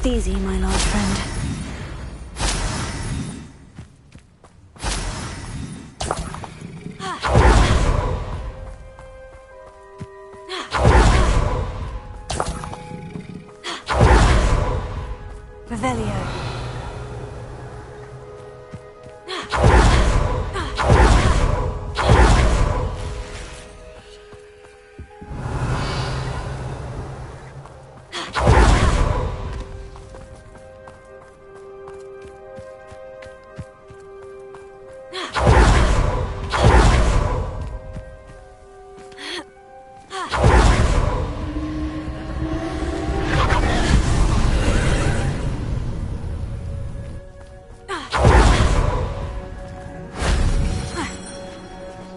Rest easy, my large friend. Revelio.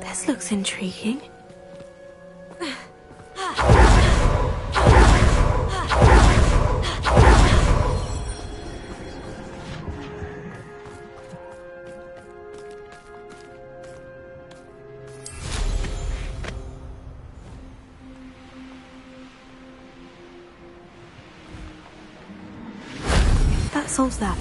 This looks intriguing. That solves that.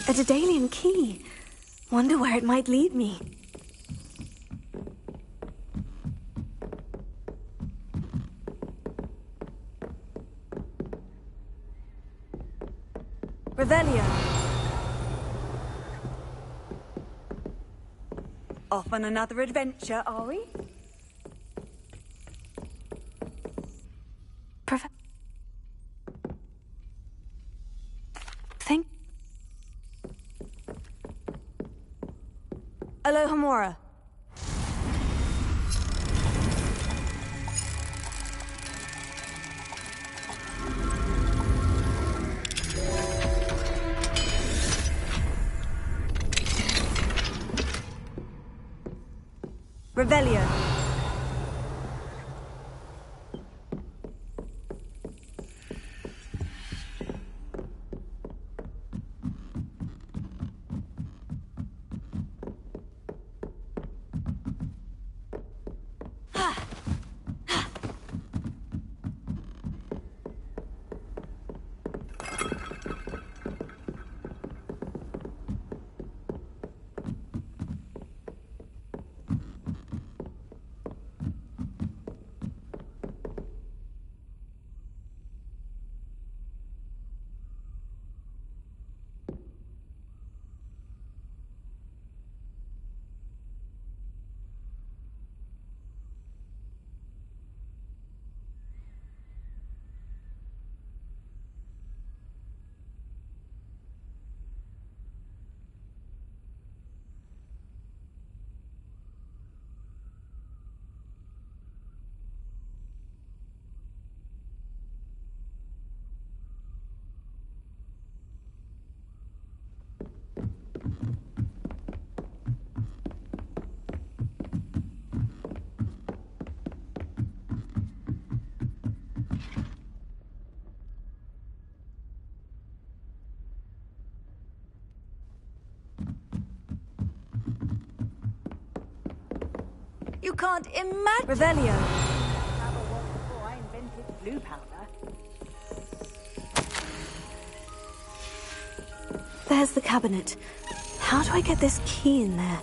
A Daedalian key. Wonder where it might lead me. Revelio. Off on another adventure, are we? Think. Alohomora. Revelio. You can't imagine. Revelio. Before I invented blue powder. There's the cabinet. How do I get this key in there?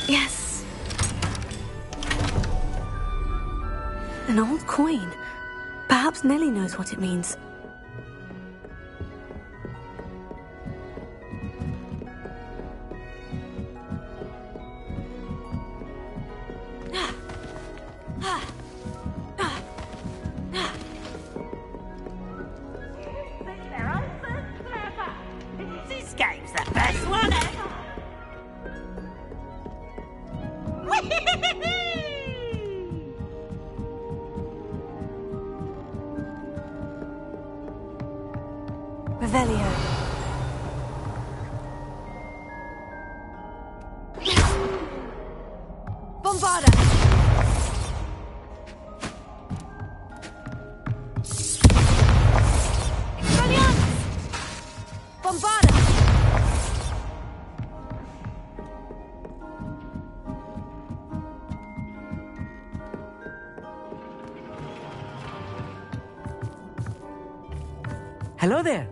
Yes. An old coin. Perhaps Nellie knows what it means. This game's the best one ever. Revelio. Bombarda! Expelliarmus! Bombarda! Hello there.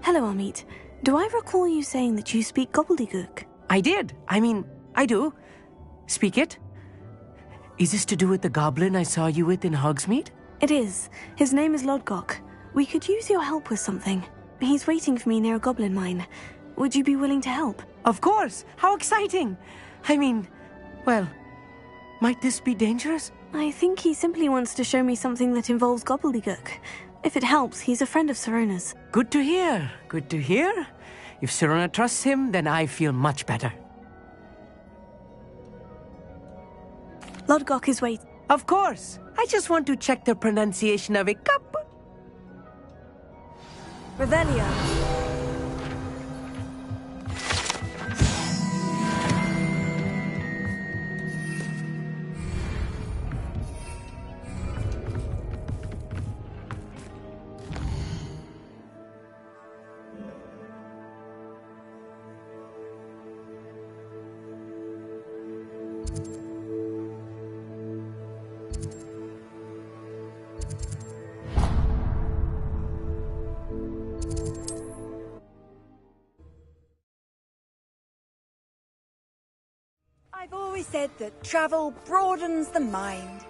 Hello, Amit. Do I recall you saying that you speak gobbledygook? I did. I do. Speak it. Is this to do with the goblin I saw you with in Hogsmeade? It is. His name is Lodgok. We could use your help with something. He's waiting for me near a goblin mine. Would you be willing to help? Of course. How exciting. Well, might this be dangerous? I think he simply wants to show me something that involves gobbledygook. If it helps, he's a friend of Sirona's. Good to hear. Good to hear. If Sirona trusts him, then I feel much better. Lodgok is waiting. Of course. I just want to check the pronunciation of a cup. Revelio. I've always said that travel broadens the mind.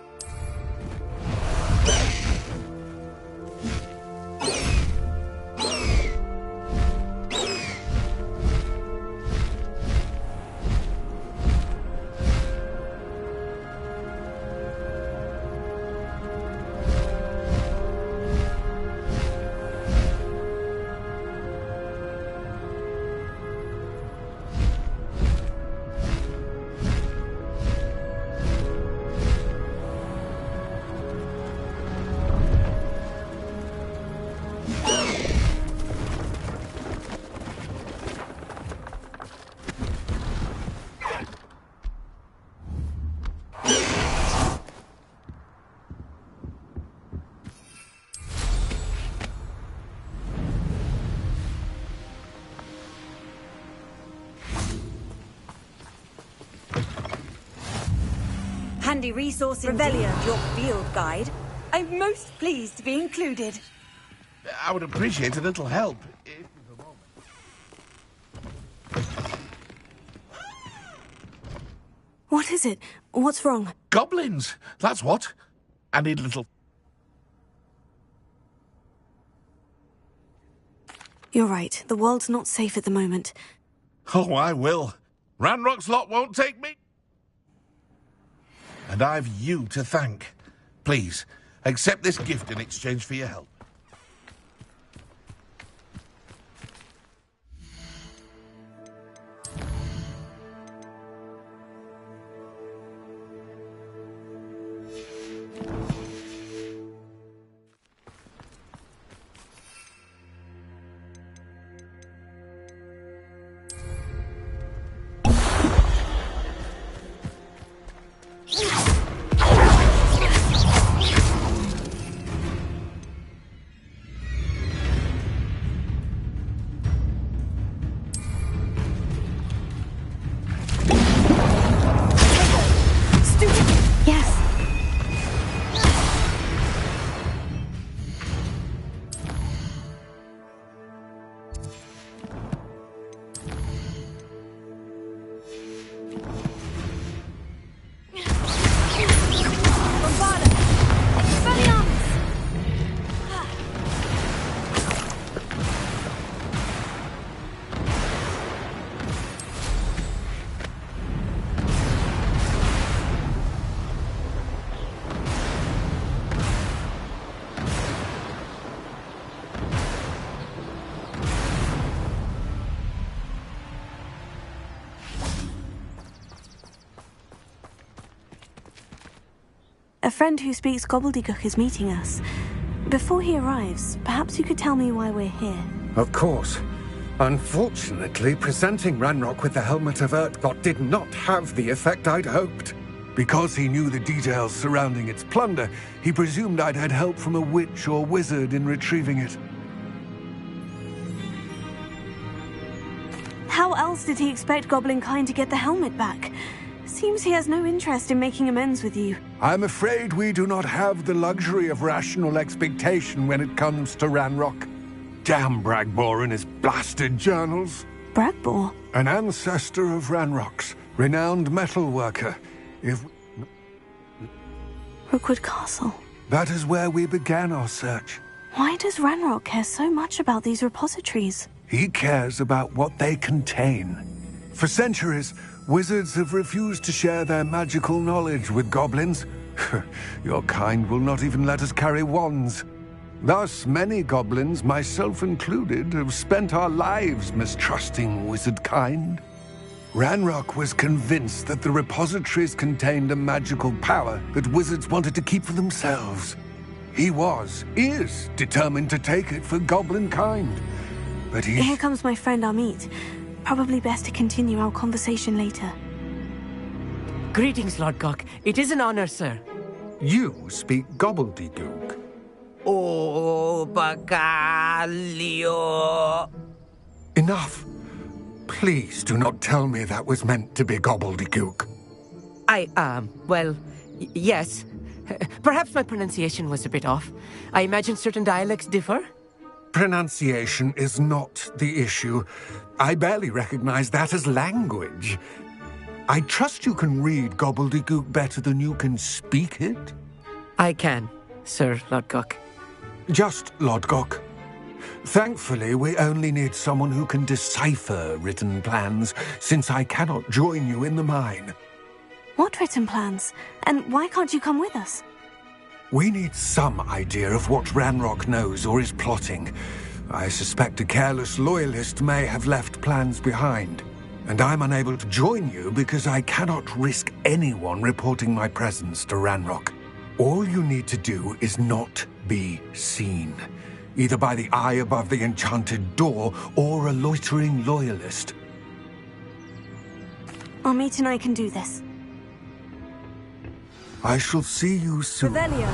Handy resource indeed, your field guide. I'm most pleased to be included. I would appreciate a little help. What is it? What's wrong? Goblins, that's what. I need a little... You're right. The world's not safe at the moment. Oh, I will. Ranrock's lot won't take me. And I've you to thank. Please, accept this gift in exchange for your help. A friend who speaks gobbledygook is meeting us. Before he arrives, perhaps you could tell me why we're here. Of course. Unfortunately, presenting Ranrock with the Helmet of Urtkot did not have the effect I'd hoped. Because he knew the details surrounding its plunder, he presumed I'd had help from a witch or wizard in retrieving it. How else did he expect Goblinkind to get the helmet back? Seems he has no interest in making amends with you. I'm afraid we do not have the luxury of rational expectation when it comes to Ranrock. Damn Bragbor and his blasted journals. Bragbor? An ancestor of Ranrock's, renowned metalworker. Rookwood Castle. That is where we began our search. Why does Ranrock care so much about these repositories? He cares about what they contain. For centuries, wizards have refused to share their magical knowledge with goblins. Your kind will not even let us carry wands. Thus, many goblins, myself included, have spent our lives mistrusting wizard kind. Ranrock was convinced that the repositories contained a magical power that wizards wanted to keep for themselves. He is determined to take it for goblin kind. But Here comes my friend Amit. Probably best to continue our conversation later. Greetings, Lodgok. It is an honor, sir. You speak gobbledygook. Oh, Bagalio. Enough. Please do not tell me that was meant to be gobbledygook. Yes. Perhaps my pronunciation was a bit off. I imagine certain dialects differ. Pronunciation is not the issue. I barely recognize that as language. I trust you can read gobbledygook better than you can speak it? I can, Sir Lodgok. Just Lodgok. Thankfully, we only need someone who can decipher written plans, since I cannot join you in the mine. What written plans? And why can't you come with us? We need some idea of what Ranrock knows or is plotting. I suspect a careless loyalist may have left plans behind. And I'm unable to join you because I cannot risk anyone reporting my presence to Ranrock. All you need to do is not be seen, either by the eye above the enchanted door or a loitering loyalist. Amit and I can do this. I shall see you soon. Revelio.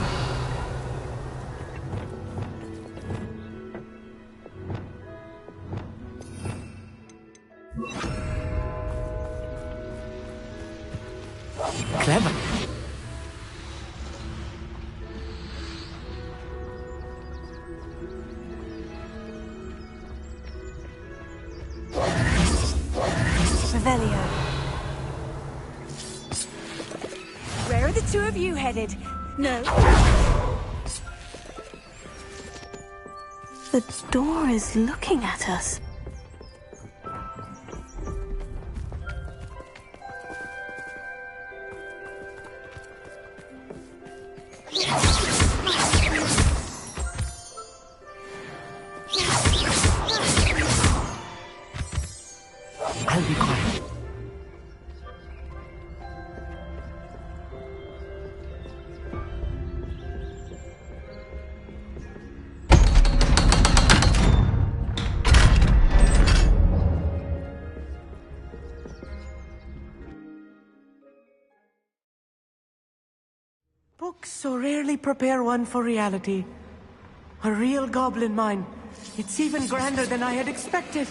Clever. Revelio. Where are the two of you headed? No. The door is looking at us. I'll be quiet. Books so rarely prepare one for reality. A real goblin mine. It's even grander than I had expected.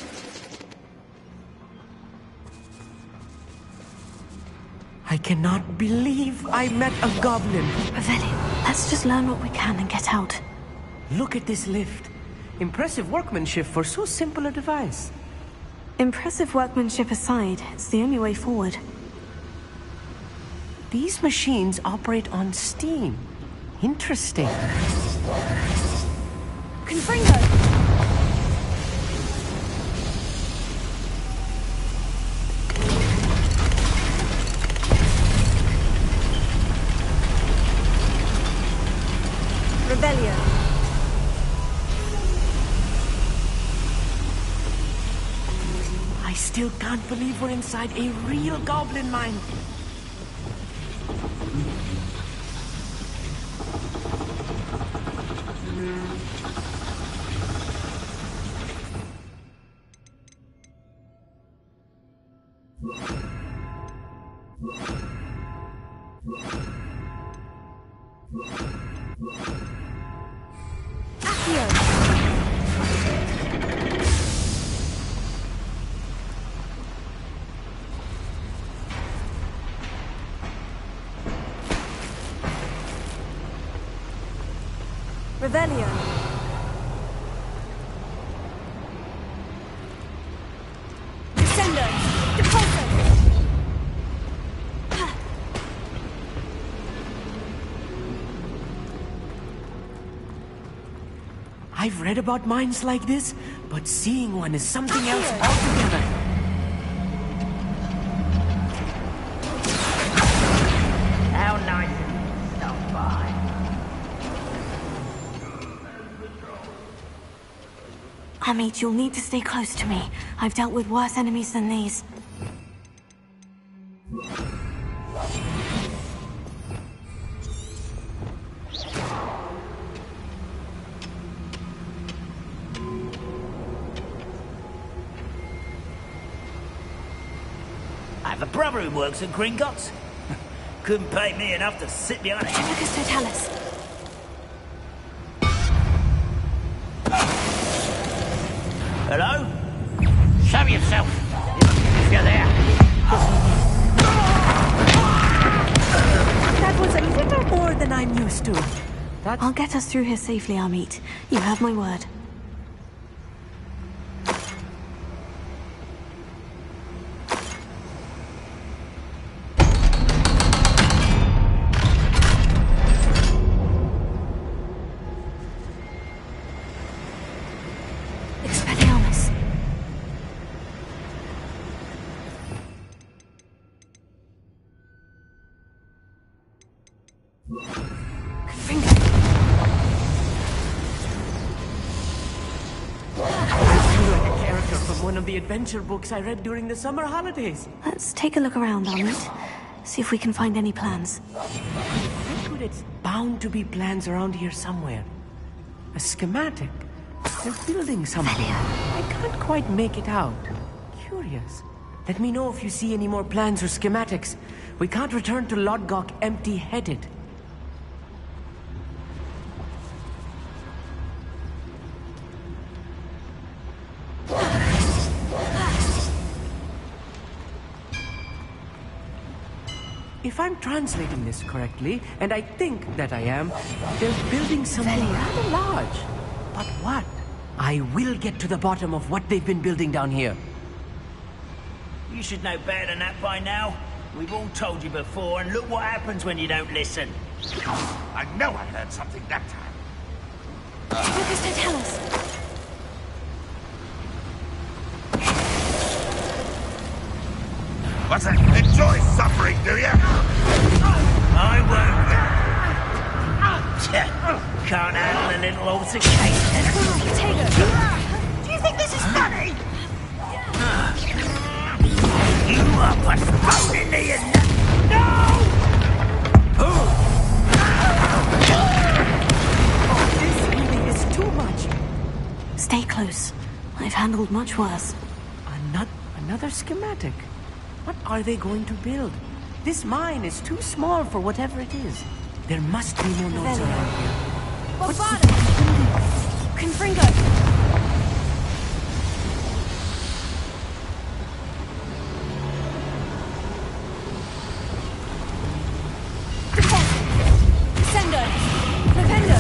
I cannot believe I met a goblin. Revelio, let's just learn what we can and get out. Look at this lift. Impressive workmanship for so simple a device. Impressive workmanship aside, it's the only way forward. These machines operate on steam. Interesting. Confringo! Revelio. I still can't believe we're inside a real goblin mine. Revelio. Descendo. Depulso. I've read about mines like this, but seeing one is something else altogether. How nice of you to stop by. Amit, you'll need to stay close to me. I've dealt with worse enemies than these. I have a brother who works at Gringotts. Couldn't pay me enough to sit behind a... Amicus Totalis. Hello? Show yourself, if you're there. That was a little more than I'm used to. I'll get us through here safely, Amit. You have my word. Expelliarmus. From one of the adventure books I read during the summer holidays. Let's take a look around, Amit. See if we can find any plans. It's bound to be plans around here somewhere. A schematic. They're building something. I can't quite make it out. Curious. Let me know if you see any more plans or schematics. We can't return to Lodgok empty-headed. If I'm translating this correctly, and I think that I am, they're building something rather large. But what? I will get to the bottom of what they've been building down here. You should know better than that by now. We've all told you before, and look what happens when you don't listen. I know I learned something that time. Amicus Totalis. What's that? Enjoy suffering, do you? I won't. Can't handle a little altercation. Do you think this is funny? You are postponing the... This really is too much. Stay close. I've handled much worse. Another schematic. What are they going to build? This mine is too small for whatever it is. There must be more nodes around here. Bombada. Confringo. Descendo. Prevendo.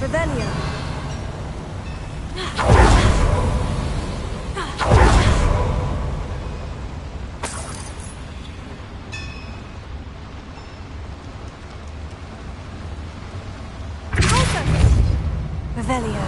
Revelio. Revelio.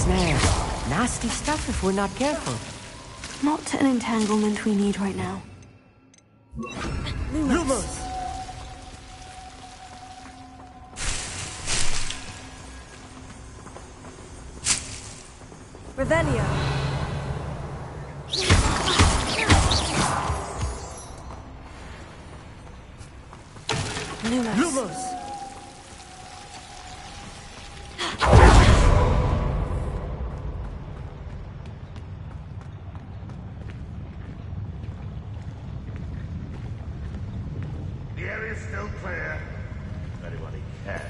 snare. Nasty stuff if we're not careful. Not an entanglement we need right now. Lumos! Revelio. Lumos! The area's still clear. If anybody cares.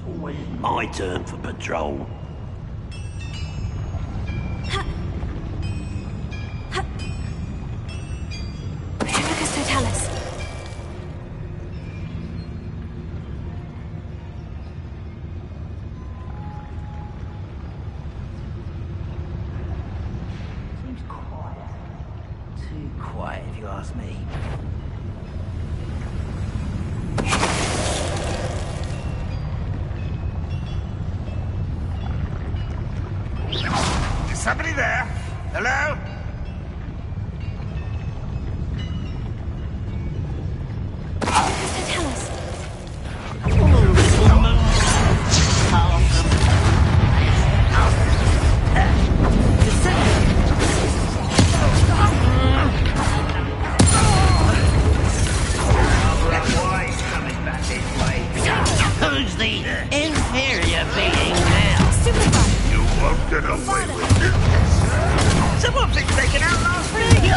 Always my turn for patrol. Petrificus Totalis. Seems quiet. Too quiet, if you ask me. Is somebody there? Hello? Petrificus Totalis. Why's coming back this way? Who's the inferior being now? You won't get away with it. Someone been taken out last week!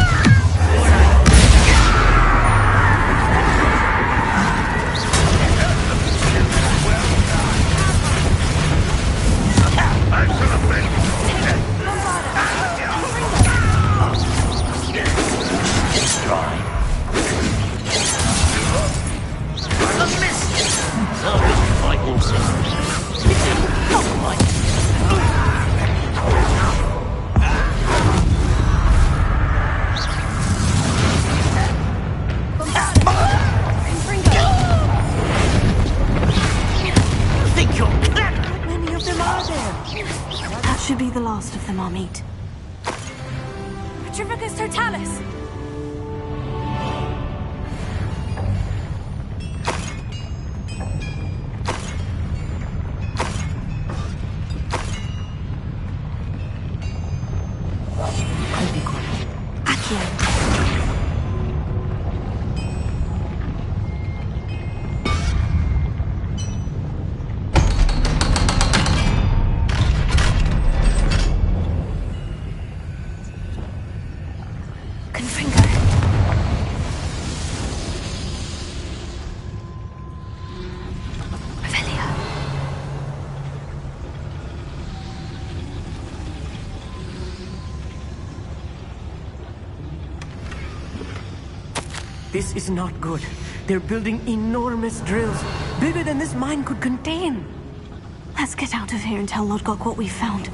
I should have been. Try. I missed it. So I've been fighting since. It's not like think you're clever. How many of them are there? That should be the last of them, our meet. Petrificus Totalis. I'll be quiet. Accio. Confringo. Revelio. This is not good. They're building enormous drills, bigger than this mine could contain. Let's get out of here and tell Lodgok what we've found.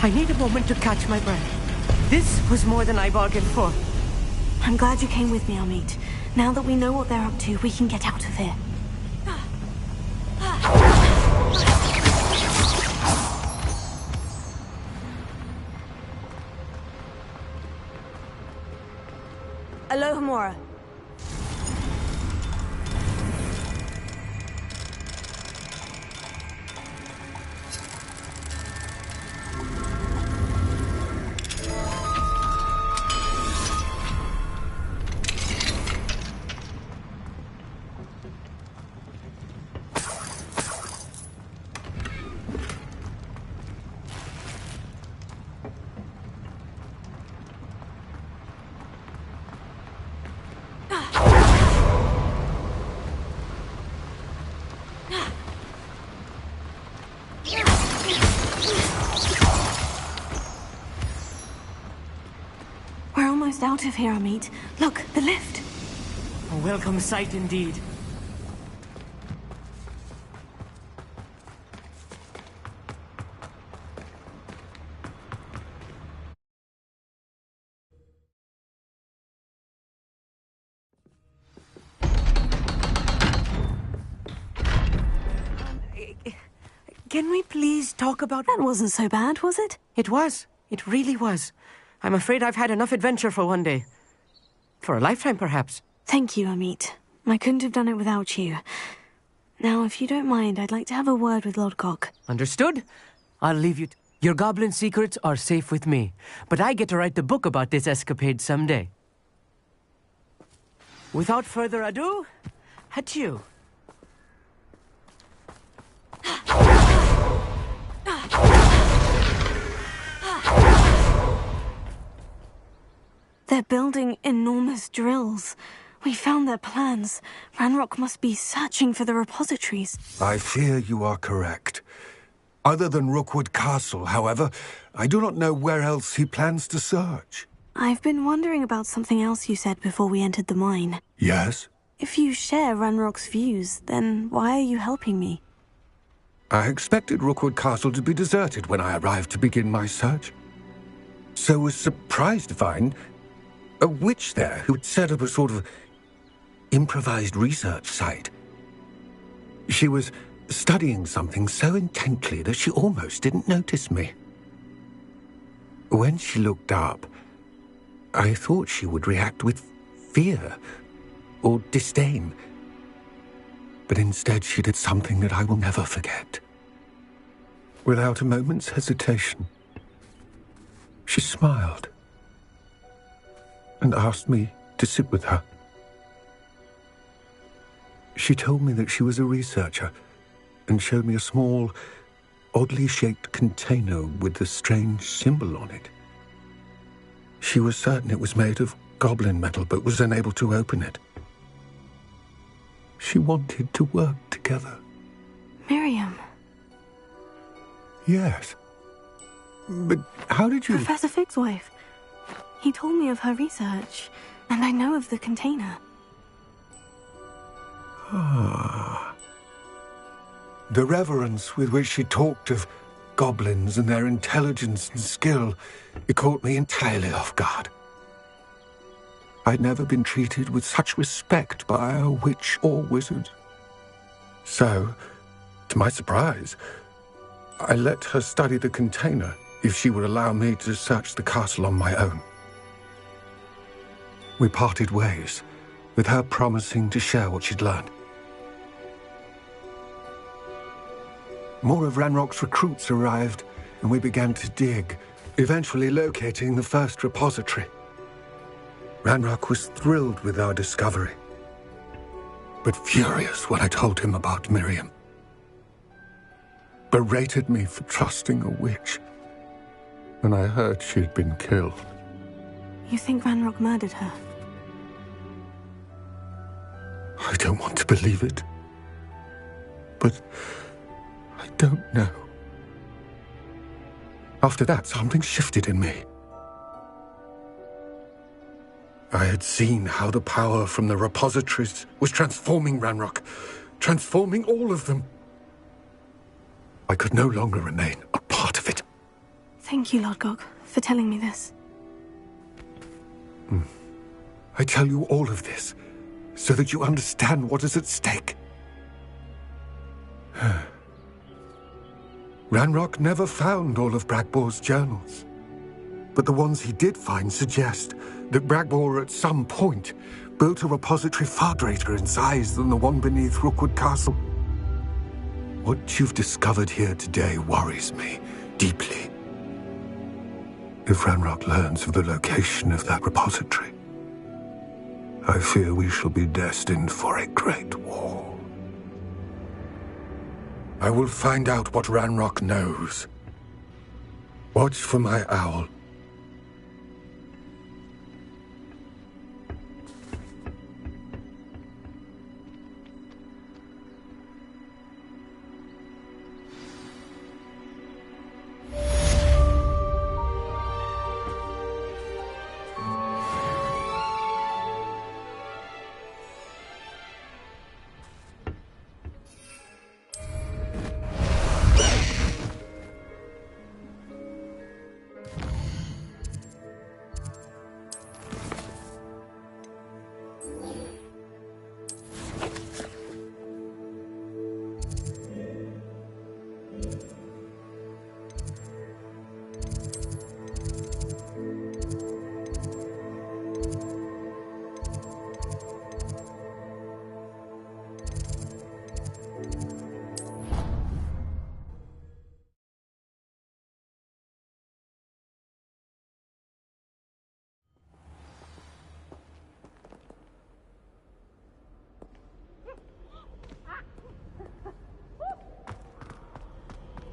I need a moment to catch my breath. This was more than I bargained for. I'm glad you came with me, Amit. Now that we know what they're up to, we can get out of here. Grimoire. We're almost out of here, Amit. Look, the lift. A welcome sight indeed. Can we please talk about... That wasn't so bad, was it? It was. It really was. I'm afraid I've had enough adventure for one day. For a lifetime, perhaps. Thank you, Amit. I couldn't have done it without you. Now, if you don't mind, I'd like to have a word with Lodgok. Understood? I'll leave you... Your goblin secrets are safe with me, but I get to write the book about this escapade someday. Without further ado, adieu. They're building enormous drills. We found their plans. Ranrock must be searching for the repositories. I fear you are correct. Other than Rookwood Castle, however, I do not know where else he plans to search. I've been wondering about something else you said before we entered the mine. Yes? If you share Ranrock's views, then why are you helping me? I expected Rookwood Castle to be deserted when I arrived to begin my search. So was surprised to find a witch there who had set up a sort of improvised research site. She was studying something so intently that she almost didn't notice me. When she looked up, I thought she would react with fear or disdain. But instead she did something that I will never forget. Without a moment's hesitation, she smiled and asked me to sit with her. She told me that she was a researcher and showed me a small, oddly shaped container with a strange symbol on it. She was certain it was made of goblin metal, but was unable to open it. She wanted to work together. Miriam. Yes. But how did you... Professor Fig's wife. He told me of her research, and I know of the container. Ah. The reverence with which she talked of goblins and their intelligence and skill, it caught me entirely off guard. I'd never been treated with such respect by a witch or wizard. So, to my surprise, I let her study the container if she would allow me to search the castle on my own. We parted ways, with her promising to share what she'd learned. More of Ranrock's recruits arrived, and we began to dig, eventually locating the first repository. Ranrock was thrilled with our discovery, but furious when I told him about Miriam. Berated me for trusting a witch, and I heard she had been killed. You think Ranrock murdered her? I don't want to believe it, but I don't know. After that, something shifted in me. I had seen how the power from the repositories was transforming Ranrock, transforming all of them. I could no longer remain a part of it. Thank you, Lodgok, for telling me this. I tell you all of this so that you understand what is at stake. Ranrock never found all of Bragbor's journals. but the ones he did find suggest that Bragbor at some point built a repository far greater in size than the one beneath Rookwood Castle. What you've discovered here today worries me deeply. If Ranrock learns of the location of that repository, I fear we shall be destined for a great war. I will find out what Ranrock knows. Watch for my owl.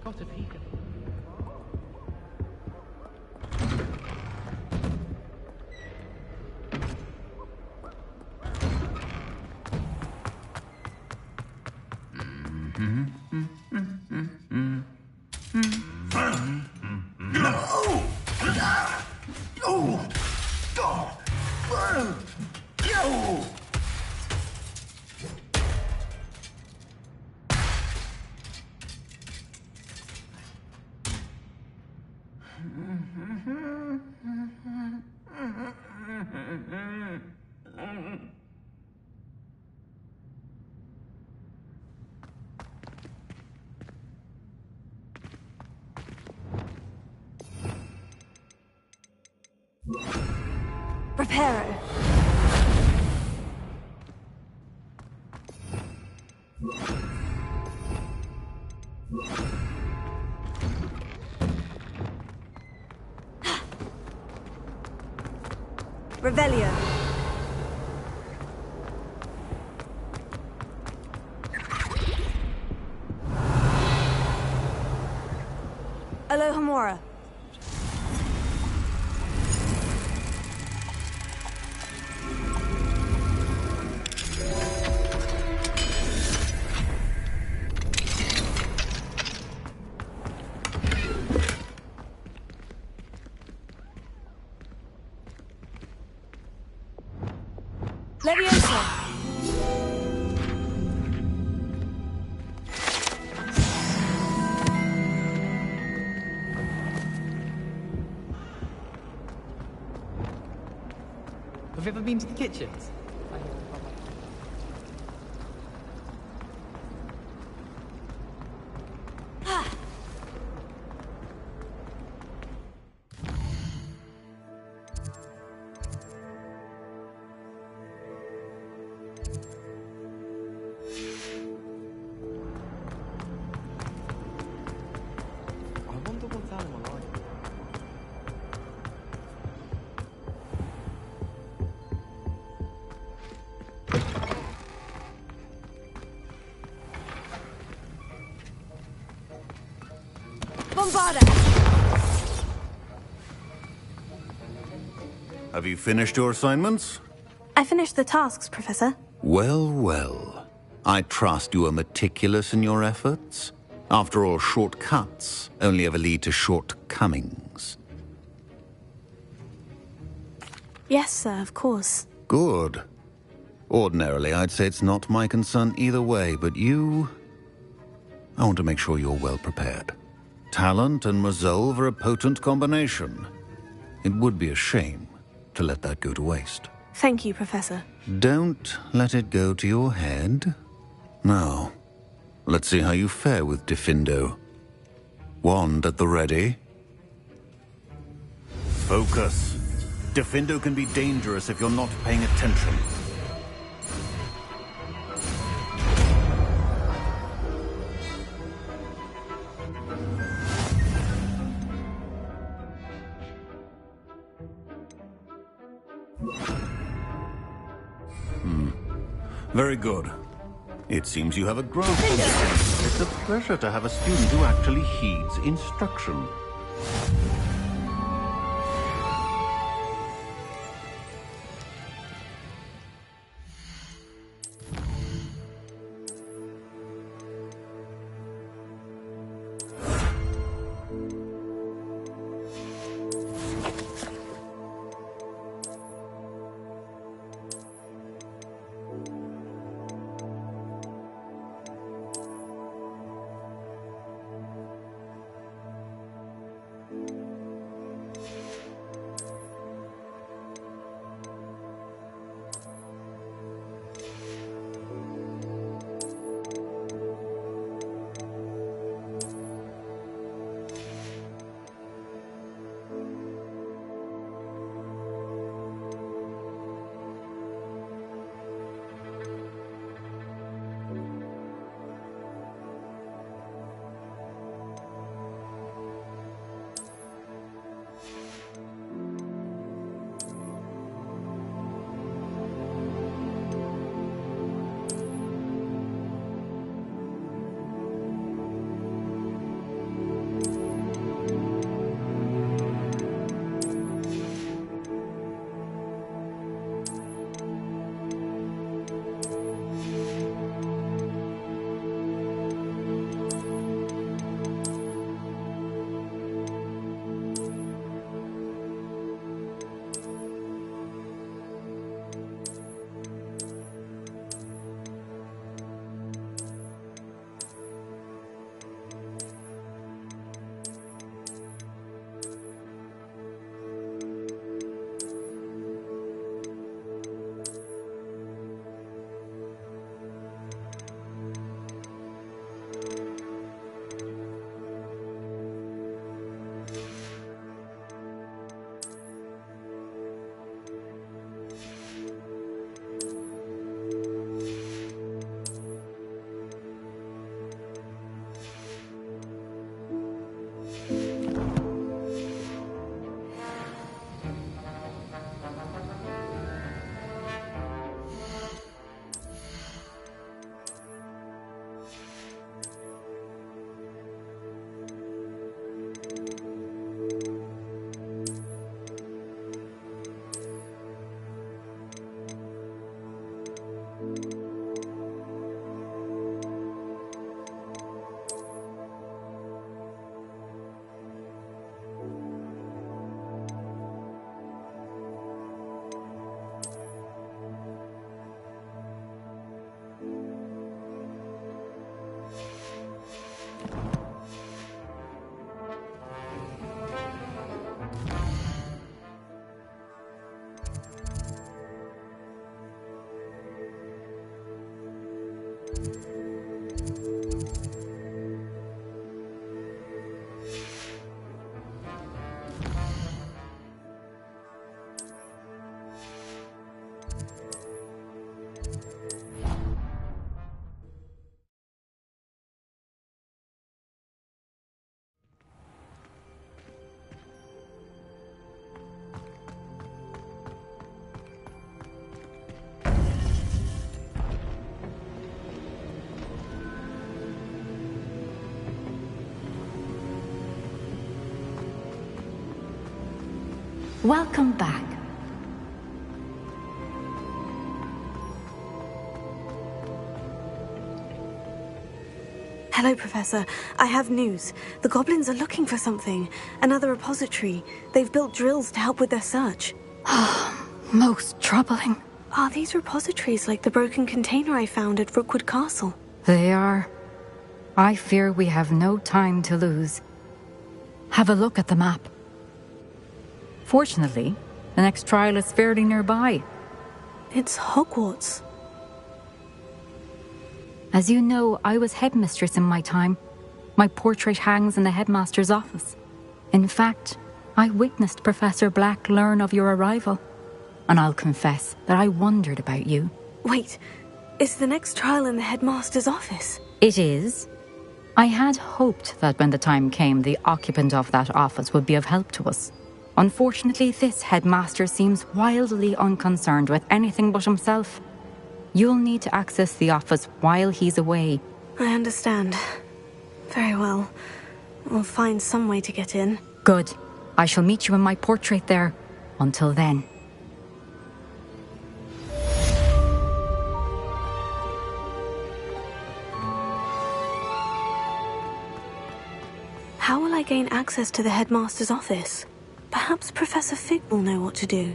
Got a peek at it. Reparo. Revelio. Alohomora. Leviosa. Have you ever been to the kitchens? I wonder what's animal like. Bombarda. Have you finished your assignments? I finished the tasks, Professor. Well, well. I trust you are meticulous in your efforts. After all, shortcuts only ever lead to shortcomings. Yes, sir, of course. Good. Ordinarily, I'd say it's not my concern either way, but you... I want to make sure you're well prepared. Talent and resolve are a potent combination. It would be a shame to let that go to waste. Thank you, Professor. Don't let it go to your head. Now, let's see how you fare with Diffindo. Wand at the ready. Focus. Defendo can be dangerous if you're not paying attention. Very good. It seems you have a grasp on this. It's a pleasure to have a student who actually heeds instruction. Welcome back. Hello, Professor. I have news. The goblins are looking for something. Another repository. They've built drills to help with their search. Most troubling. Are these repositories like the broken container I found at Rookwood Castle? They are. I fear we have no time to lose. Have a look at the map. Fortunately, the next trial is fairly nearby. It's Hogwarts. As you know, I was headmistress in my time. My portrait hangs in the headmaster's office. In fact, I witnessed Professor Black learn of your arrival, and I'll confess that I wondered about you. Wait, is the next trial in the headmaster's office? It is. I had hoped that when the time came, the occupant of that office would be of help to us. Unfortunately, this headmaster seems wildly unconcerned with anything but himself. You'll need to access the office while he's away. I understand. Very well. We'll find some way to get in. Good. I shall meet you in my portrait there. Until then. How will I gain access to the headmaster's office? Perhaps Professor Fig will know what to do.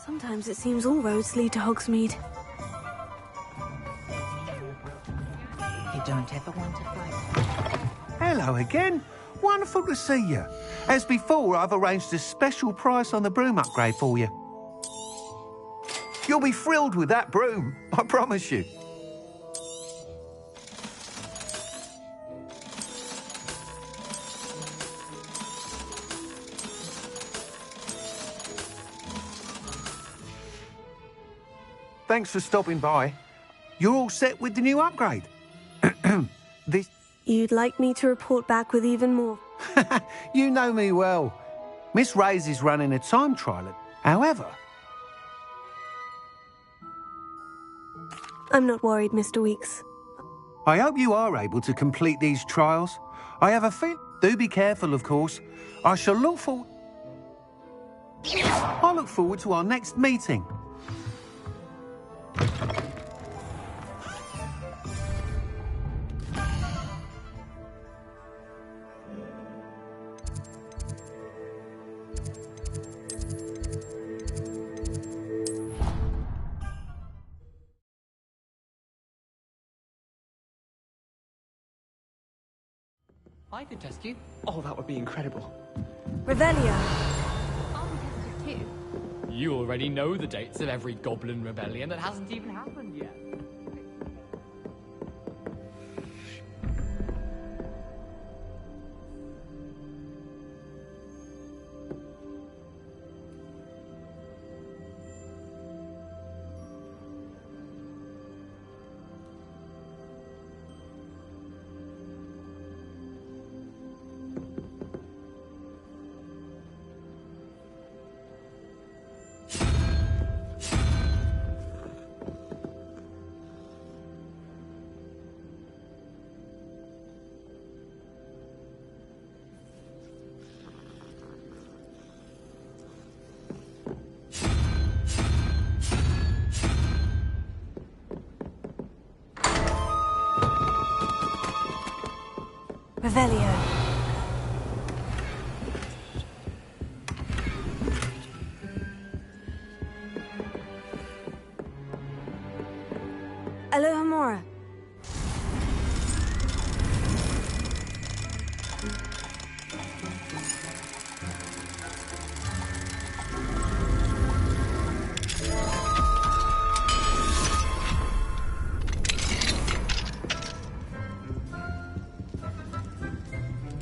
Sometimes it seems all roads lead to Hogsmeade. You don't ever want to fight. Hello again. Wonderful to see you. As before, I've arranged a special price on the broom upgrade for you. You'll be thrilled with that broom, I promise you. Thanks for stopping by. You're all set with the new upgrade. You'd like me to report back with even more? You know me well. Miss Reyes is running a time trial. However... I'm not worried, Mr. Weeks. I hope you are able to complete these trials. I have a feel... Do be careful, of course. I shall look forward... I look forward to our next meeting. I could test you. Oh, that would be incredible. Revelio. I'll be tested too. You already know the dates of every goblin rebellion that hasn't even happened yet. Revelio. Alohomora.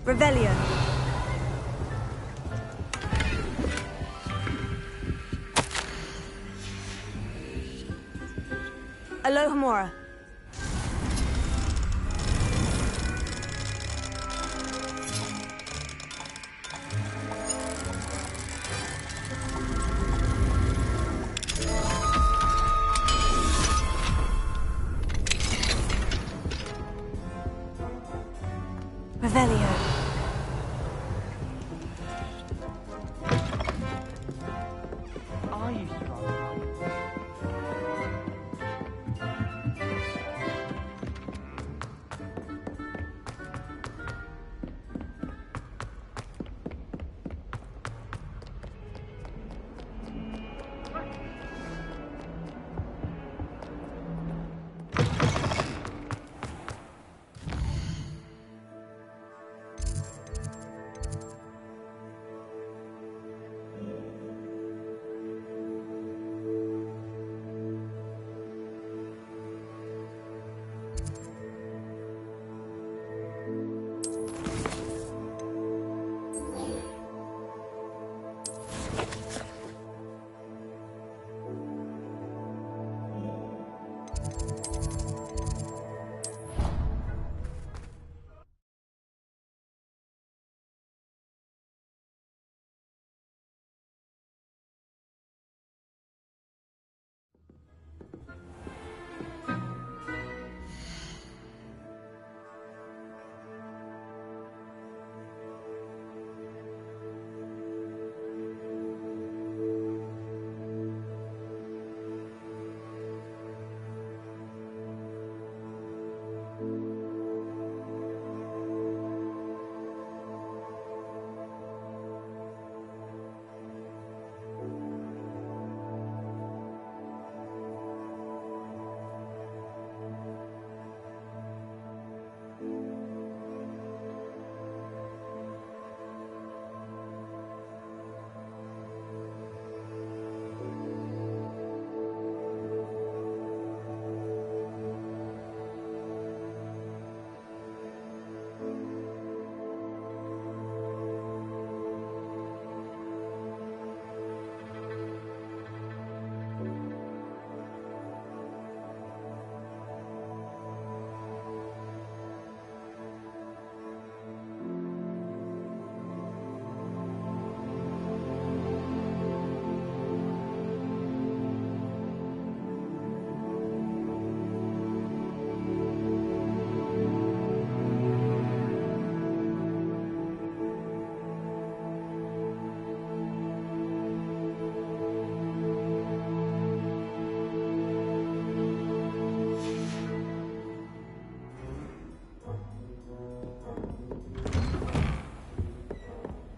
Revelio. Alohomora. Revelio. Are you strong?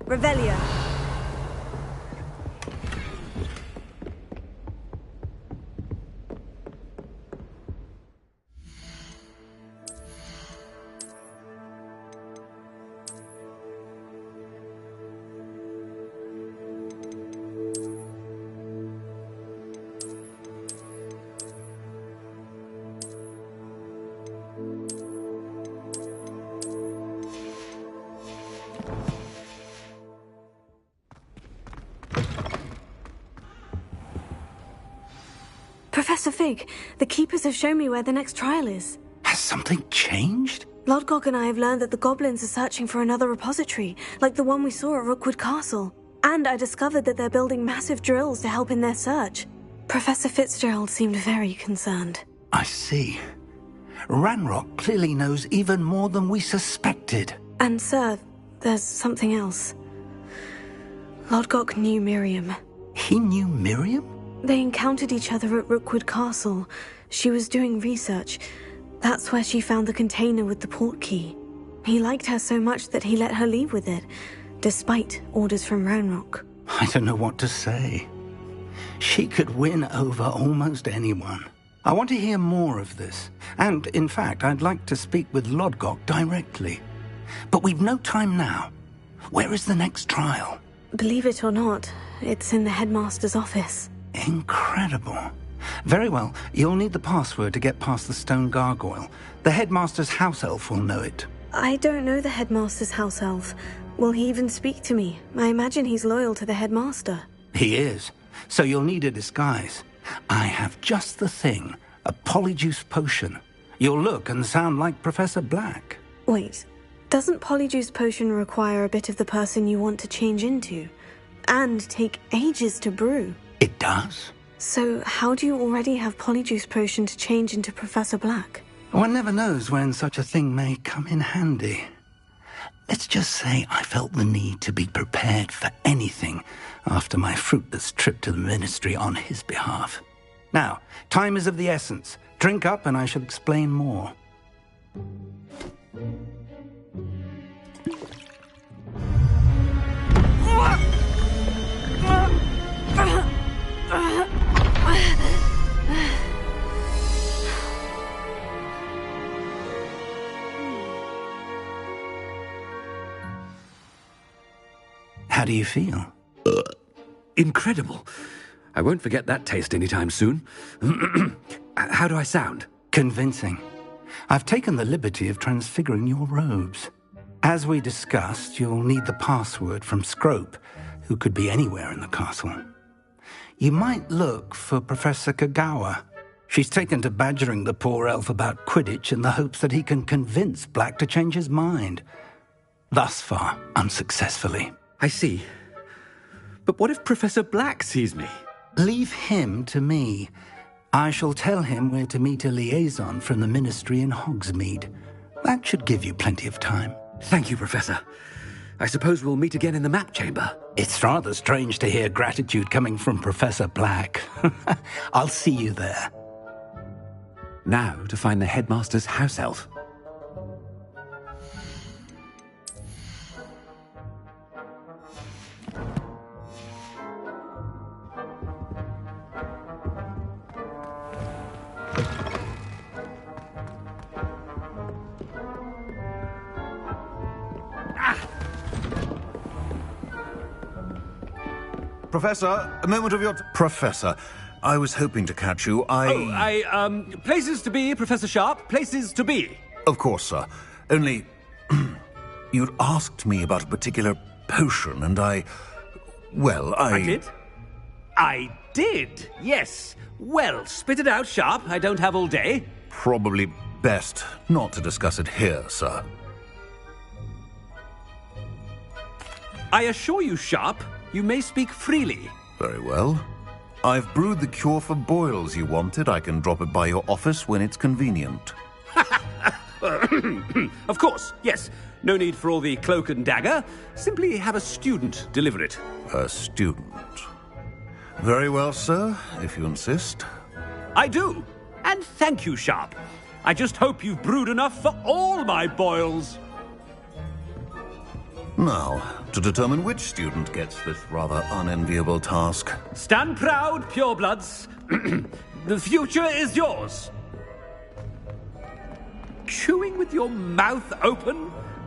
Revelio. Professor Fig, the Keepers have shown me where the next trial is. Has something changed? Lodgok and I have learned that the goblins are searching for another repository, like the one we saw at Rookwood Castle. And I discovered that they're building massive drills to help in their search. Professor Fitzgerald seemed very concerned. I see. Ranrock clearly knows even more than we suspected. And sir, there's something else. Lodgok knew Miriam. He knew Miriam? They encountered each other at Rookwood Castle. She was doing research. That's where she found the container with the port key. He liked her so much that he let her leave with it, despite orders from Ranrock. I don't know what to say. She could win over almost anyone. I want to hear more of this. And, in fact, I'd like to speak with Lodgok directly. But we've no time now. Where is the next trial? Believe it or not, it's in the headmaster's office. Incredible. Very well, you'll need the password to get past the stone gargoyle. The headmaster's house elf will know it. I don't know the headmaster's house elf. Will he even speak to me? I imagine he's loyal to the headmaster. He is. So you'll need a disguise. I have just the thing. A polyjuice potion. You'll look and sound like Professor Black. Wait, doesn't polyjuice potion require a bit of the person you want to change into? And take ages to brew? It does. So how do you already have polyjuice potion to change into Professor Black? One never knows when such a thing may come in handy. Let's just say I felt the need to be prepared for anything after my fruitless trip to the ministry on his behalf. Now, time is of the essence. Drink up and I shall explain more. How do you feel? Incredible. I won't forget that taste anytime soon. How do I sound? Convincing. I've taken the liberty of transfiguring your robes. As we discussed, you'll need the password from Scrope, who could be anywhere in the castle. You might look for Professor Kagawa. She's taken to badgering the poor elf about Quidditch in the hopes that he can convince Black to change his mind. Thus far, unsuccessfully. I see. But what if Professor Black sees me? Leave him to me. I shall tell him where to meet a liaison from the ministry in Hogsmeade. That should give you plenty of time. Thank you, Professor. I suppose we'll meet again in the map chamber. It's rather strange to hear gratitude coming from Professor Black. I'll see you there. Now to find the headmaster's house elf. Professor, a moment of your... Professor, I was hoping to catch you. Places to be, Professor Sharp. Places to be. Of course, sir. Only... you'd asked me about a particular potion, and I did? I did, yes. Well, spit it out, Sharp. I don't have all day. Probably best not to discuss it here, sir. I assure you, Sharp, you may speak freely. Very well. I've brewed the cure for boils you wanted. I can drop it by your office when it's convenient. Of course, yes. No need for all the cloak and dagger. Simply have a student deliver it. A student. Very well, sir, if you insist. I do. And thank you, Sharp. I just hope you've brewed enough for all my boils. Now, to determine which student gets this rather unenviable task. Stand proud, purebloods. The future is yours. Chewing with your mouth open?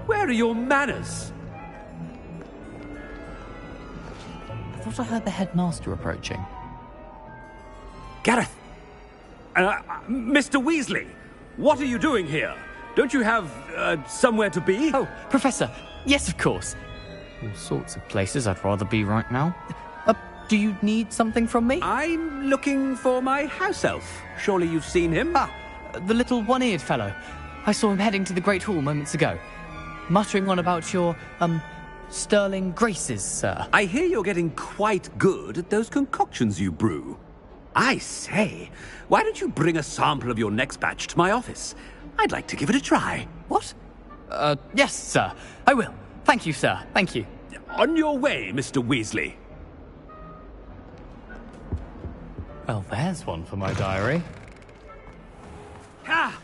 Where are your manners? I thought I heard the headmaster approaching. Gareth! Mr. Weasley, what are you doing here? Don't you have, somewhere to be? Oh, Professor, yes, of course. All sorts of places I'd rather be right now. Do you need something from me? I'm looking for my house elf. Surely you've seen him? Ah, the little one-eared fellow. I saw him heading to the Great Hall moments ago, muttering on about your, sterling graces, sir. I hear you're getting quite good at those concoctions you brew. I say, why don't you bring a sample of your next batch to my office? I'd like to give it a try. What? Yes, sir. I will. Thank you, sir. Thank you. On your way, Mr. Weasley. Well, there's one for my diary. Ah!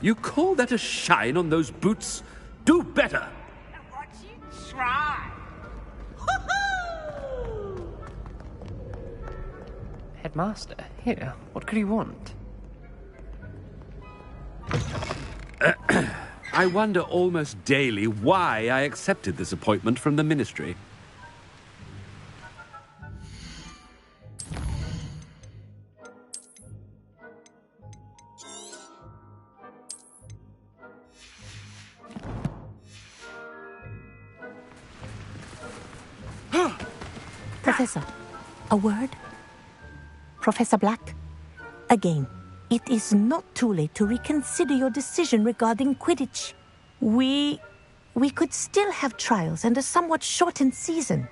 You call that a shine on those boots? Do better! Watch you try. Headmaster, here, what could he want? I wonder almost daily why I accepted this appointment from the Ministry. Professor, a word? Professor Black? Again, it is not too late to reconsider your decision regarding Quidditch. We could still have trials and a somewhat shortened season.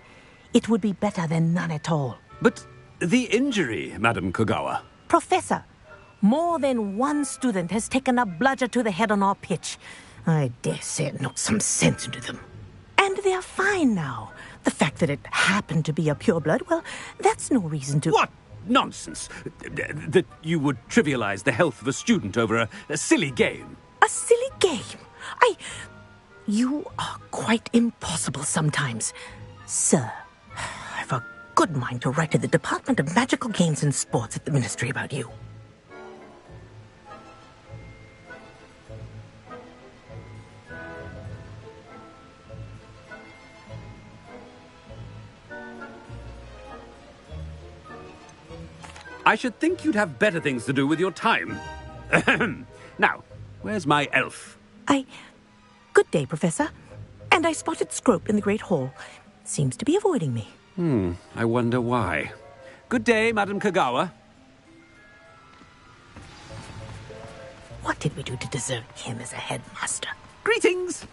It would be better than none at all. But the injury, Madam Kogawa. Professor, more than one student has taken a bludger to the head on our pitch. I dare say it knocked some sense into them. And they are fine now. The fact that it happened to be a pureblood, well, that's no reason to... What nonsense! That you would trivialize the health of a student over a silly game. A silly game? You are quite impossible sometimes. Sir, I've a good mind to write to the Department of Magical Games and Sports at the Ministry about you. I should think you'd have better things to do with your time. Now, where's my elf? Good day, Professor. And I spotted Scrope in the Great Hall. Seems to be avoiding me. I wonder why. Good day, Madam Kogawa. What did we do to deserve him as a headmaster? Greetings!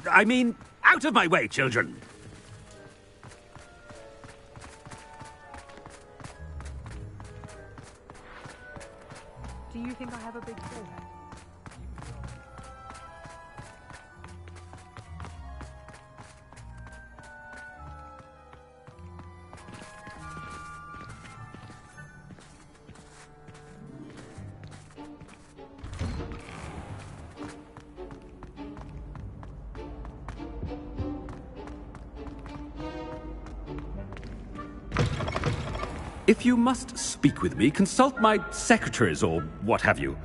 I mean, out of my way, children. Do you think I have a big forehead? If you must speak with me, consult my secretaries or what have you.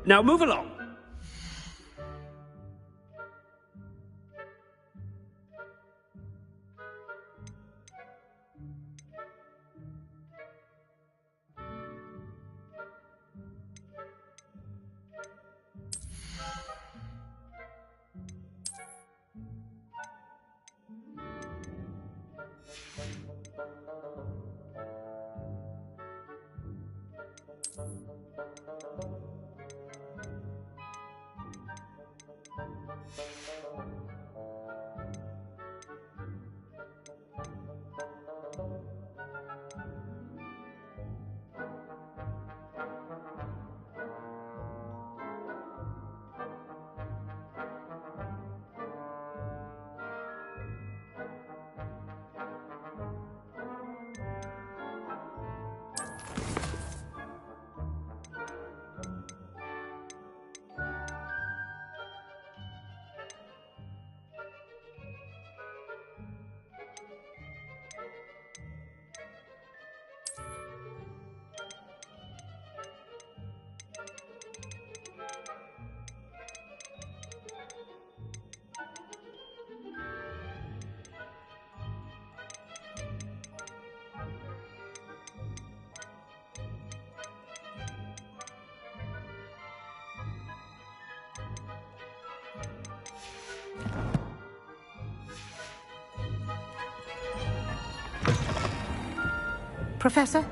Now move along. Professor,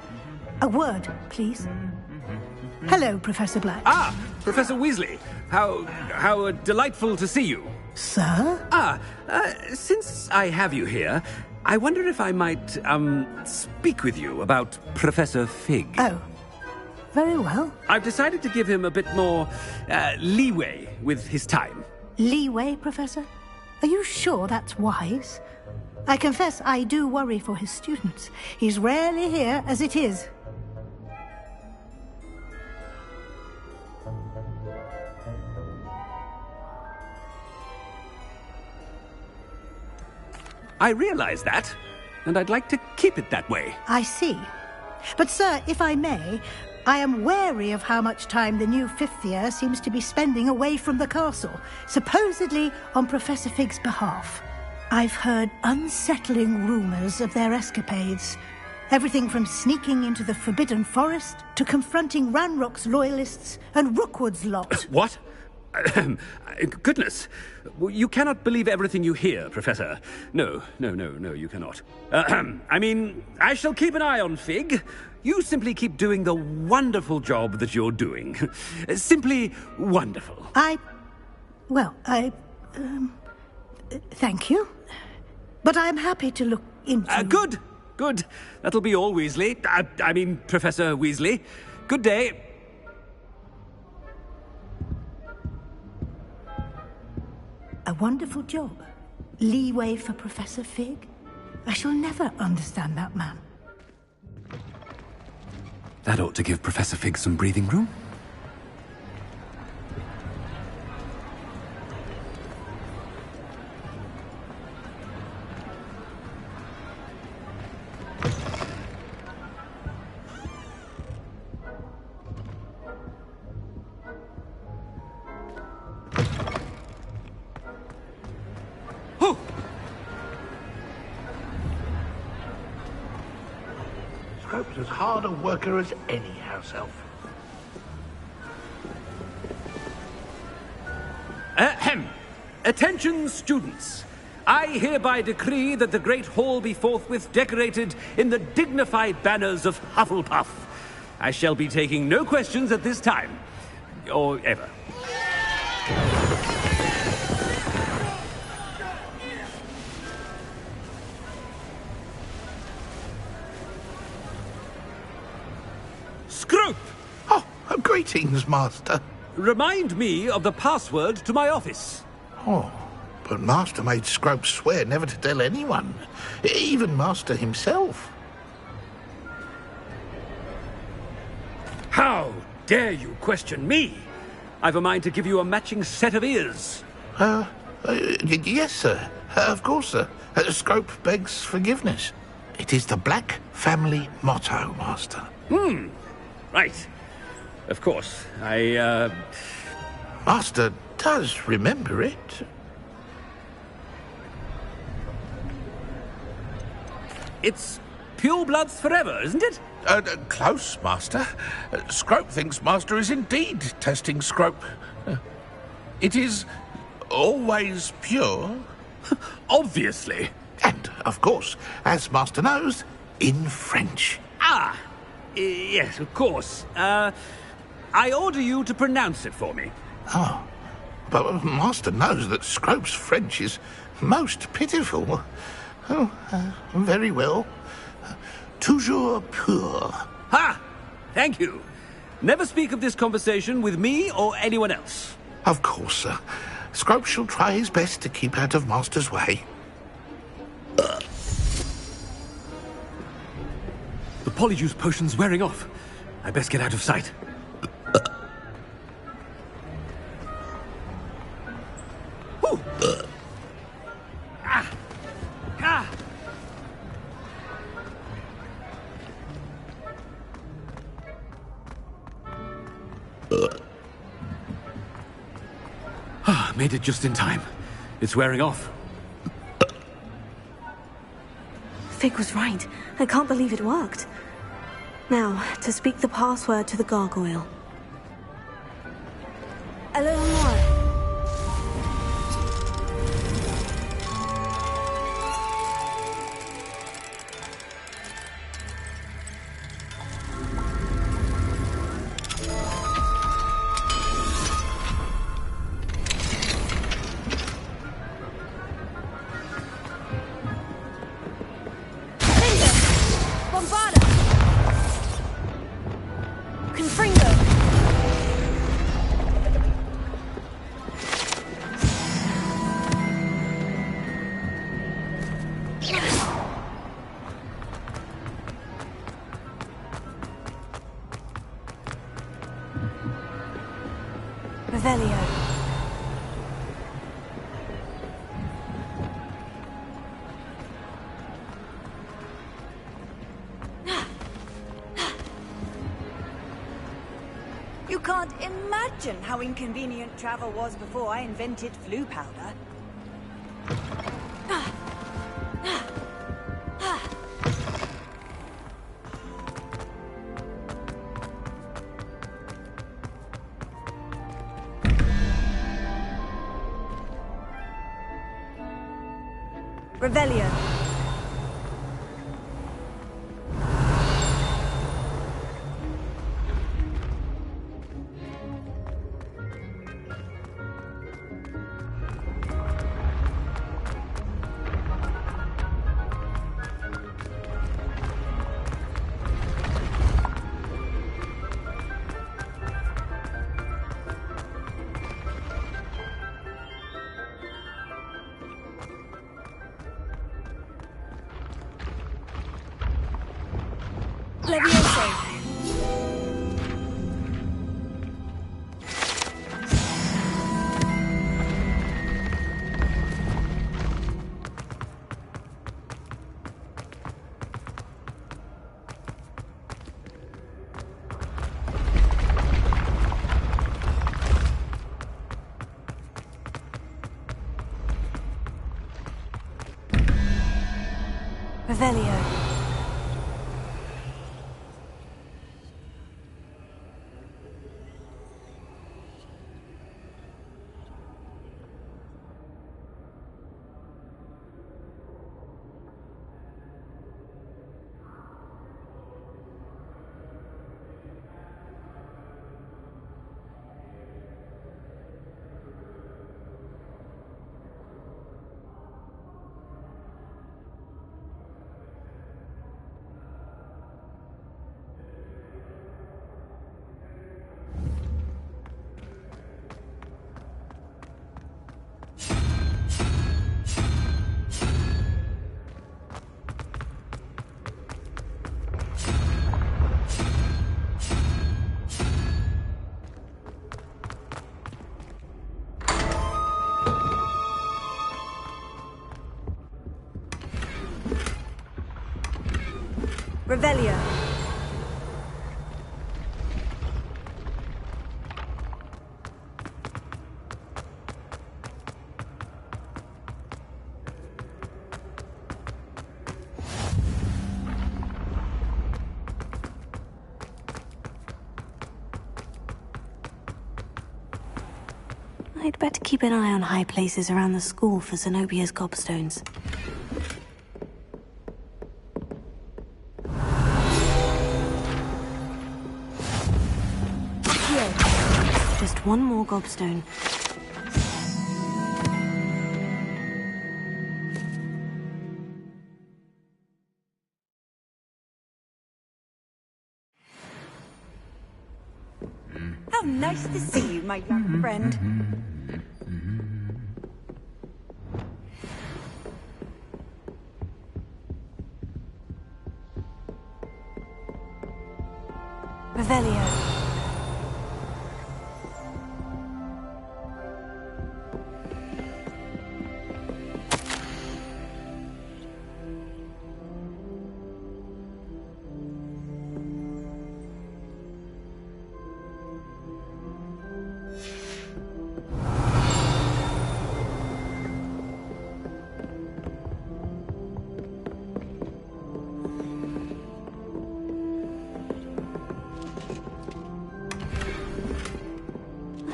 a word, please. Hello, Professor Black. Ah, Professor Weasley. How delightful to see you. Sir? Since I have you here, I wonder if I might, speak with you about Professor Fig. Oh, very well. I've decided to give him a bit more, leeway with his time. Leeway, Professor? Are you sure that's wise? I confess I do worry for his students. He's rarely here as it is. I realize that, and I'd like to keep it that way. I see. But, sir, if I may, I am wary of how much time the new fifth year seems to be spending away from the castle, supposedly on Professor Fig's behalf. I've heard unsettling rumors of their escapades. Everything from sneaking into the Forbidden Forest to confronting Ranrock's loyalists and Rookwood's lot. What? Goodness. You cannot believe everything you hear, Professor. No, you cannot. I mean, I shall keep an eye on Fig. You simply keep doing the wonderful job that you're doing. Simply wonderful. Thank you. But I'm happy to look into... Good. That'll be all, Weasley. I mean, Professor Weasley. Good day. A wonderful job. Leeway for Professor Fig. I shall never understand that man. That ought to give Professor Fig some breathing room. Scrope's as hard a worker as any house elf. Ahem. Attention, students. I hereby decree that the Great Hall be forthwith decorated in the dignified banners of Hufflepuff. I shall be taking no questions at this time. Or ever. Scrope! Oh, greetings, Master. Remind me of the password to my office. Oh, but Master made Scrope swear never to tell anyone, even Master himself. How dare you question me? I've a mind to give you a matching set of ears. Yes, sir. Of course, sir. Scrope begs forgiveness. It is the Black family motto, Master. Right. Of course. Master does remember it. It's purebloods forever, isn't it? Close, Master. Scrope thinks Master is indeed testing Scrope. It is always pure. Obviously. And, of course, as Master knows, in French. Yes, of course. I order you to pronounce it for me. Oh, but Master knows that Scrope's French is most pitiful. Oh, very well. Toujours pur. Ha! Thank you. Never speak of this conversation with me or anyone else. Of course, sir. Scrope shall try his best to keep out of Master's way. The Polyjuice potion's wearing off. I best get out of sight. Made it just in time. It's wearing off. Fig was right. I can't believe it worked. Now, to speak the password to the gargoyle. Eleanor. Bombarda! Confringo! Revelio. You can't imagine how inconvenient travel was before I invented flu powder. Revelio. Levioso. Revelio. Revelio. I'd better keep an eye on high places around the school for Zenobia's gobstones. Just one more gobstone. How nice to see you, my young friend. Revelio.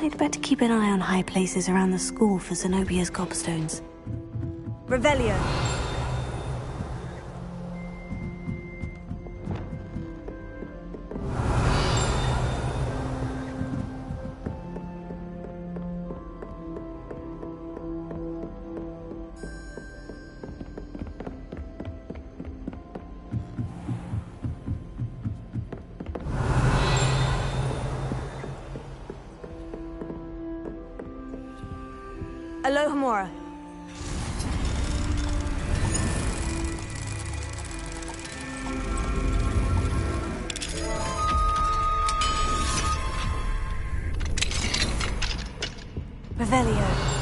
I'd better keep an eye on high places around the school for Zenobia's gobstones. Revelio. Alohomora. Revelio.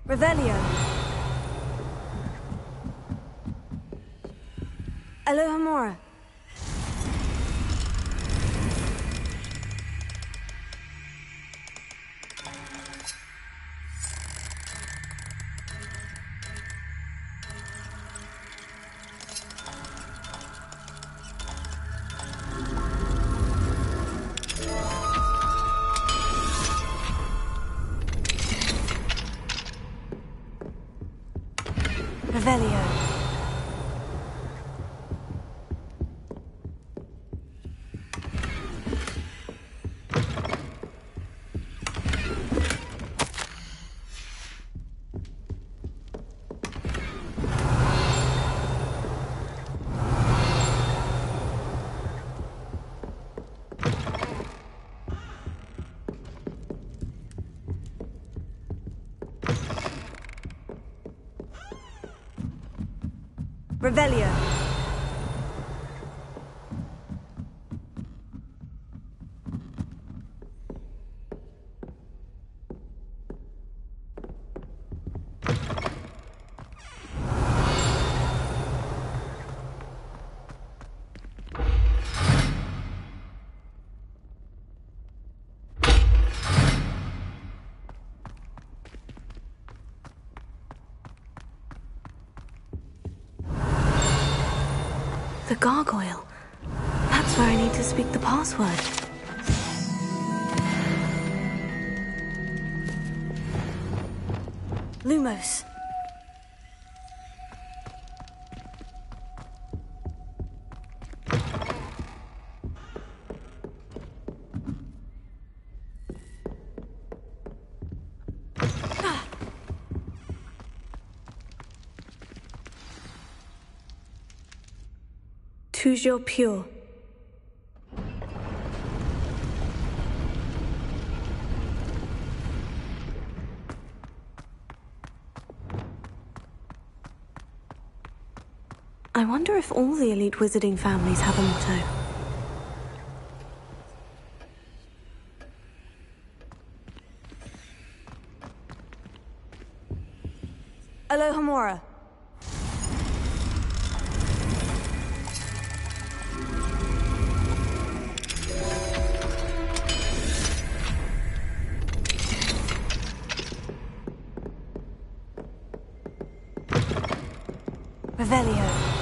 Revelio. Alohomora. Revelio. Revelio. The gargoyle. That's where I need to speak the password. Lumos. Toujours pure. I wonder if all the elite wizarding families have a motto. Alohomora. Revelio.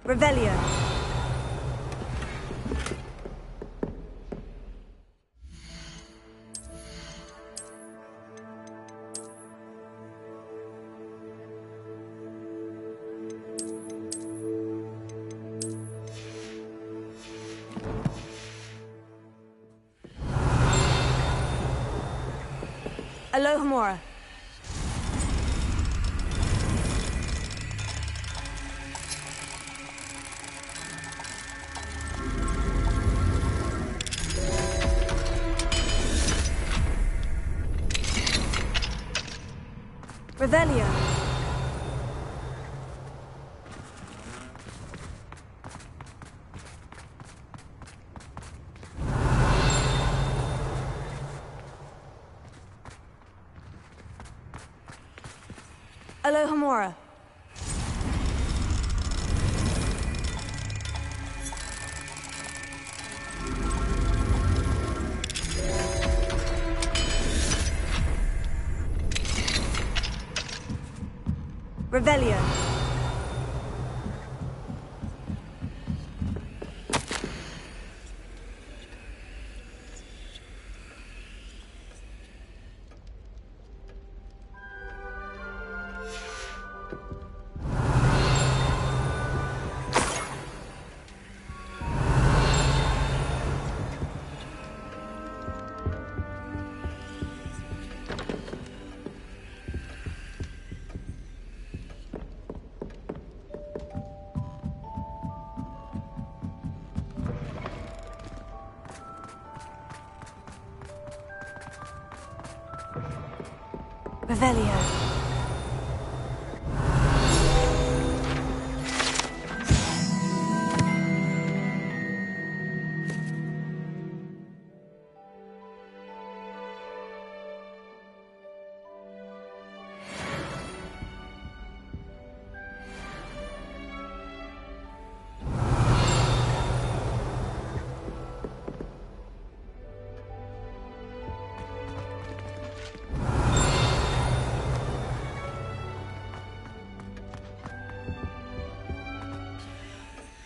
Revelio. Alohomora. Revelio. Alohomora. Revelio. Revelio.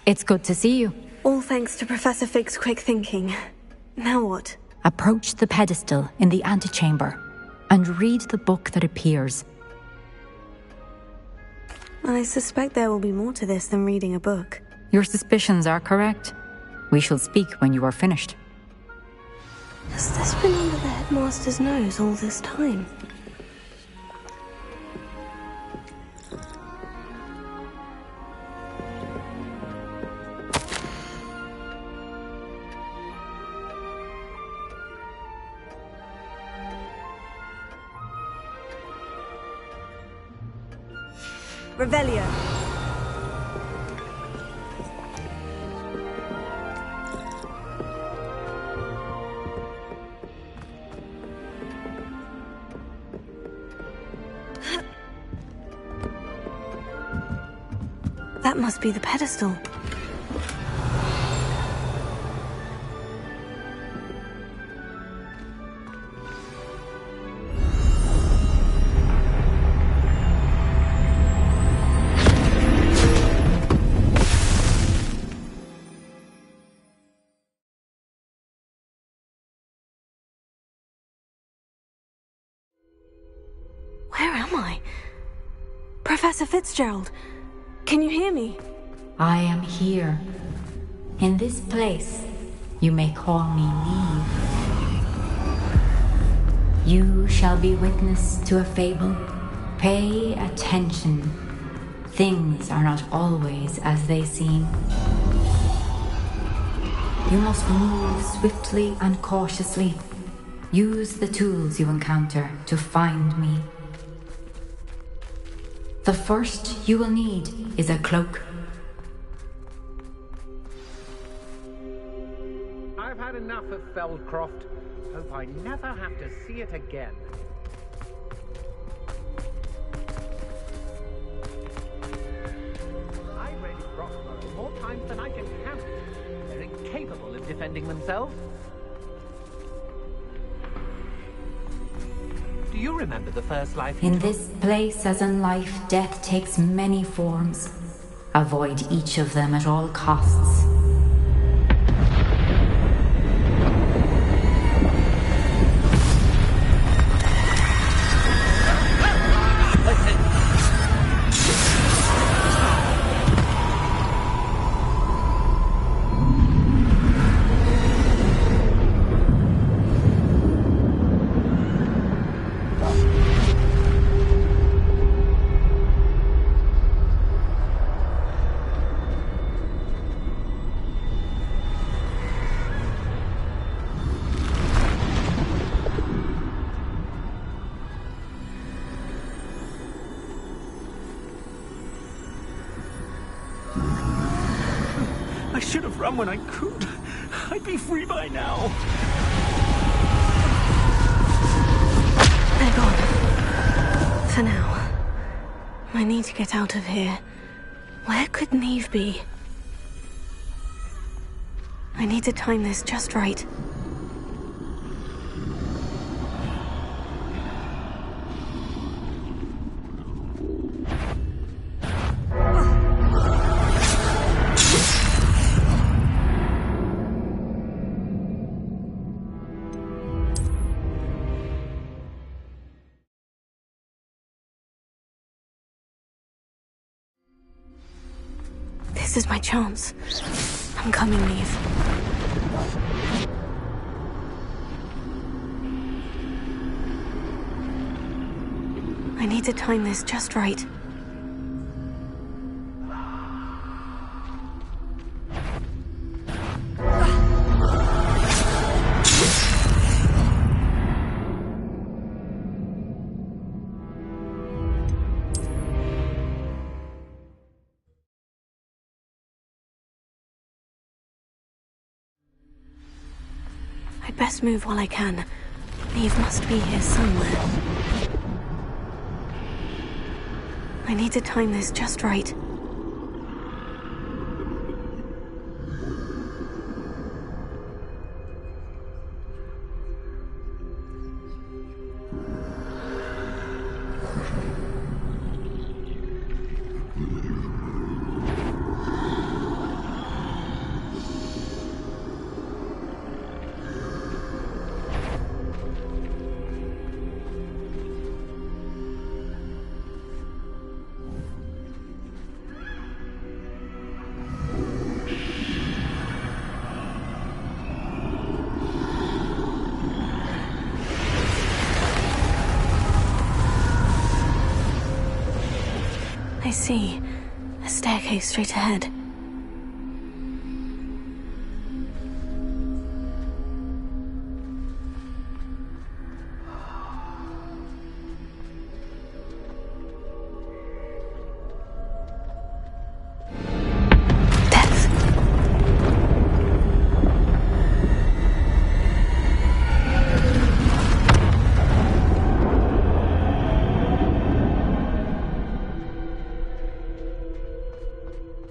It's good to see you. All thanks to Professor Fig's quick thinking. Now what? Approach the pedestal in the antechamber and read the book that appears. I suspect there will be more to this than reading a book. Your suspicions are correct. We shall speak when you are finished. Has this been under the headmaster's nose all this time? Revelio. That must be the pedestal. Where am I? Professor Fitzgerald, can you hear me? I am here. In this place, you may call me Neve. You shall be witness to a fable. Pay attention. Things are not always as they seem. You must move swiftly and cautiously. Use the tools you encounter to find me. The first you will need is a cloak. I've had enough of Feldcroft. Hope I never have to see it again. I've raided Roxborough more times than I can count. They're incapable of defending themselves. Do you remember the first life? In this place, as in life, death takes many forms. Avoid each of them at all costs. have run when I could. I'd be free by now. They're gone. For now. I need to get out of here. Where could Neve be? I need to time this just right. This is my chance. I'm coming, Neve. I need to time this just right. I'd best move while I can. Neve must be here somewhere. I need to time this just right. I see. A staircase straight ahead.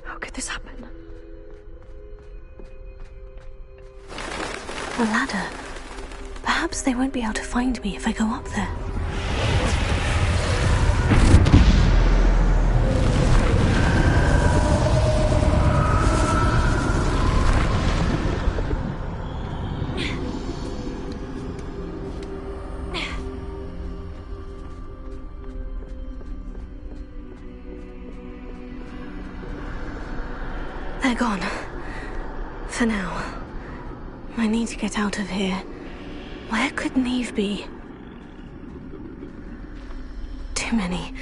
How could this happen? A ladder. Perhaps they won't be able to find me if I go up there. They're gone. For now. I need to get out of here. Where could Neve be? Too many.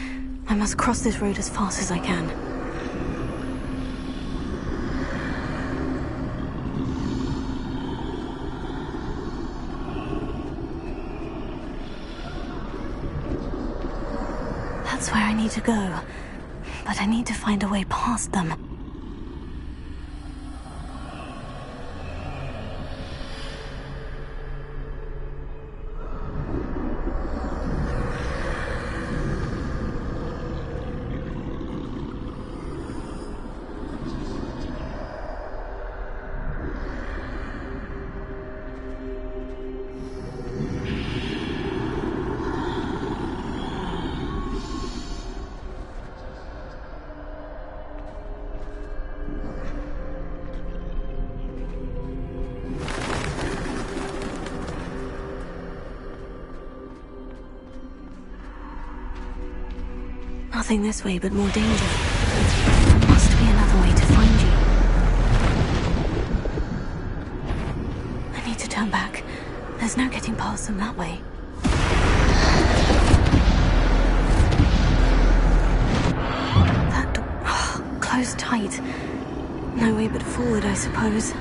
I must cross this road as fast as I can. That's where I need to go. But I need to find a way past them. Nothing this way but more danger. There must be another way to find you. I need to turn back. There's no getting past them that way. That door... closed tight. No way but forward, I suppose.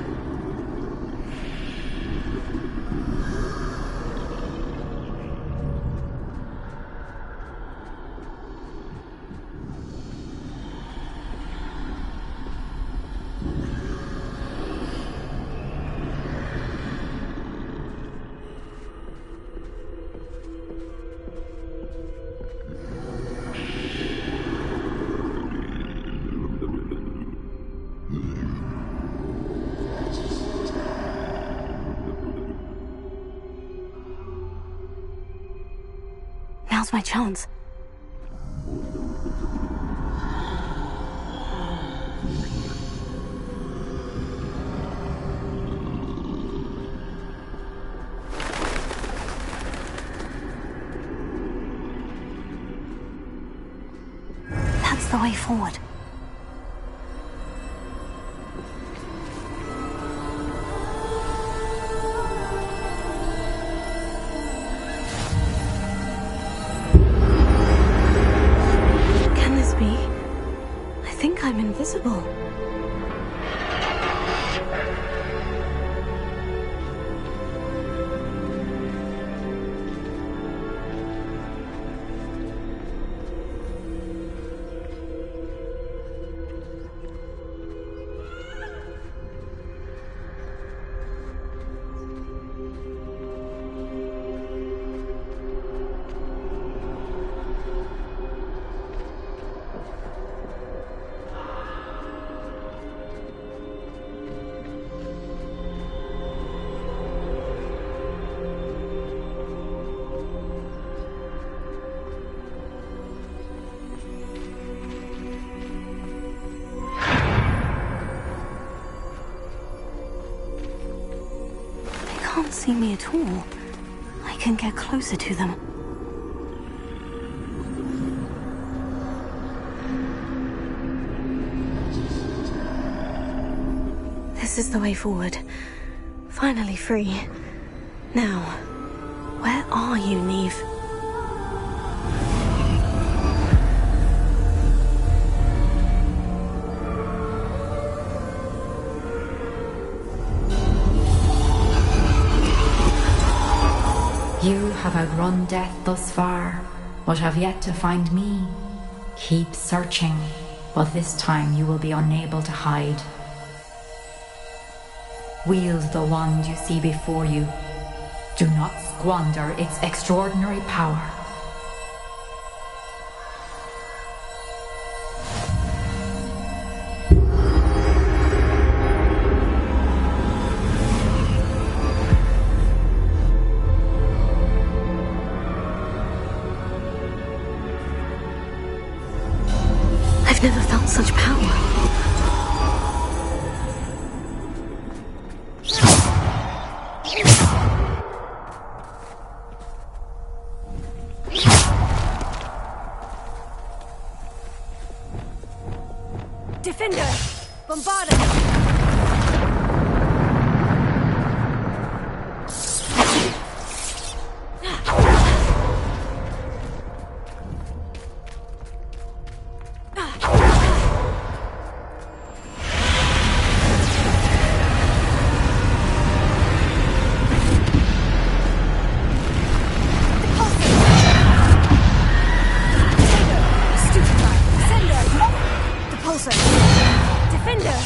Now's my chance. That's the way forward. Can this be? I think I'm invisible. They can't see me at all. I can get closer to them. This is the way forward. Finally free. Now, where are you, Neve? You have outrun death thus far, but have yet to find me. Keep searching, but this time you will be unable to hide. Wield the wand you see before you. Do not squander its extraordinary power. I've never felt such power. Defender! Bombarda! Defender!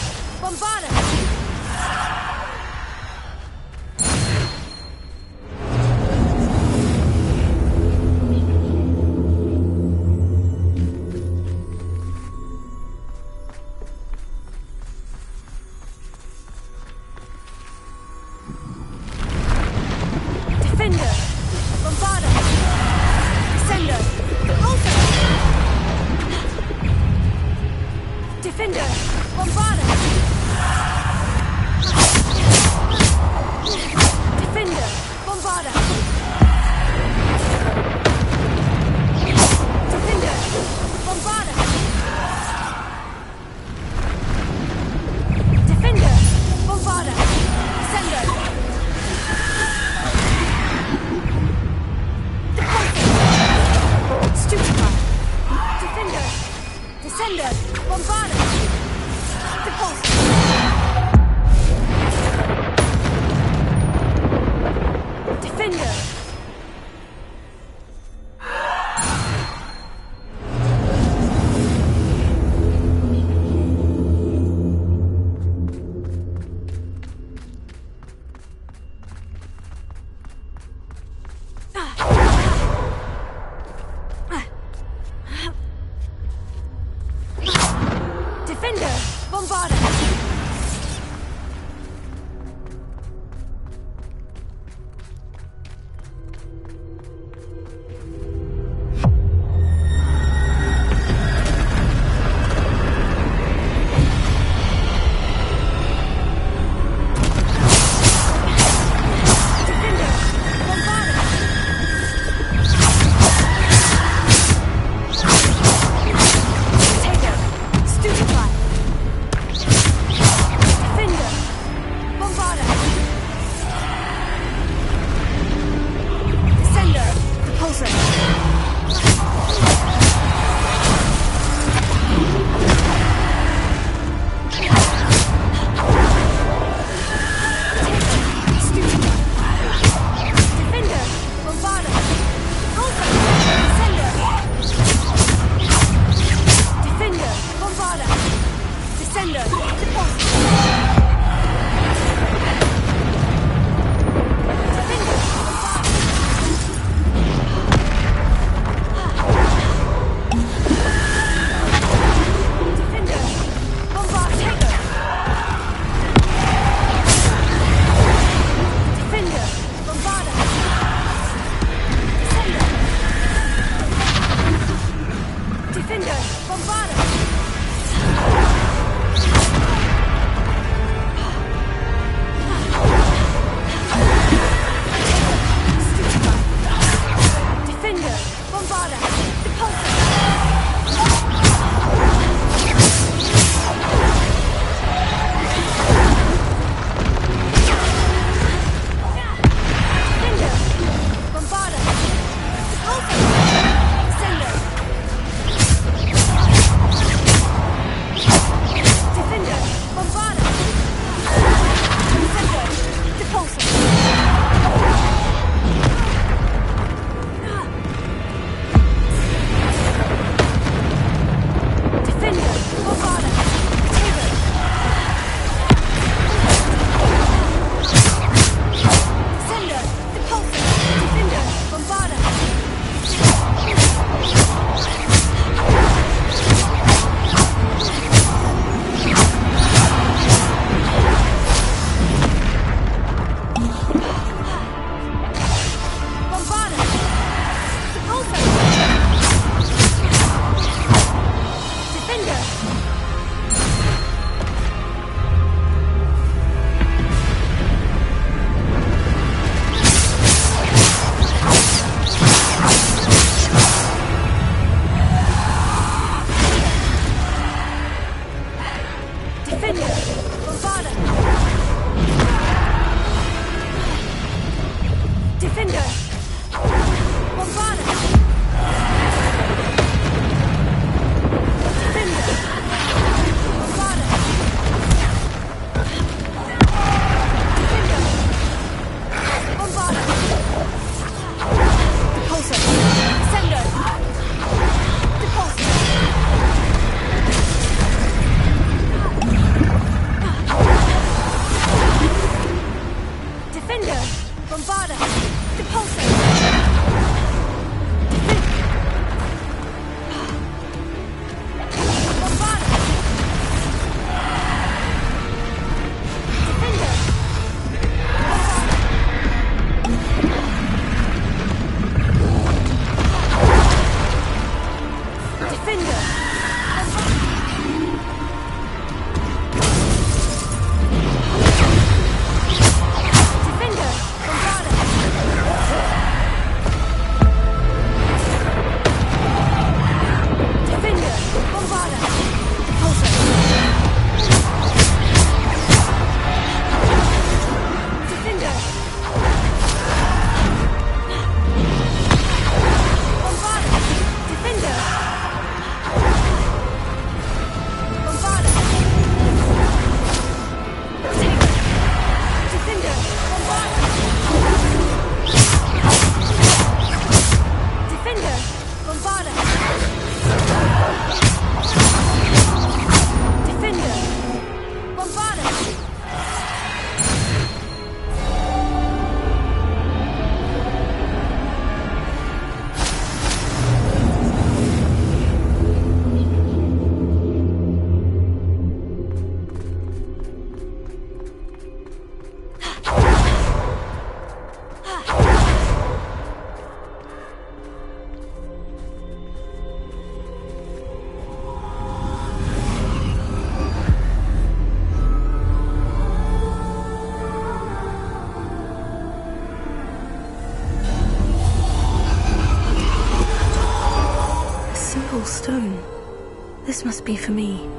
This must be for me.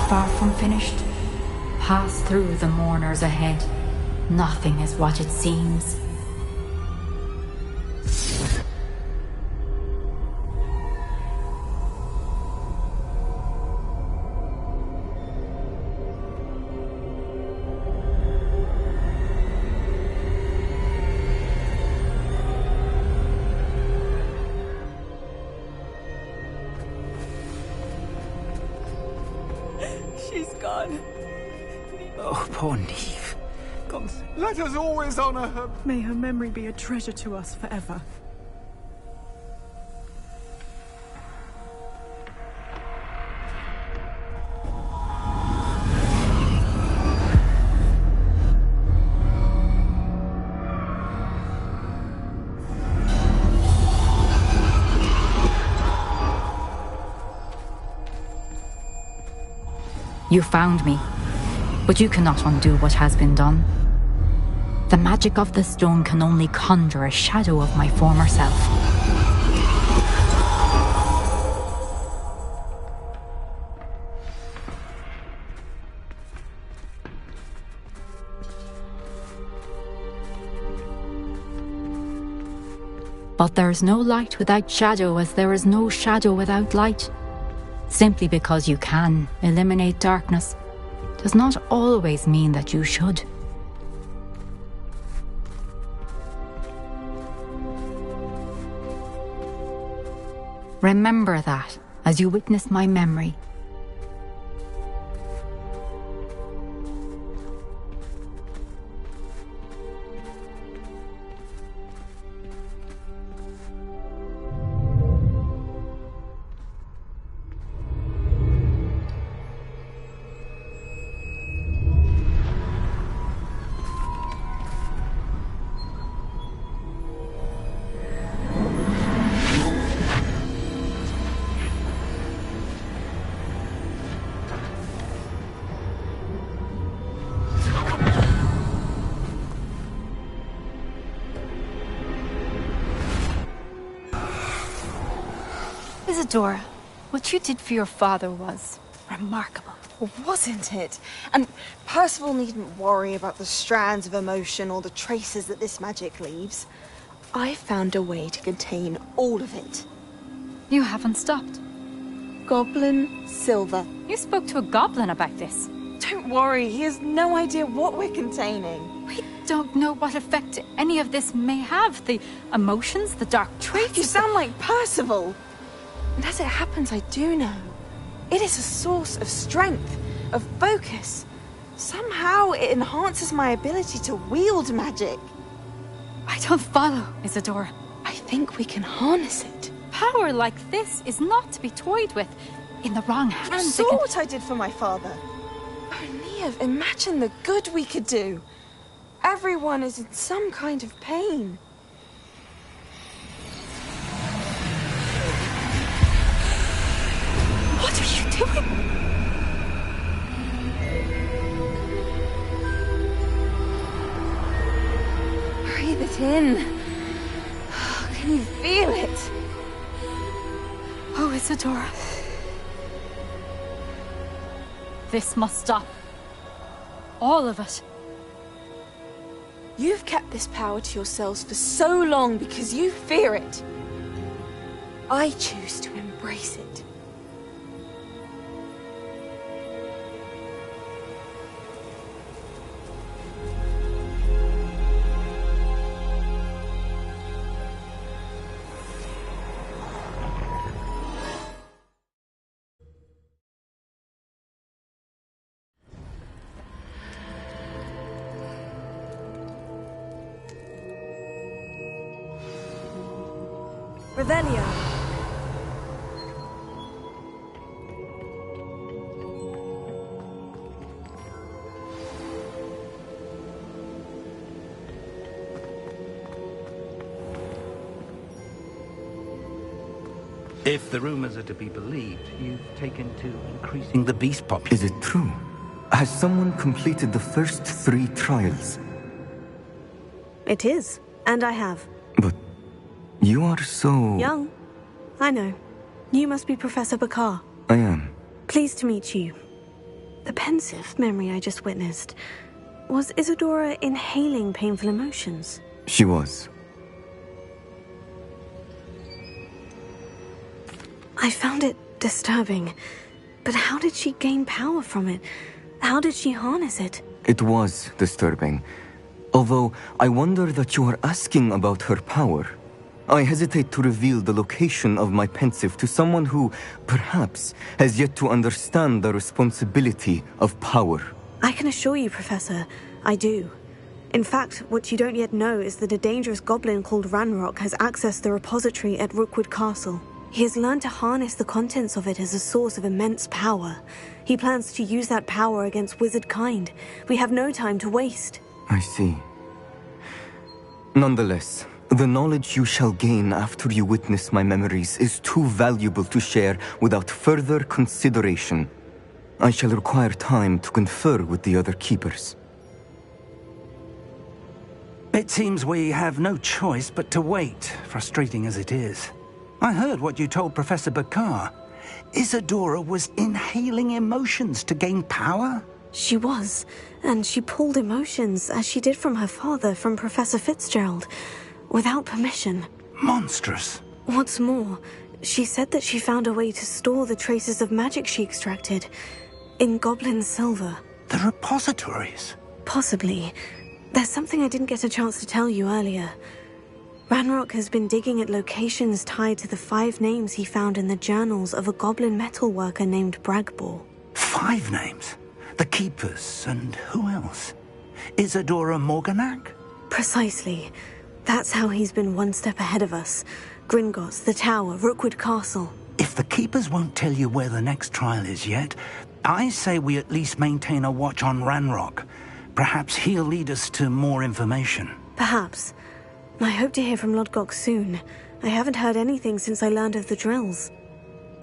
Far from finished. Pass through the mourners ahead. Nothing is what it seems. She's gone. Oh, poor Neve. God, let us always honor her. May her memory be a treasure to us forever. You found me, but you cannot undo what has been done. The magic of the stone can only conjure a shadow of my former self. But there is no light without shadow, as there is no shadow without light. Simply because you can eliminate darkness does not always mean that you should. Remember that as you witness my memory. Isadora, what you did for your father was remarkable. Wasn't it? And Percival needn't worry about the strands of emotion or the traces that this magic leaves. I found a way to contain all of it. You haven't stopped. Goblin Silver. You spoke to a goblin about this. Don't worry, he has no idea what we're containing. We don't know what effect any of this may have. The emotions, the dark traits. You sound like Percival. And as it happens, I do know. It is a source of strength, of focus. Somehow it enhances my ability to wield magic. I don't follow, Isadora. I think we can harness it. Power like this is not to be toyed with. In the wrong hands, You saw what I did for my father. Oh, Neve, imagine the good we could do. Everyone is in some kind of pain. What are you doing? Breathe it in. Can you feel it? Oh, Isadora. This must stop. All of it. You've kept this power to yourselves for so long because you fear it. I choose to embrace it. Revelio. If the rumors are to be believed, you've taken to increasing the beast population. Is it true? Has someone completed the first 3 trials? It is, and I have. But you are so... Young. I know. You must be Professor Bakar. I am. Pleased to meet you. The pensive memory I just witnessed. Was Isadora inhaling painful emotions? She was. I found it disturbing. But how did she gain power from it? How did she harness it? It was disturbing. Although, I wonder that you are asking about her power. I hesitate to reveal the location of my pensive to someone who, perhaps, has yet to understand the responsibility of power. I can assure you, Professor, I do. In fact, what you don't yet know is that a dangerous goblin called Ranrock has accessed the repository at Rookwood Castle. He has learned to harness the contents of it as a source of immense power. He plans to use that power against wizard kind. We have no time to waste. I see. Nonetheless, the knowledge you shall gain after you witness my memories is too valuable to share without further consideration. I shall require time to confer with the other keepers. It seems we have no choice but to wait, frustrating as it is. I heard what you told Professor Bakar. Isadora was inhaling emotions to gain power? She was, and she pulled emotions, as she did from her father, from Professor Fitzgerald, without permission. Monstrous. What's more, she said that she found a way to store the traces of magic she extracted in goblin silver. The repositories? Possibly. There's something I didn't get a chance to tell you earlier. Ranrock has been digging at locations tied to the 5 names he found in the journals of a goblin metalworker named Bragbor. 5 names? The Keepers, and who else? Isadora Morganac? Precisely. That's how he's been one step ahead of us. Gringotts, the Tower, Rookwood Castle. If the Keepers won't tell you where the next trial is yet, I say we at least maintain a watch on Ranrock. Perhaps he'll lead us to more information. Perhaps. I hope to hear from Lodgok soon. I haven't heard anything since I learned of the drills.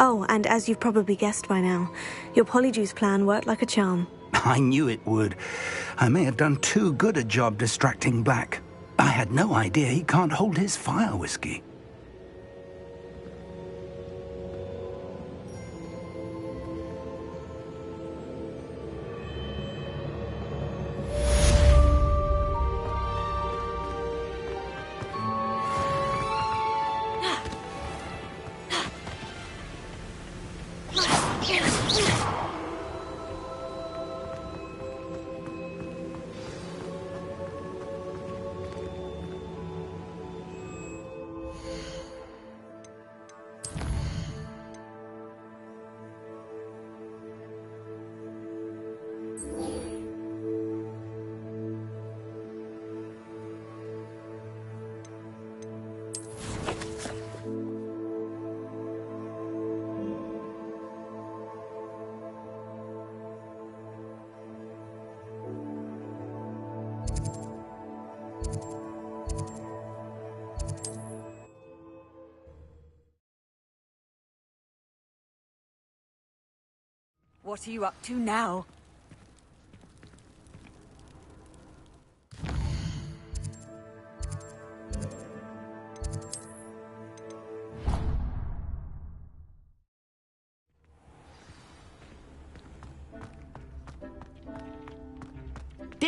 Oh, and as you've probably guessed by now, your Polyjuice plan worked like a charm. I knew it would. I may have done too good a job distracting Black. I had no idea he can't hold his fire whiskey. What are you up to now?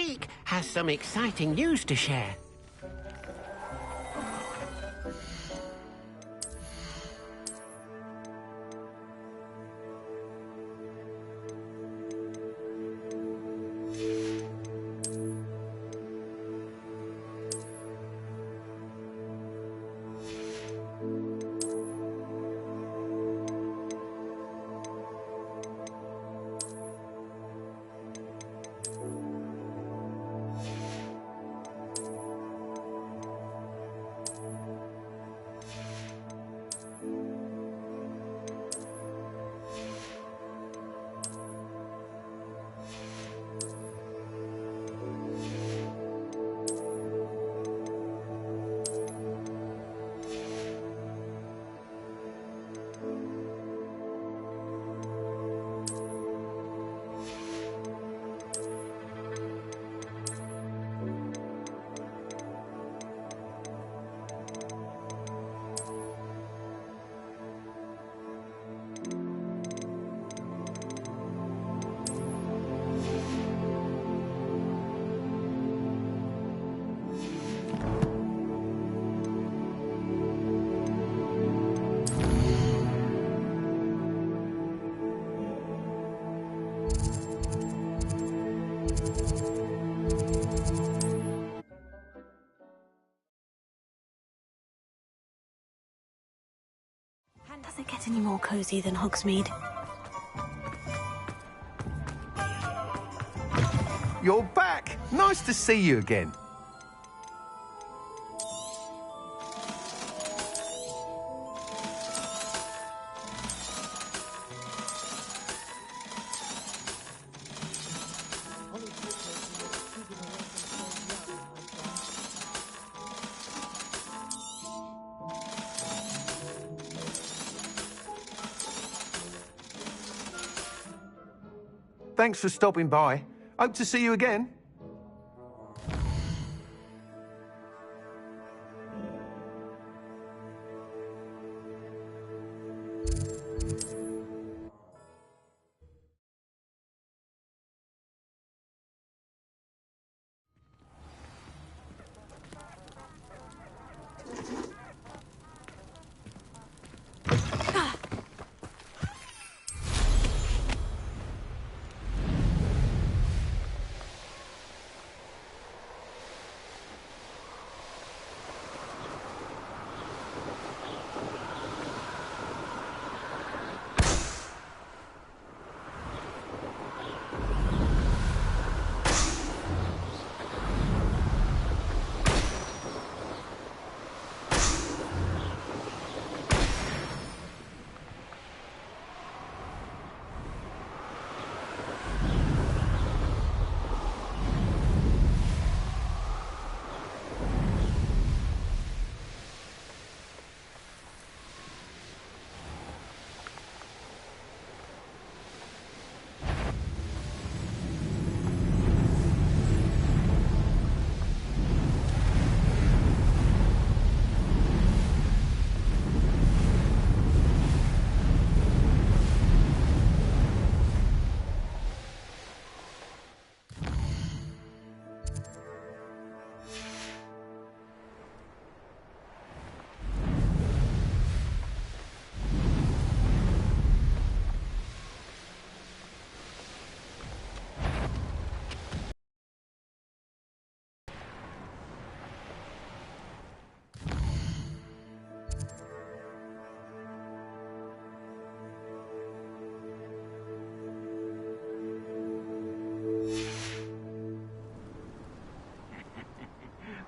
Zeke has some exciting news to share. Does it get any more cozy than Hogsmeade? You're back! Nice to see you again. Thanks for stopping by. Hope to see you again.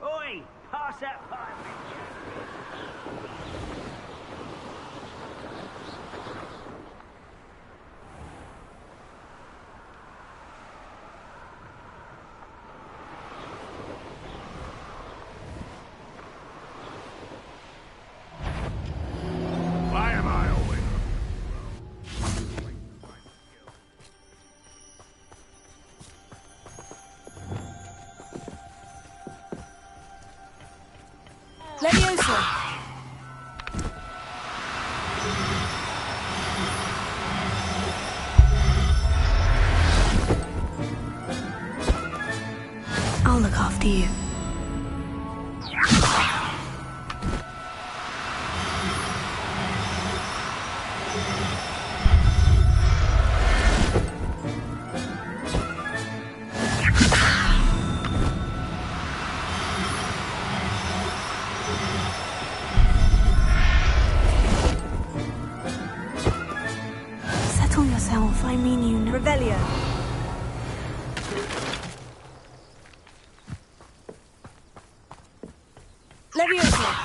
Oi, pass that pipe. Why am I always... Leviosa! after you. Settle yourself, I mean you know. Revelio. Leviosa.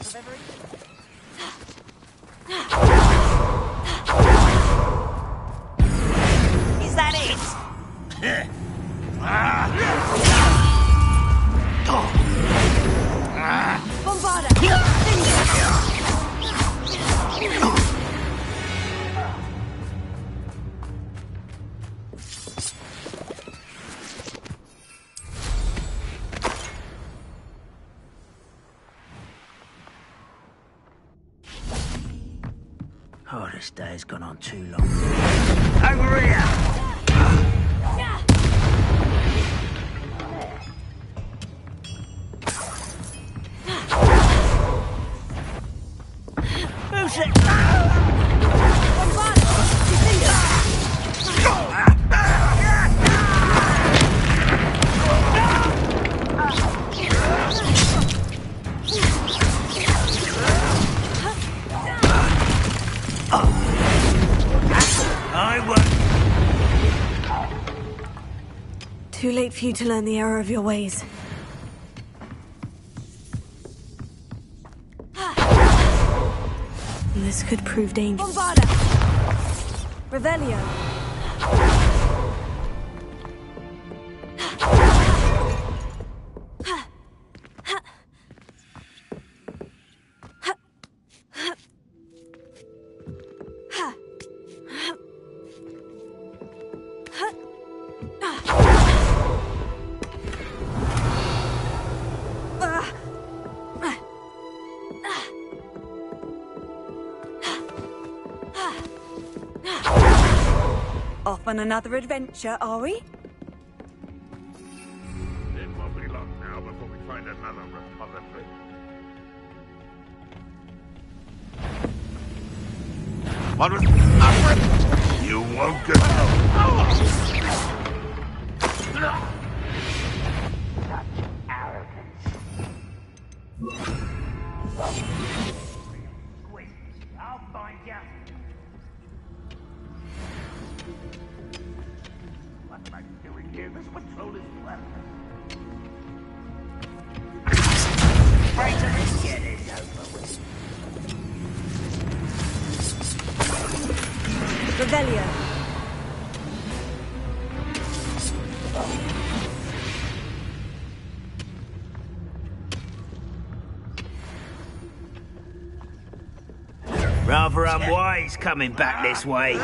of every... Is that it? Oh, this day's gone on too long. Over here! Who's it? Too late for you to learn the error of your ways. This could prove dangerous. Revelio. Off on another adventure, are we? It won't be long now before we find another repository. What was... You won't get... I'll find you. What am I doing here? This patrol is left. Right to this, get it over with. Revelio. Rather unwise coming back this way.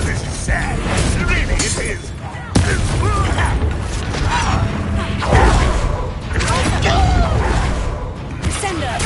This is sad. Really, it is. Descender.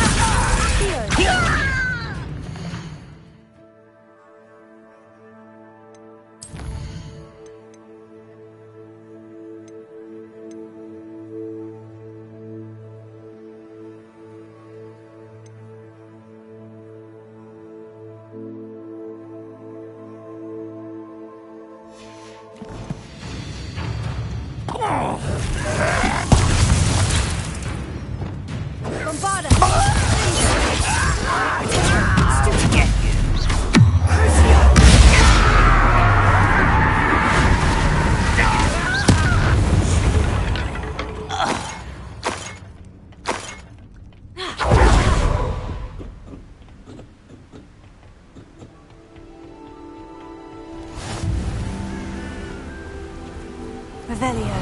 Revelio.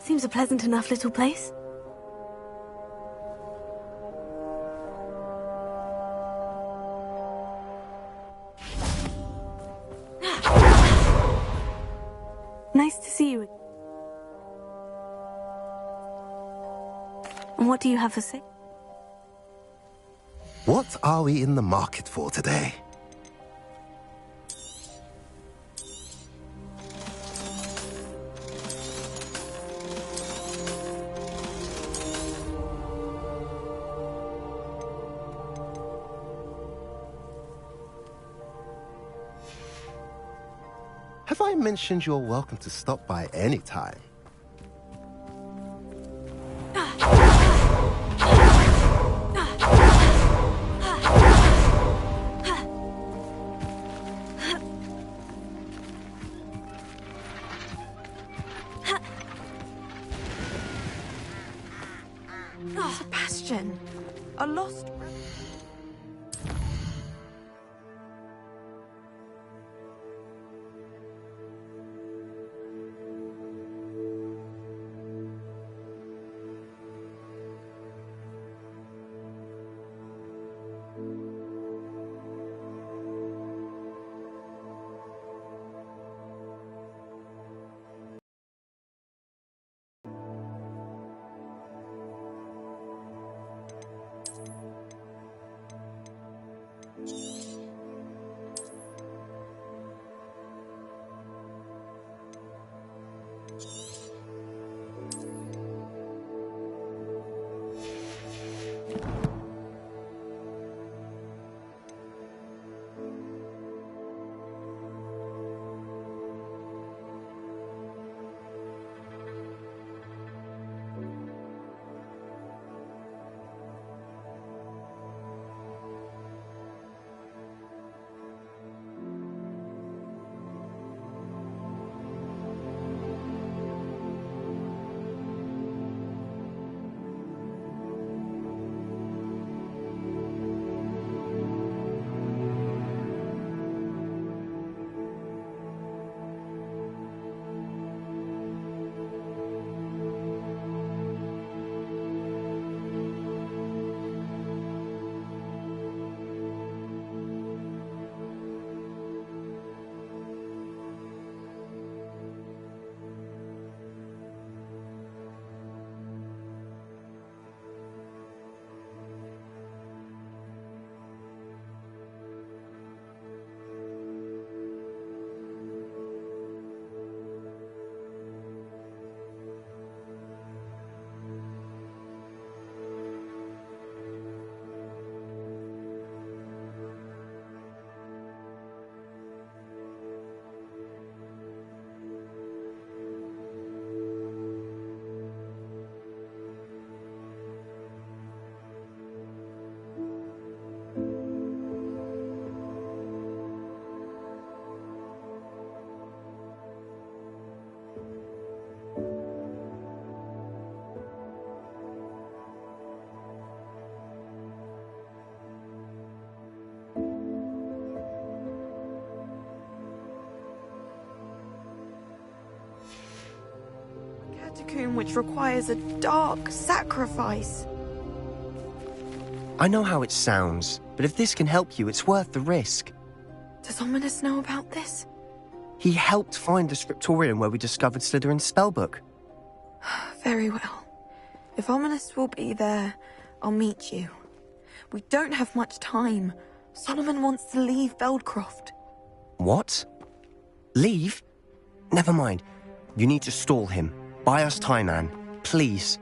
Seems a pleasant enough little place. Nice to see you. And what do you have for sale? What are we in the market for today? Have I mentioned you're welcome to stop by any time? Sebastian, a lost... Catacomb which requires a dark sacrifice. I know how it sounds, but if this can help you, it's worth the risk. Does Ominous know about this? He helped find the scriptorium where we discovered Slytherin's spellbook. Very well. If Ominous will be there, I'll meet you. We don't have much time. Solomon wants to leave Feldcroft. What? Leave? Never mind. You need to stall him. Buy us time, Anne. Please.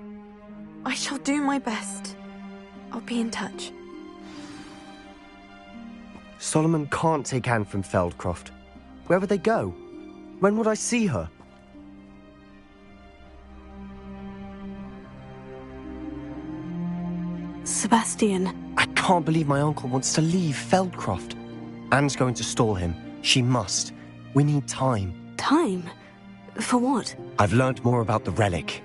I shall do my best. I'll be in touch. Solomon can't take Anne from Feldcroft. Where would they go? When would I see her? Sebastian. I can't believe my uncle wants to leave Feldcroft. Anne's going to stall him. She must. We need time. Time? For what? I've learned more about the relic.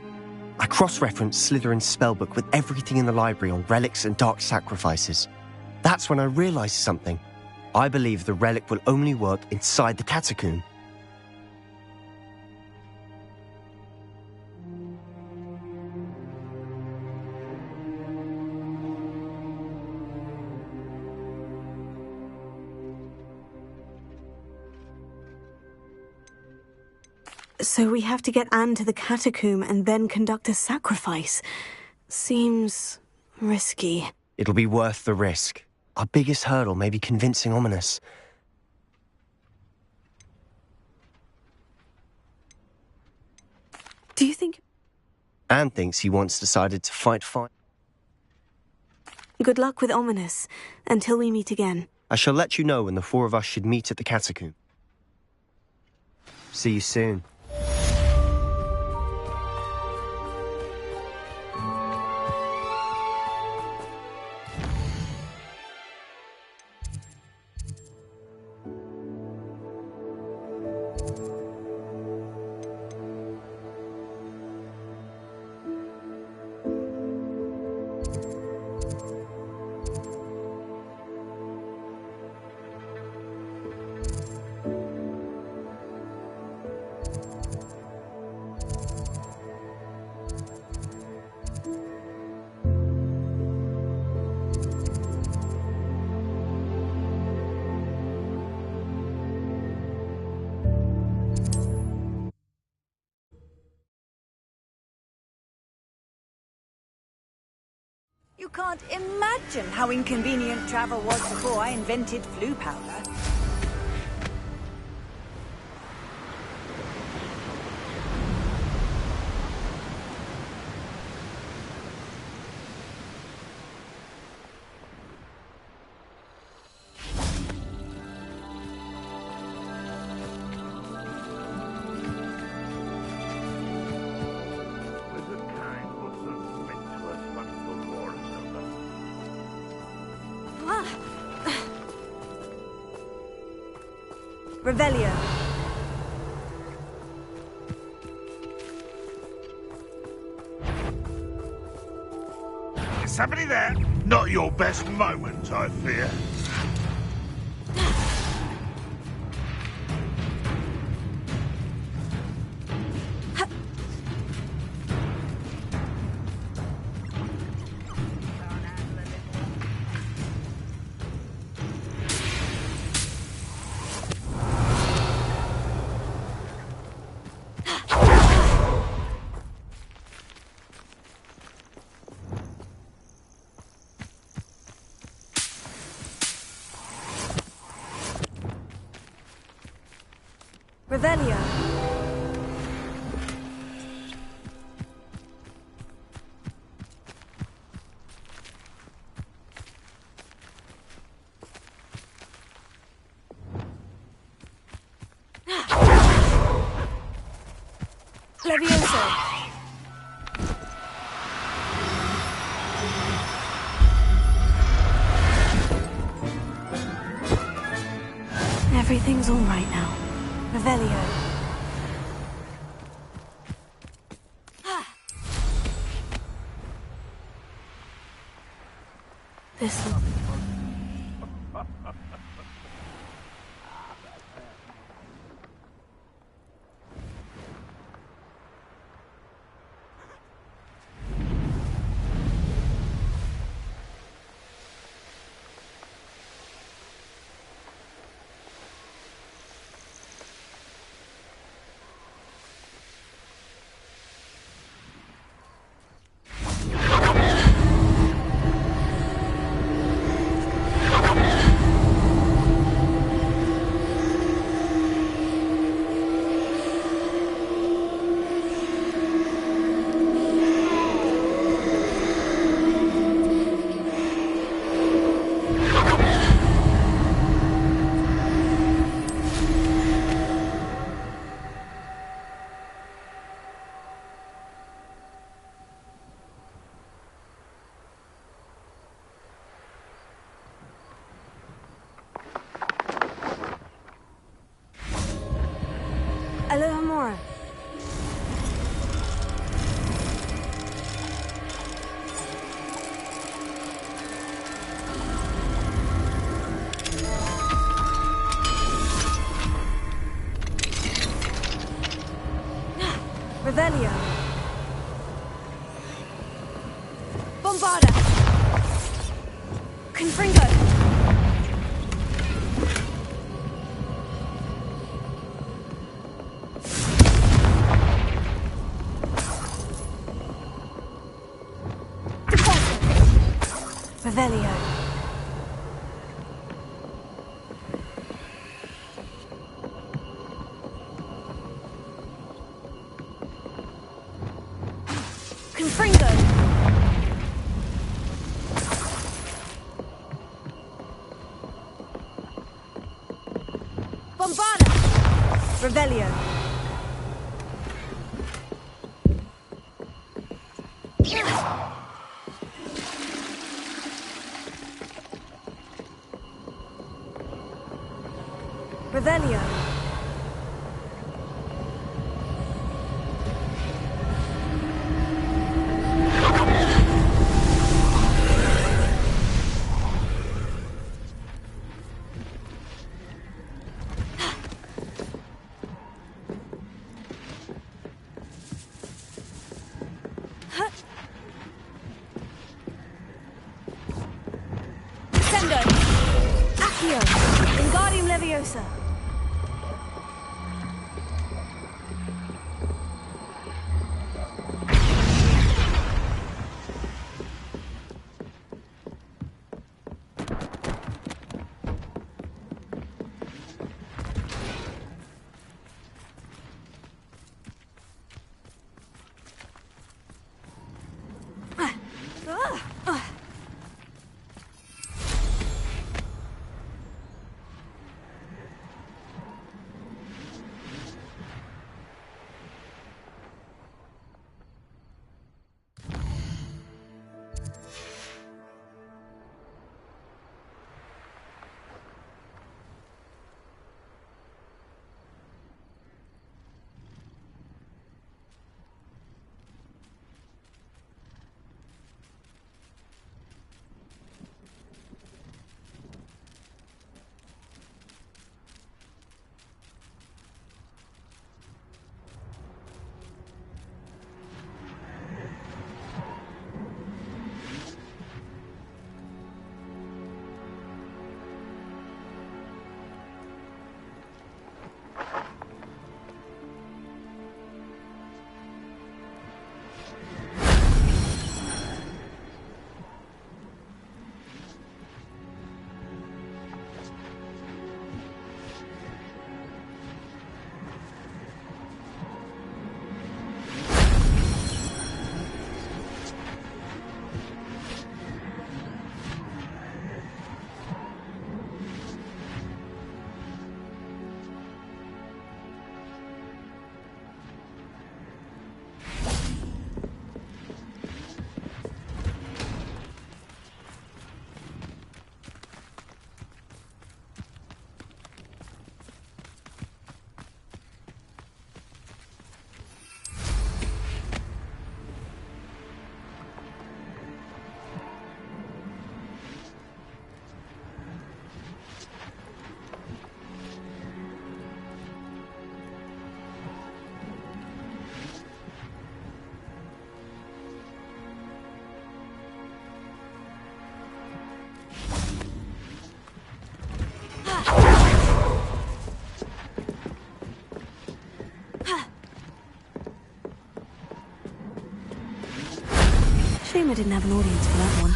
I cross-referenced Slytherin's spellbook with everything in the library on relics and dark sacrifices. That's when I realized something. I believe the relic will only work inside the catacomb. So we have to get Anne to the catacomb and then conduct a sacrifice. Seems risky. It'll be worth the risk. Our biggest hurdle may be convincing Ominous. Do you think... Anne thinks he once decided to fight fire. Good luck with Ominous, until we meet again. I shall let you know when the four of us should meet at the catacomb. See you soon. You can't imagine how inconvenient travel was before I invented blue powder. Revelio. Is somebody there? Not your best moment, I fear. Revelio. Levioso. Everything's all right now. Revelio. This will... Alohomora. Revelio. Bombarda. Confringo. Revelio. Confringo. Bombana. Revelio. Revelio. Sendo. Accio. Wingardium Leviosa. Shame I didn't have an audience for that one.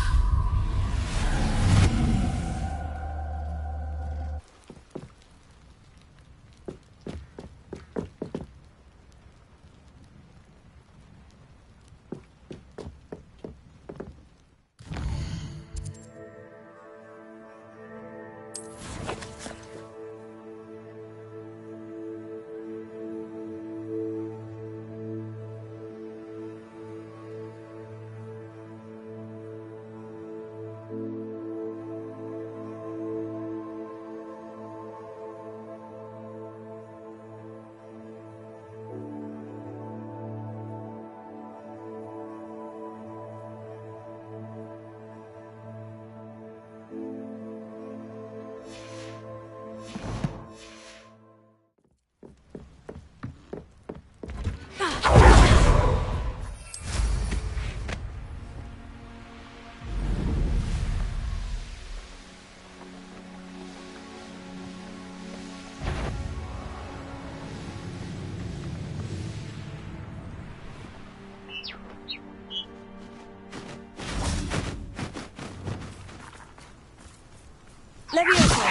Levioso!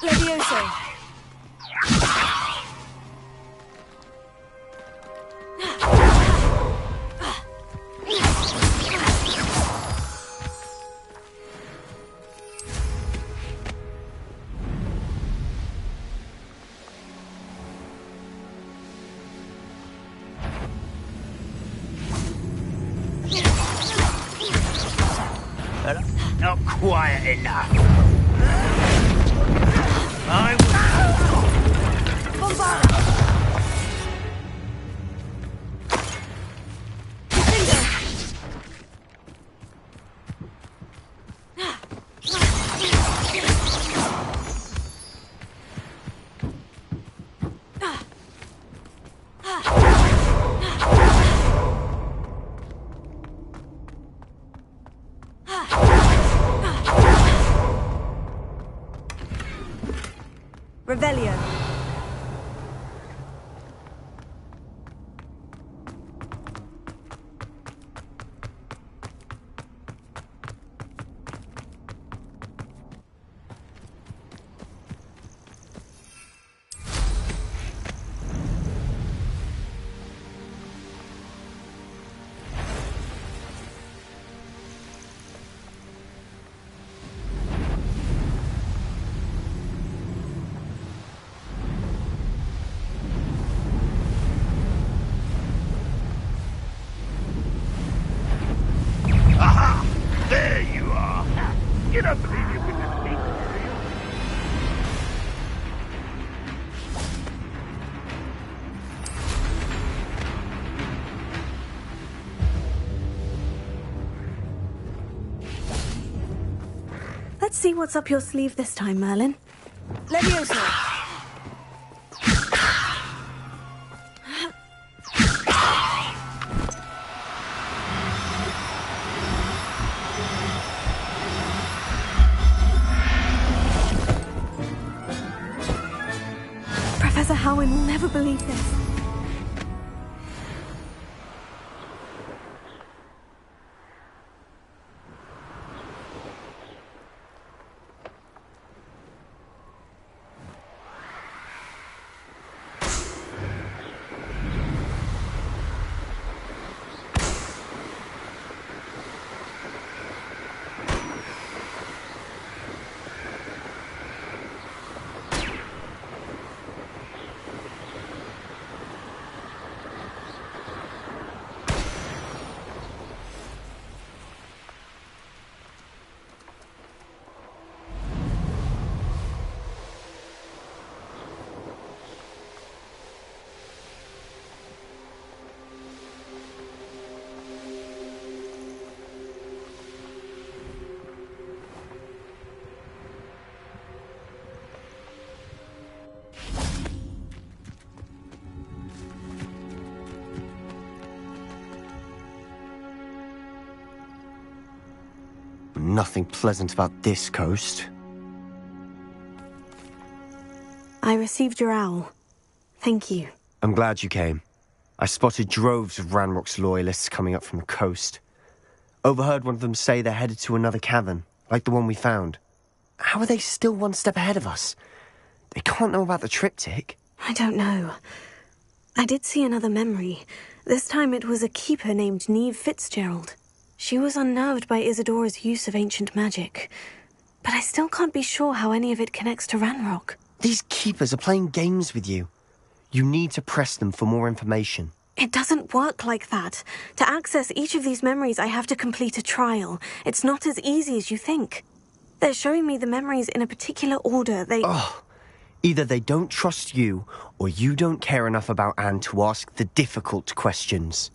Levioso! Not quiet enough. I Revelio. Aha! There you are! You don't believe you can defeat me, do you? Let's see what's up your sleeve this time, Merlin. Levioso! Professor Howin will never believe this. Nothing pleasant about this coast. I received your owl. Thank you. I'm glad you came. I spotted droves of Ranrock's loyalists coming up from the coast. Overheard one of them say they're headed to another cavern, like the one we found. How are they still one step ahead of us? They can't know about the triptych. I don't know. I did see another memory. This time it was a keeper named Neve Fitzgerald. She was unnerved by Isadora's use of ancient magic. But I still can't be sure how any of it connects to Ranrock. These keepers are playing games with you. You need to press them for more information. It doesn't work like that. To access each of these memories, I have to complete a trial. It's not as easy as you think. They're showing me the memories in a particular order. Either they don't trust you, or you don't care enough about Anne to ask the difficult questions.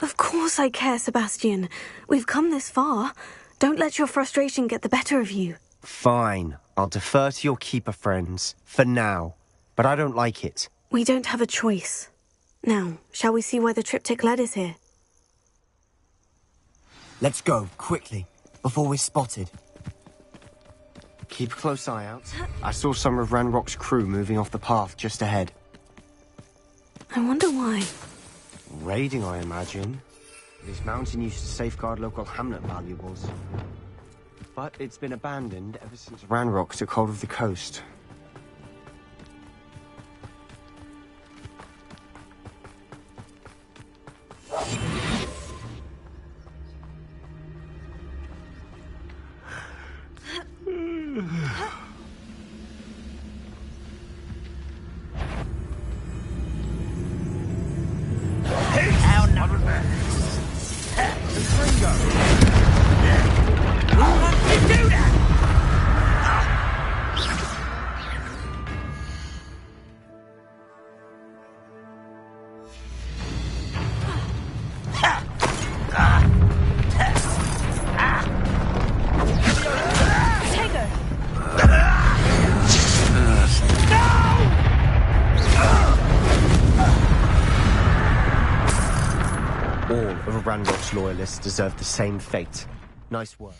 Of course I care, Sebastian. We've come this far. Don't let your frustration get the better of you. Fine. I'll defer to your keeper friends, for now. But I don't like it. We don't have a choice. Now, shall we see why the triptych led us here? Let's go, quickly, before we're spotted. Keep a close eye out. I saw some of Ranrock's crew moving off the path just ahead. I wonder why. Raiding, I imagine. This mountain used to safeguard local hamlet valuables. But it's been abandoned ever since Ranrock took hold of the coast. Ranrock's loyalists deserve the same fate. Nice work.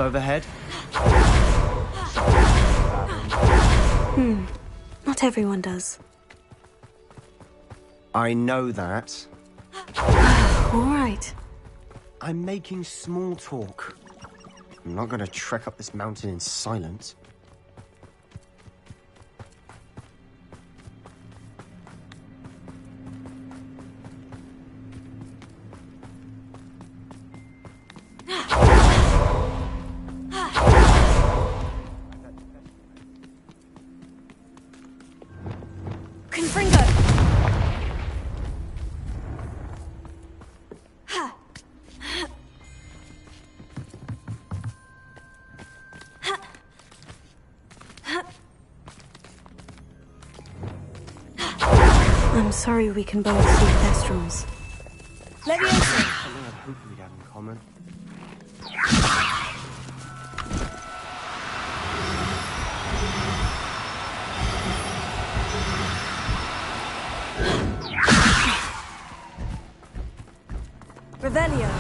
Overhead. Not everyone does. I know that. All right. I'm making small talk. I'm not going to trek up this mountain in silence. I'm sorry we can both see Thestrals. Leviosa! Something I'd hoped we'd have in common. Revelio!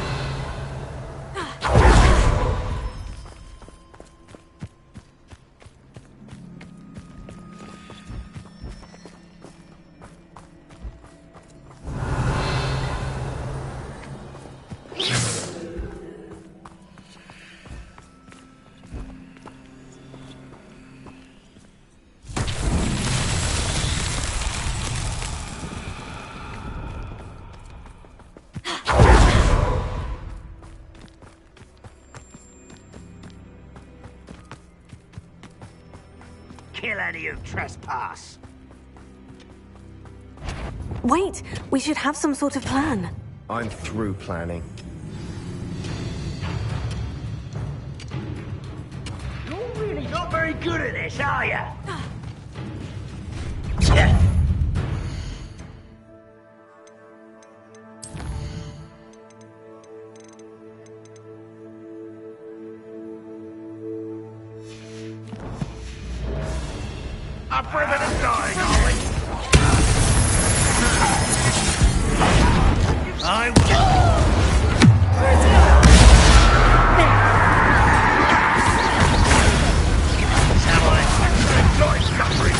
Kill any who trespass. Wait, we should have some sort of plan. I'm through planning. You're really not very good at this, are you? A prisoner dying, are we? I will. Enjoy suffering.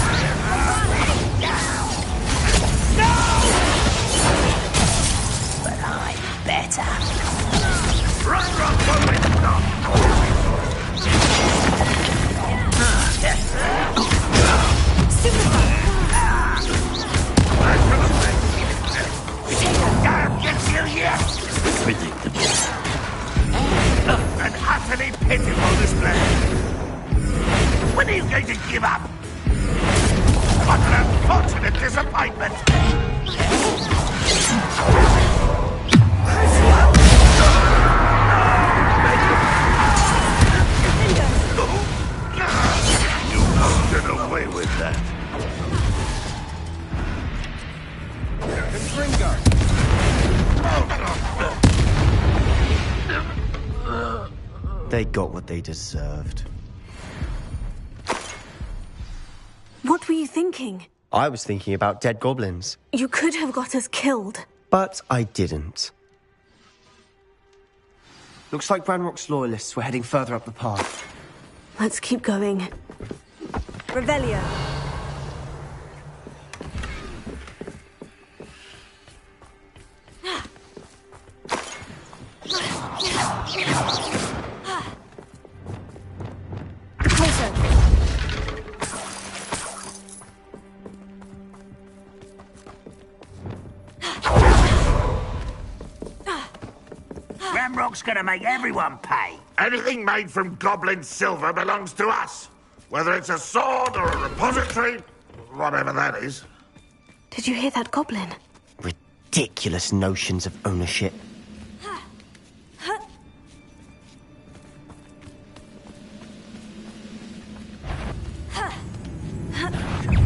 But I'm better. Run, won't win stop. Super. give up. What an unfortunate disappointment. You won't get away with that. They got what they deserved. What were you thinking? I was thinking about dead goblins. You could have got us killed. But I didn't. Looks like Ranrock's loyalists were heading further up the path. Let's keep going. Revelio. Ramrock's gonna make everyone pay. Anything made from goblin silver belongs to us. Whether it's a sword or a repository, whatever that is. Did you hear that goblin? Ridiculous notions of ownership.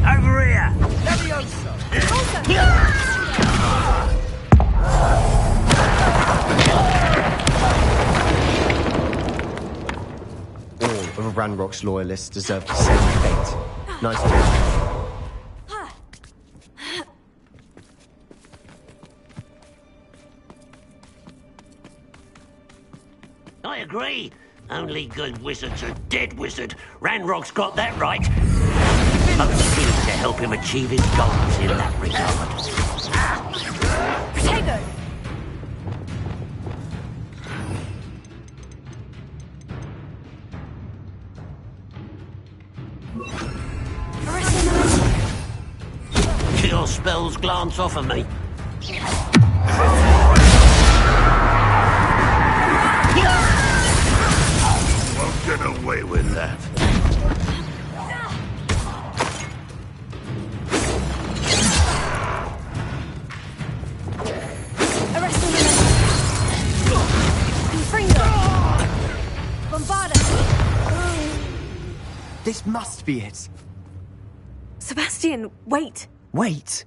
Over here! All of Ranrock's loyalists deserve the same fate. Nice job. I agree. Only good wizards are dead wizard. Ranrock's got that right. Most need to help him achieve his goals in that regard. Protego! Your spells glance off of me. Won't get away with that. This must be it. Sebastian, wait. Wait?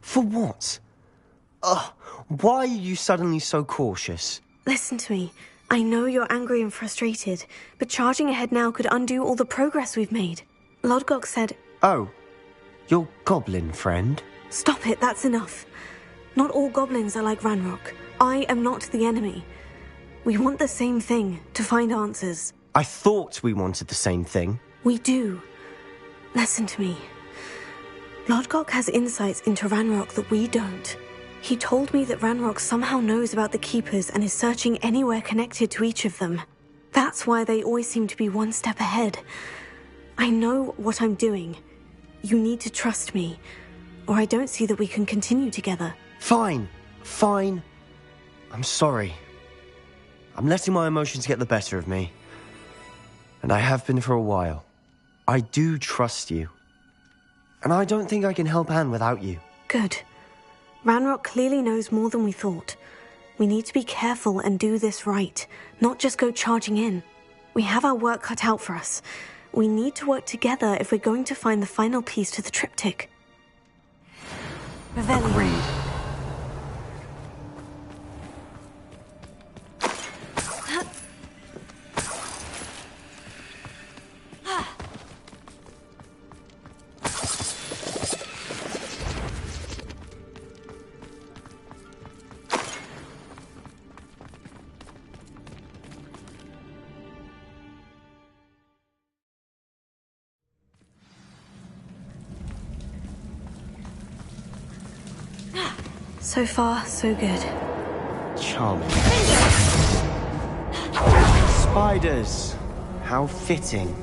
For what? Ugh, why are you suddenly so cautious? Listen to me. I know you're angry and frustrated, but charging ahead now could undo all the progress we've made. Lodgok said... Oh, your goblin friend? Stop it, that's enough. Not all goblins are like Ranrock. I am not the enemy. We want the same thing, to find answers. I thought we wanted the same thing. We do. Listen to me. Lodgok has insights into Ranrock that we don't. He told me that Ranrock somehow knows about the Keepers and is searching anywhere connected to each of them. That's why they always seem to be one step ahead. I know what I'm doing. You need to trust me, or I don't see that we can continue together. Fine. Fine. I'm sorry. I'm letting my emotions get the better of me. And I have been for a while. I do trust you. And I don't think I can help Anne without you. Good. Ranrock clearly knows more than we thought. We need to be careful and do this right, not just go charging in. We have our work cut out for us. We need to work together if we're going to find the final piece to the triptych. Agreed. So far, so good. Charming. Spiders. How fitting.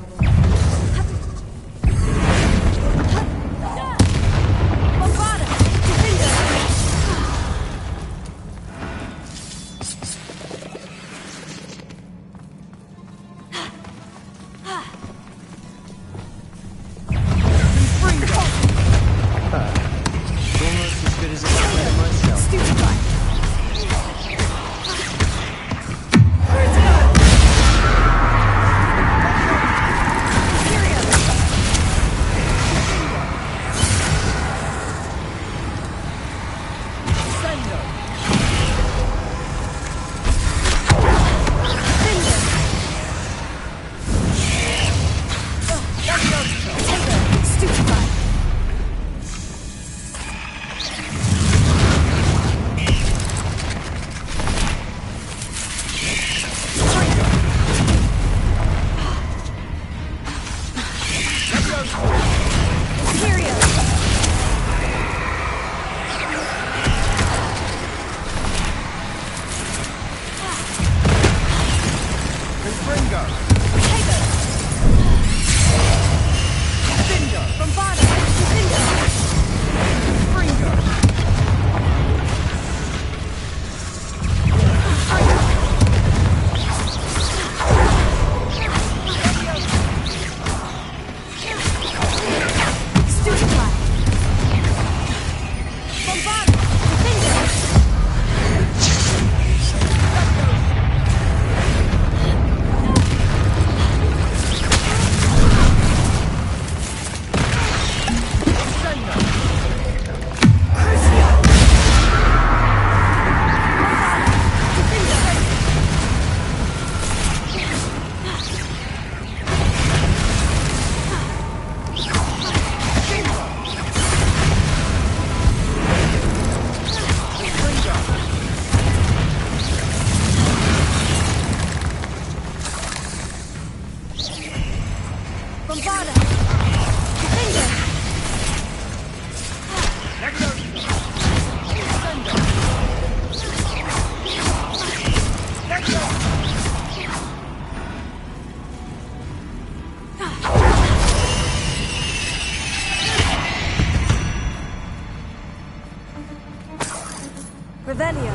Revelio.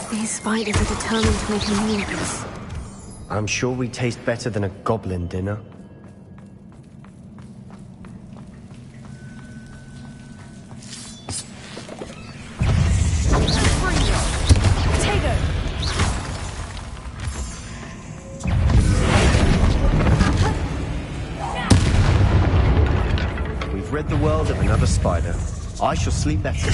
These spiders are determined to make a meal of us. I'm sure we taste better than a goblin dinner. We've rid the world of another spider. I shall sleep better.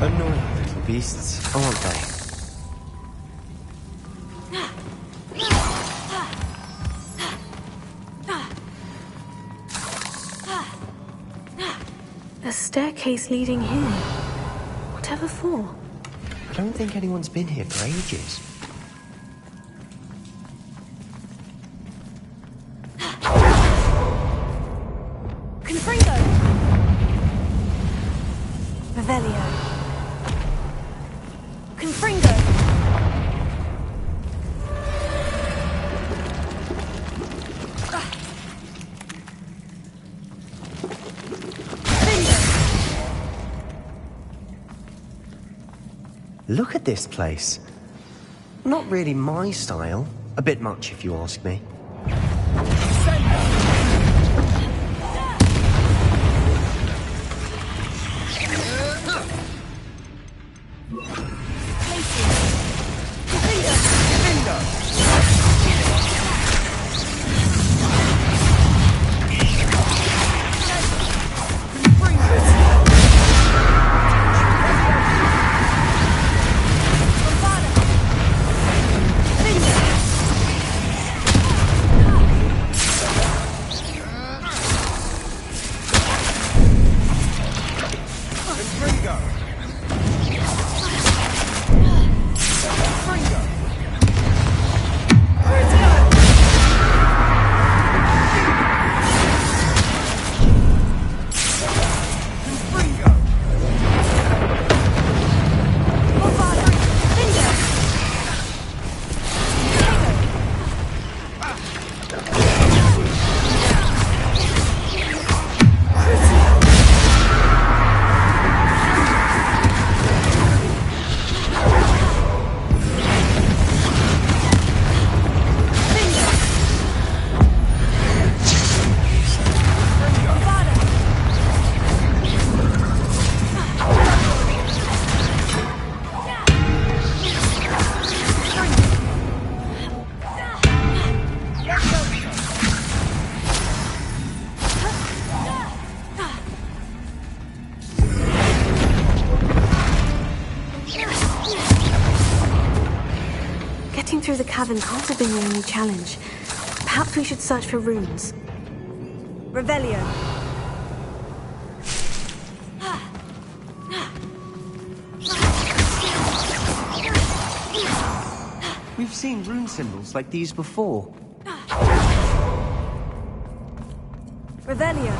Annoying little beasts, aren't they? A staircase leading here. Whatever for? I don't think anyone's been here for ages. Confringo! Revelio. Confringo! Look at this place. Not really my style. A bit much, if you ask me. Getting through the cavern can't have been the only challenge. Perhaps we should search for runes. Revelio. We've seen rune symbols like these before. Revelio.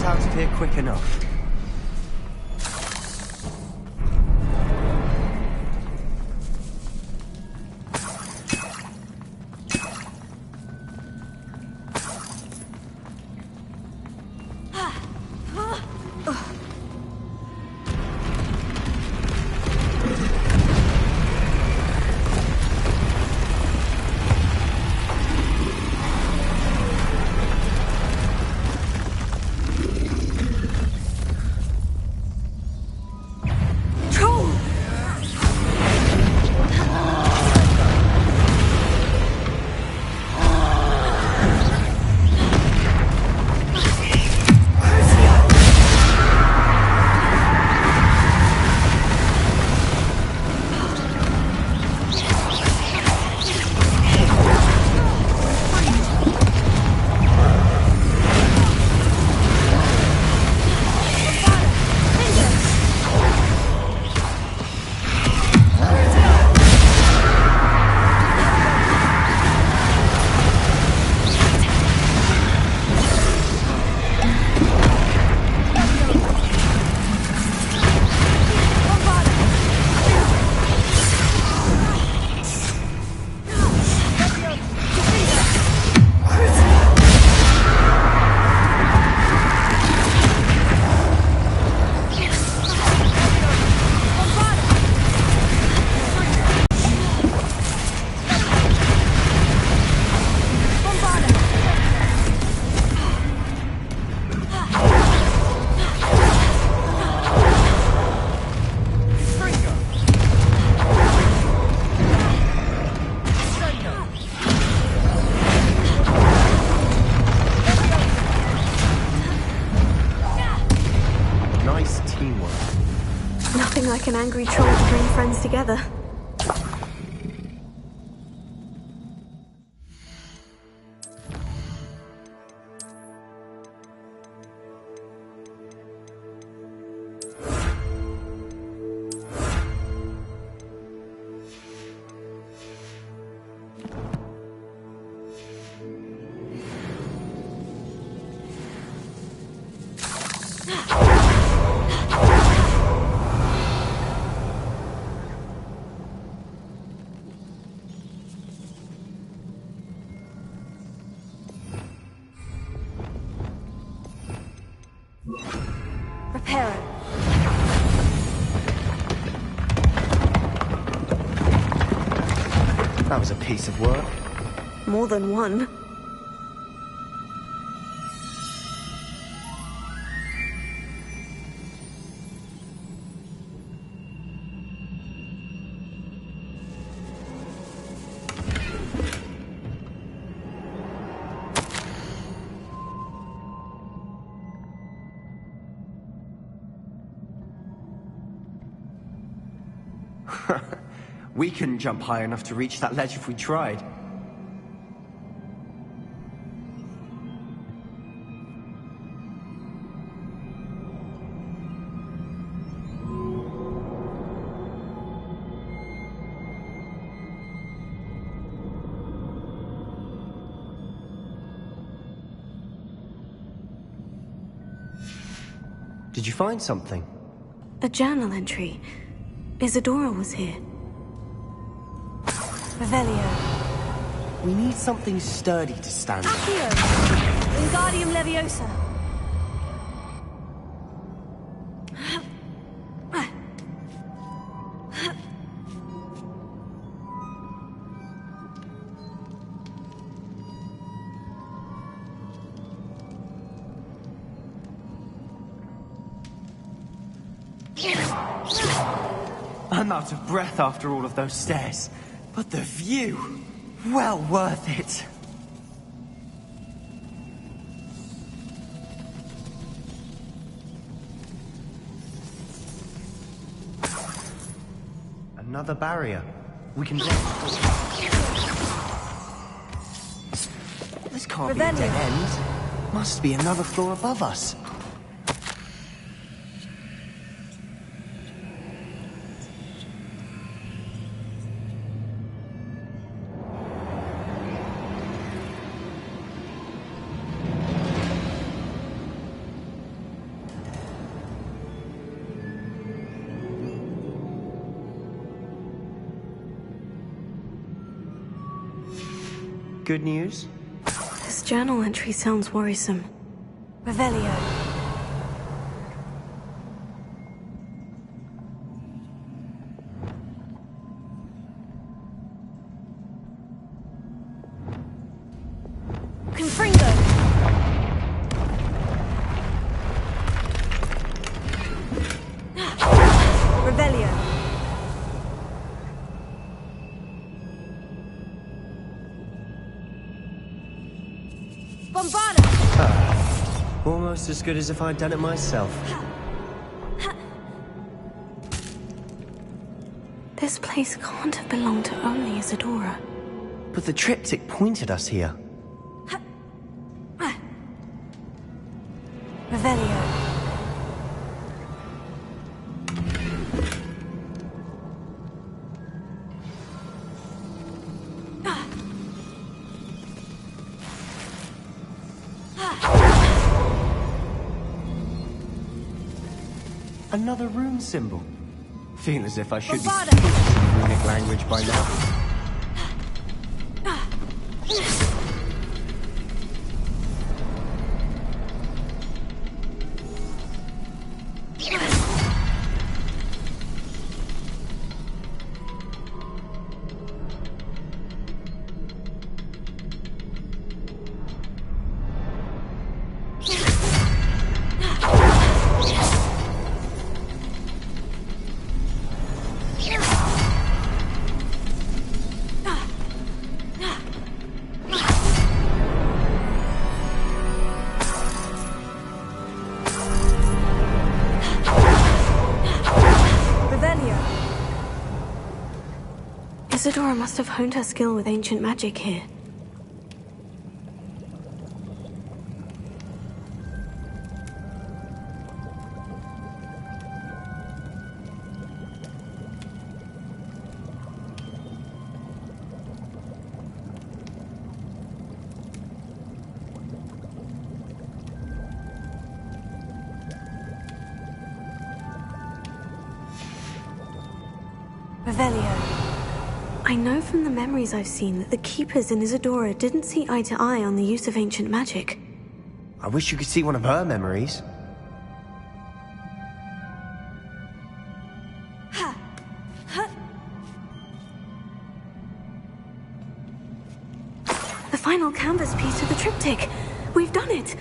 out of here quick enough. Nothing like an angry troll to bring friends together. Reparo. That was a piece of work. More than one. We couldn't jump high enough to reach that ledge if we tried. Did you find something? A journal entry. Isadora was here. Revelio. We need something sturdy to stand on. Accio! Wingardium Leviosa. I'm out of breath after all of those stairs. But the view, well worth it. Another barrier. We can... This can't be a dead end. Must be another floor above us. good news? This journal entry sounds worrisome. Revelio. Confringo. Revelio. Bombarda. Almost as good as if I'd done it myself. This place can't have belonged to only Isadora. But the triptych pointed us here. Revelio. Another rune symbol. Feel as if I should be speaking some runic language by now. Isadora must have honed her skill with ancient magic here. Revelio. I know from the memories I've seen that the Keepers in Isadora didn't see eye to eye on the use of ancient magic. I wish you could see one of her memories. The final canvas piece of the triptych. We've done it!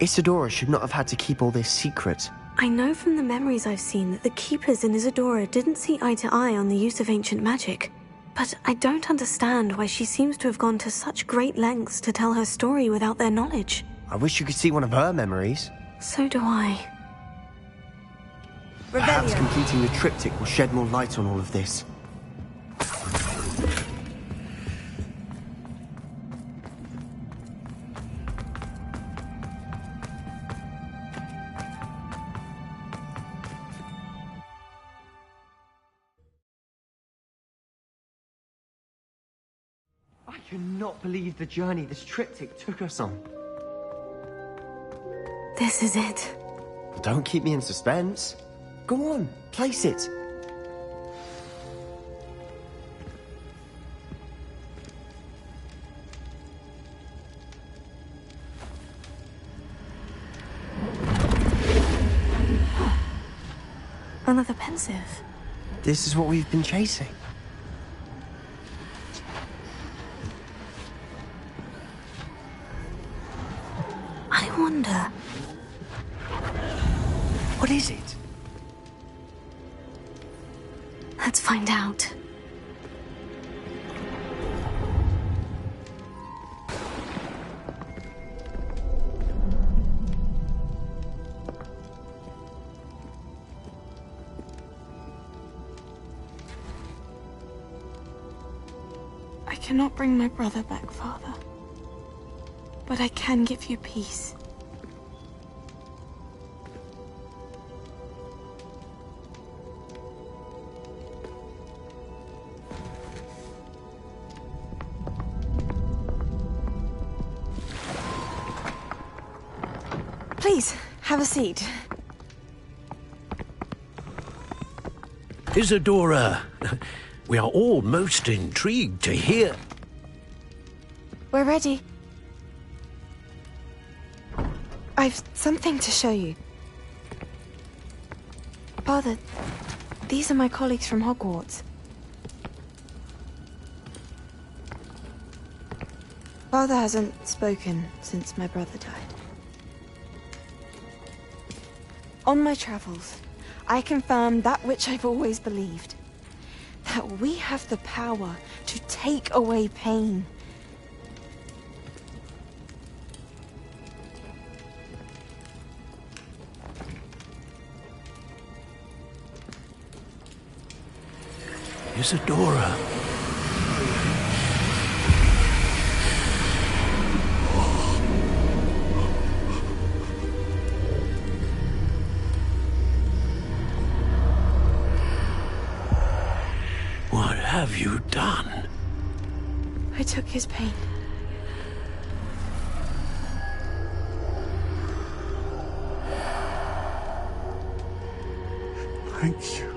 Isadora should not have had to keep all this secret. I know from the memories I've seen that the Keepers in Isadora didn't see eye to eye on the use of ancient magic. But I don't understand why she seems to have gone to such great lengths to tell her story without their knowledge. I wish you could see one of her memories. So do I. Perhaps completing the triptych will shed more light on all of this. I cannot believe the journey this triptych took us on. This is it. Don't keep me in suspense. Go on, place it. Another pensive. This is what we've been chasing. I wonder... What is it? Let's find out. I cannot bring my brother back, Father. But I can give you peace. Please, have a seat. Isadora, we are all most intrigued to hear. We're ready. I've something to show you. Father, these are my colleagues from Hogwarts. Father hasn't spoken since my brother died. On my travels, I confirmed that which I've always believed. That we have the power to take away pain. Isadora. What have you done? I took his pain. Thank you.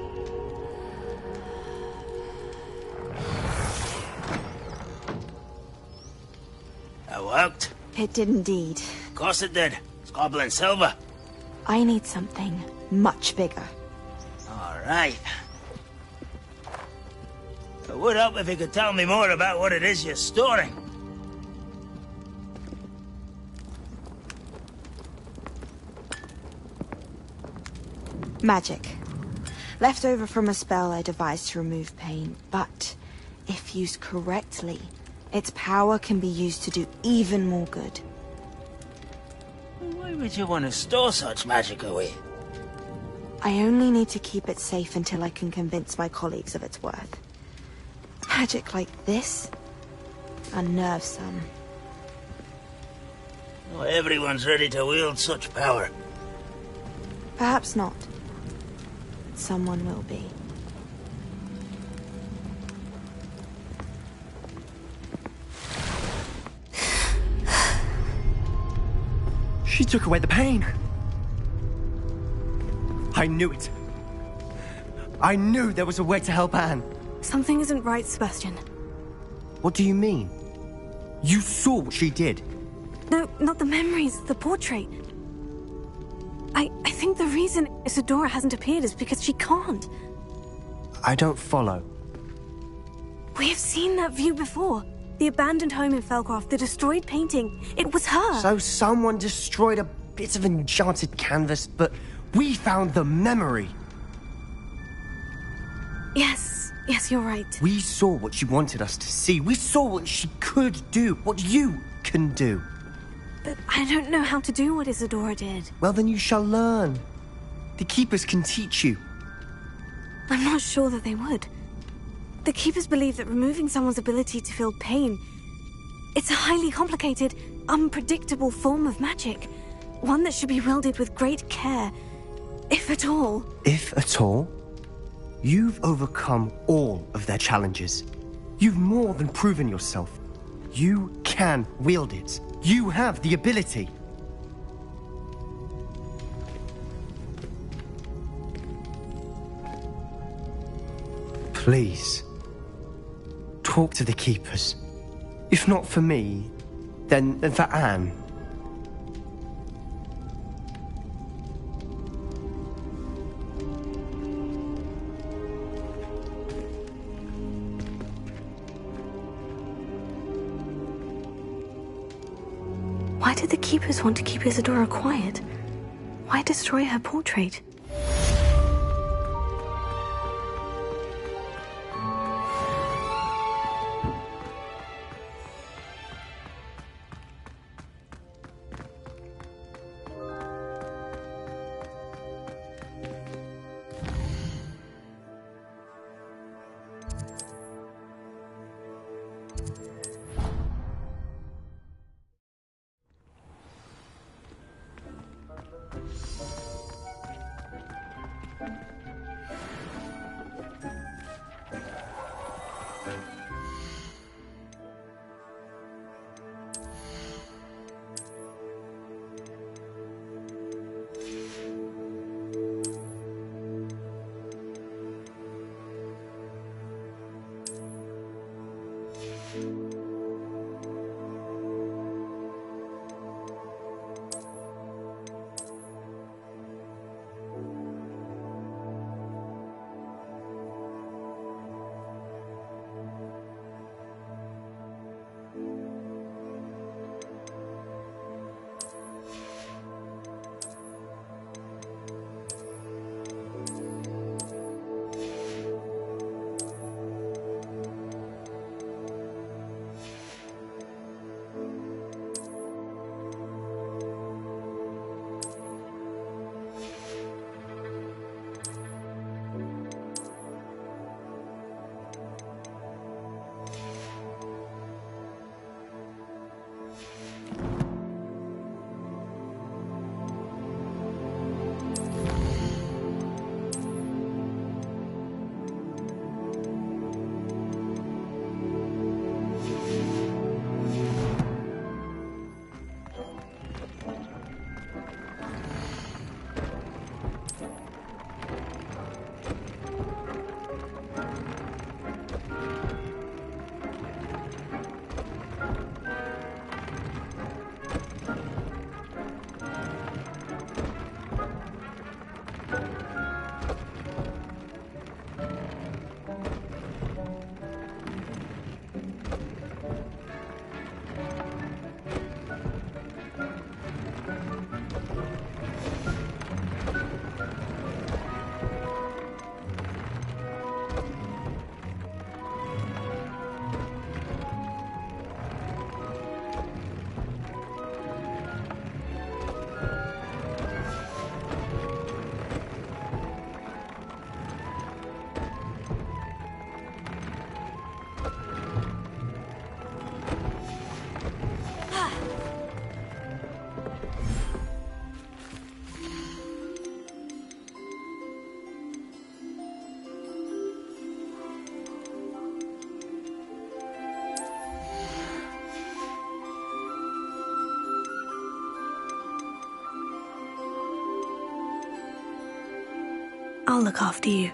That worked? It did indeed. Of course it did. It's goblin silver. I need something much bigger. All right. It would help if you could tell me more about what it is you're storing. Magic. Left over from a spell I devised to remove pain, but if used correctly, its power can be used to do even more good. Why would you want to store such magic away? I only need to keep it safe until I can convince my colleagues of its worth. Magic like this unnerves some. Not everyone's ready to wield such power. Perhaps not. Someone will be. She took away the pain. I knew it. I knew there was a way to help Anne. Something isn't right, Sebastian. What do you mean? You saw what she did. No, not the memories, the portrait. I think the reason Isadora hasn't appeared is because she can't. I don't follow. We have seen that view before. The abandoned home in Felcroft, the destroyed painting. It was her. So someone destroyed a bit of enchanted canvas, but we found the memory. Yes, you're right. We saw what she wanted us to see. We saw what she could do, what you can do. But I don't know how to do what Isadora did. Well, then you shall learn. The Keepers can teach you. I'm not sure that they would. The Keepers believe that removing someone's ability to feel pain, it's a highly complicated, unpredictable form of magic. One that should be wielded with great care, if at all. If at all? You've overcome all of their challenges. You've more than proven yourself. You can wield it. You have the ability. Please, talk to the Keepers. If not for me, then for Anne. Why did the Keepers want to keep Isadora quiet? Why destroy her portrait? I'll look after you.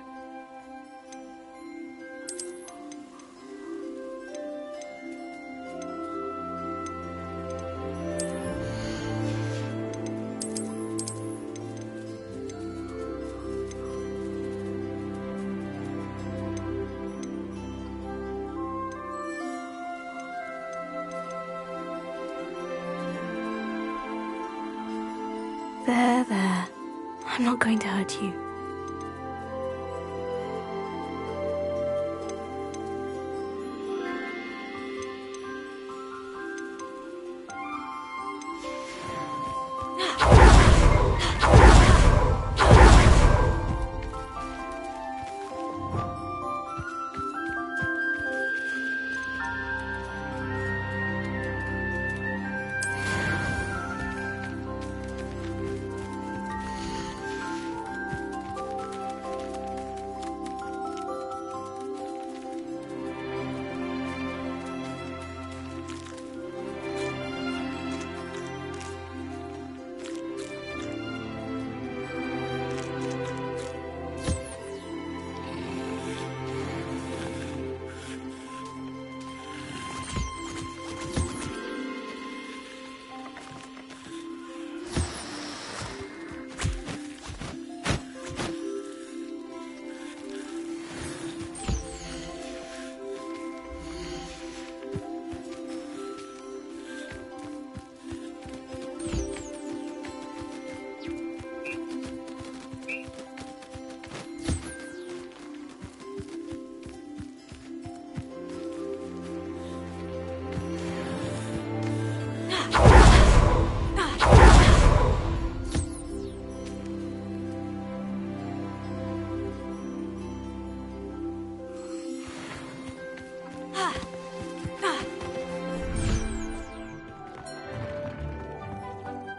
There. I'm not going to hurt you.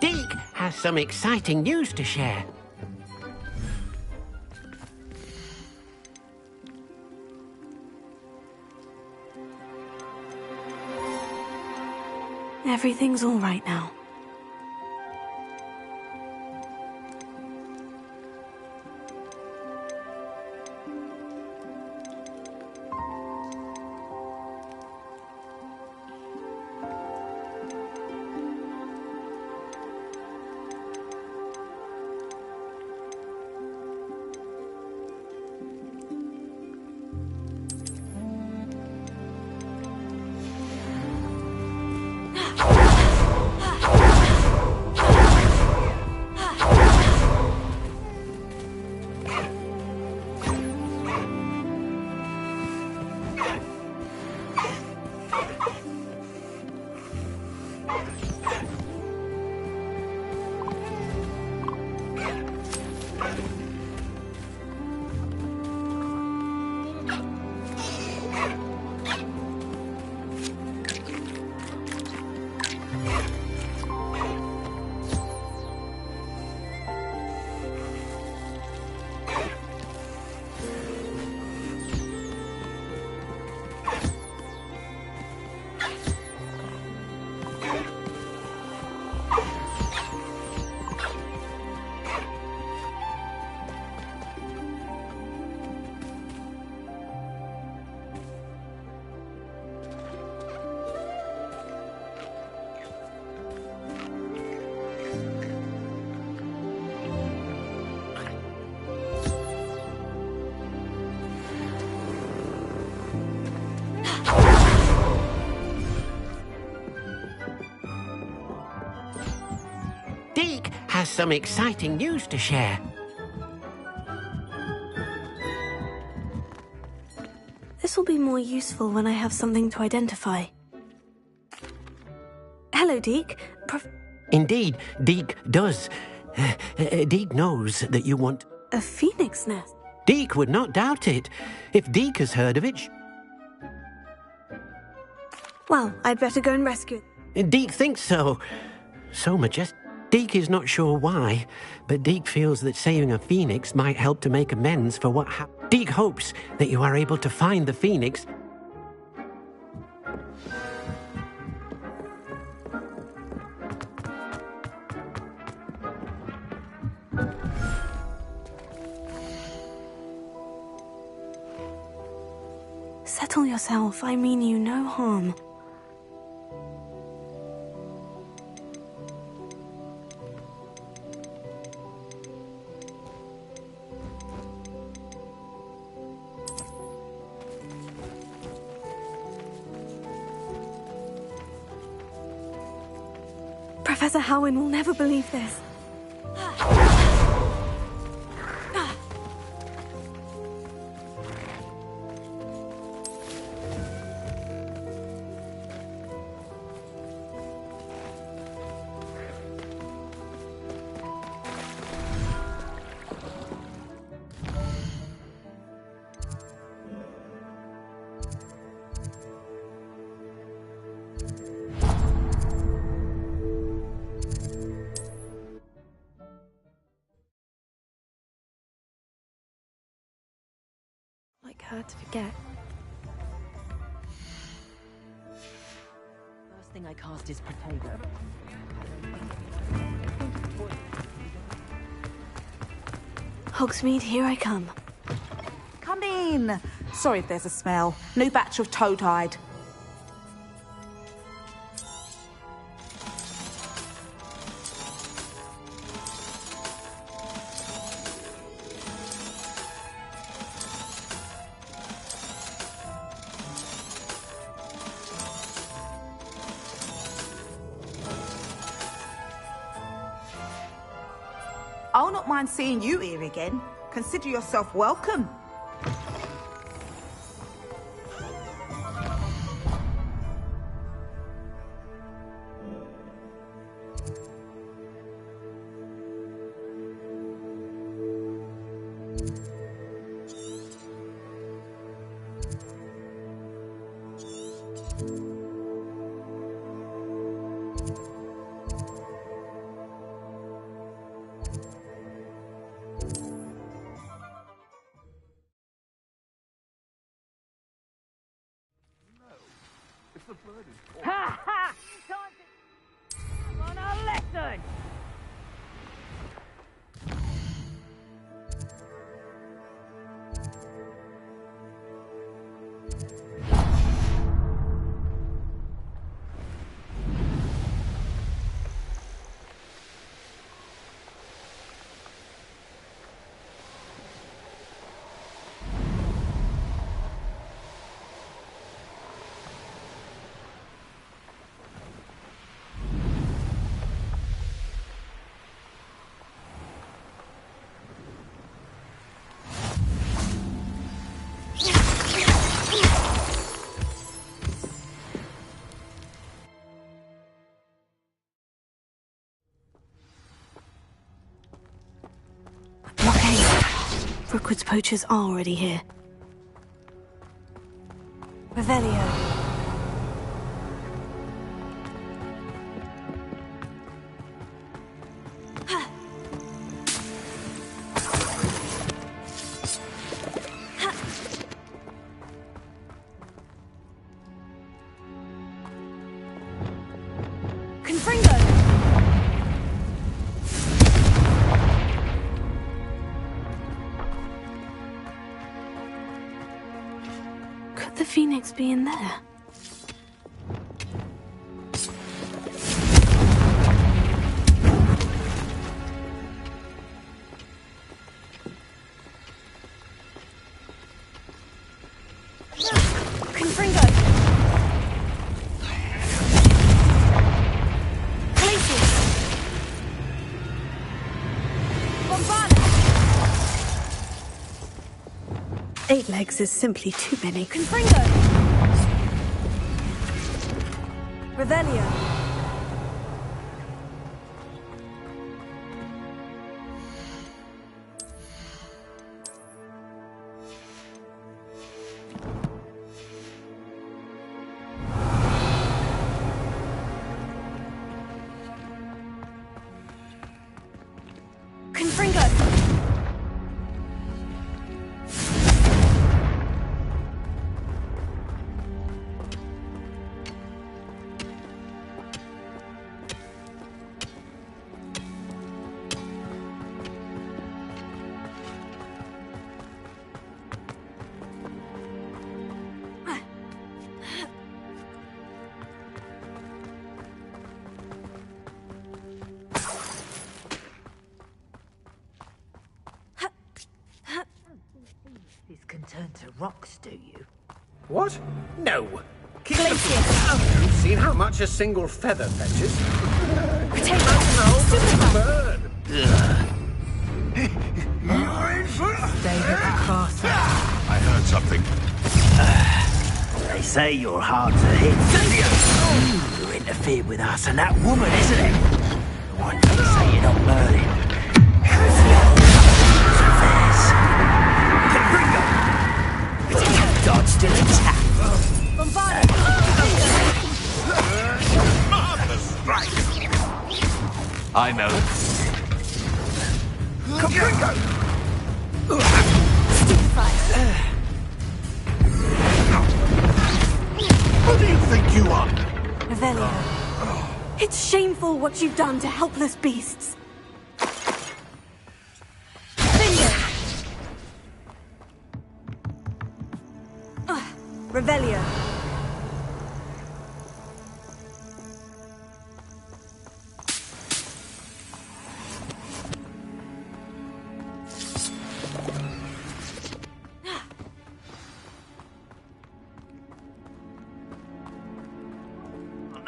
Deke has some exciting news to share. Everything's all right now. Deke has some exciting news to share. This will be more useful when I have something to identify. Hello, Deke. Indeed, Deke does. Deke knows that you want... A phoenix nest? Deke would not doubt it. If Deke has heard of it... Well, I'd better go and rescue it. Deke thinks so. So majestic. Deke is not sure why, but Deke feels that saving a phoenix might help to make amends for what happened. Deke hopes that you are able to find the phoenix. settle yourself. I mean you no harm. Professor Howin will never believe this. Like her to forget. First thing I cast is potato. Hogsmeade, here I come. Come in. Sorry if there's a smell. New batch of toad-hide. I'll not mind seeing you here again. Consider yourself welcome. Ha ha! Time to on a lesson! Rookwood's poachers are already here. Revelio. Could the Phoenix be in there? Eight legs is simply too many. Confringo! Revelio. Confringo! rocks, do you? What? No. Keep the You've seen how much a single feather fetches. Bird. David Castle. I heard something. They say you're hard to hit. You interfered with us and that woman, isn't it? The one fixated on Merlin. Dodge still intact. Marvelous strike! I know. Who do you think you are? Revelio. It's shameful what you've done to helpless beasts. Revelio.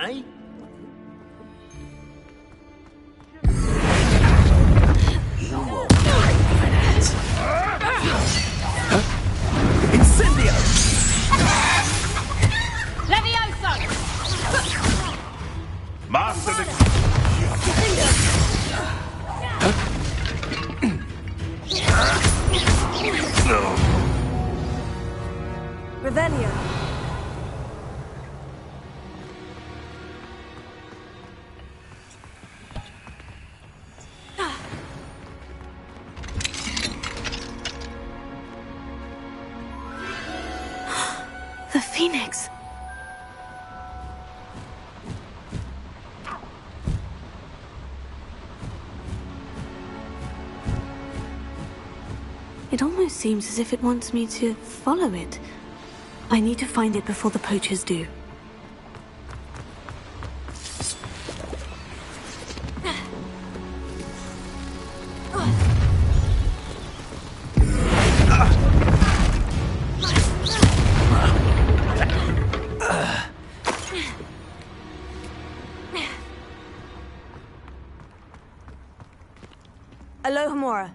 Eh? You won't pay for that. Incendio! Levioso! Master Revelio. The Phoenix. It almost seems as if it wants me to follow it. I need to find it before the poachers do. Alohomora.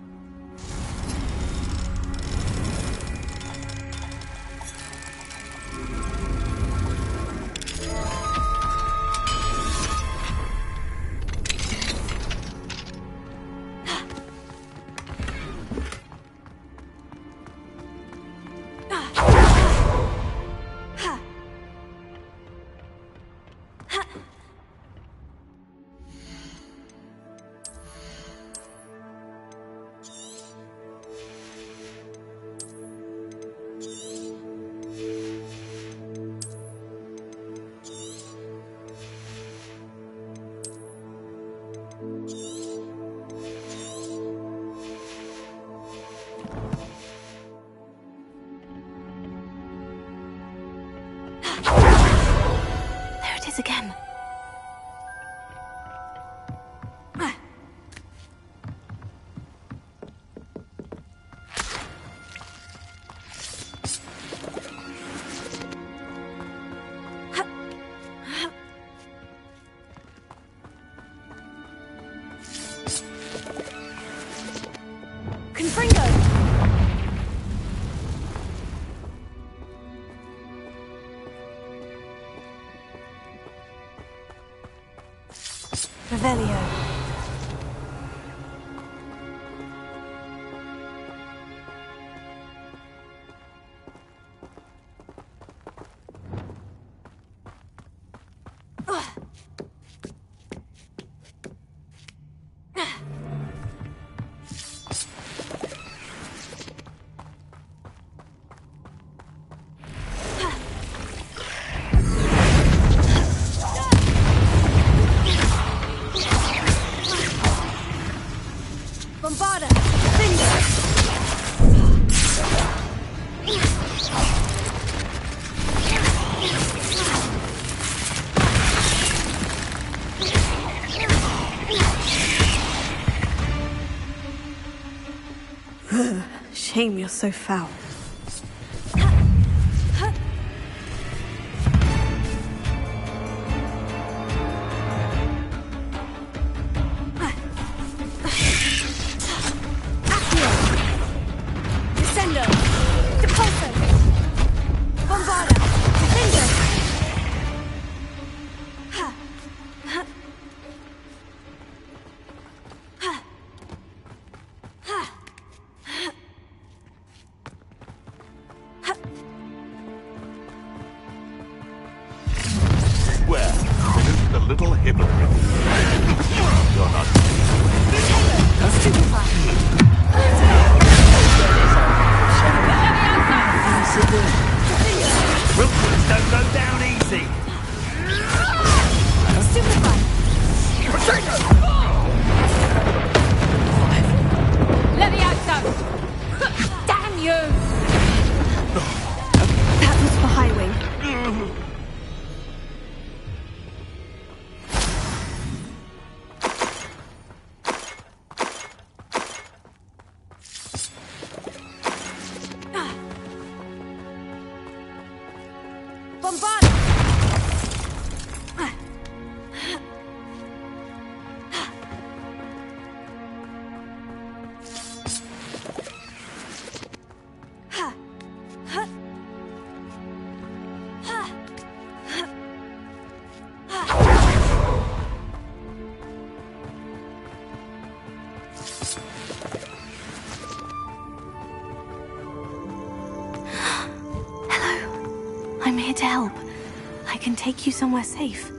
There it is again. Confringo. Revelio. Bombarda. Shame you're so foul. I'm here to help. I can take you somewhere safe.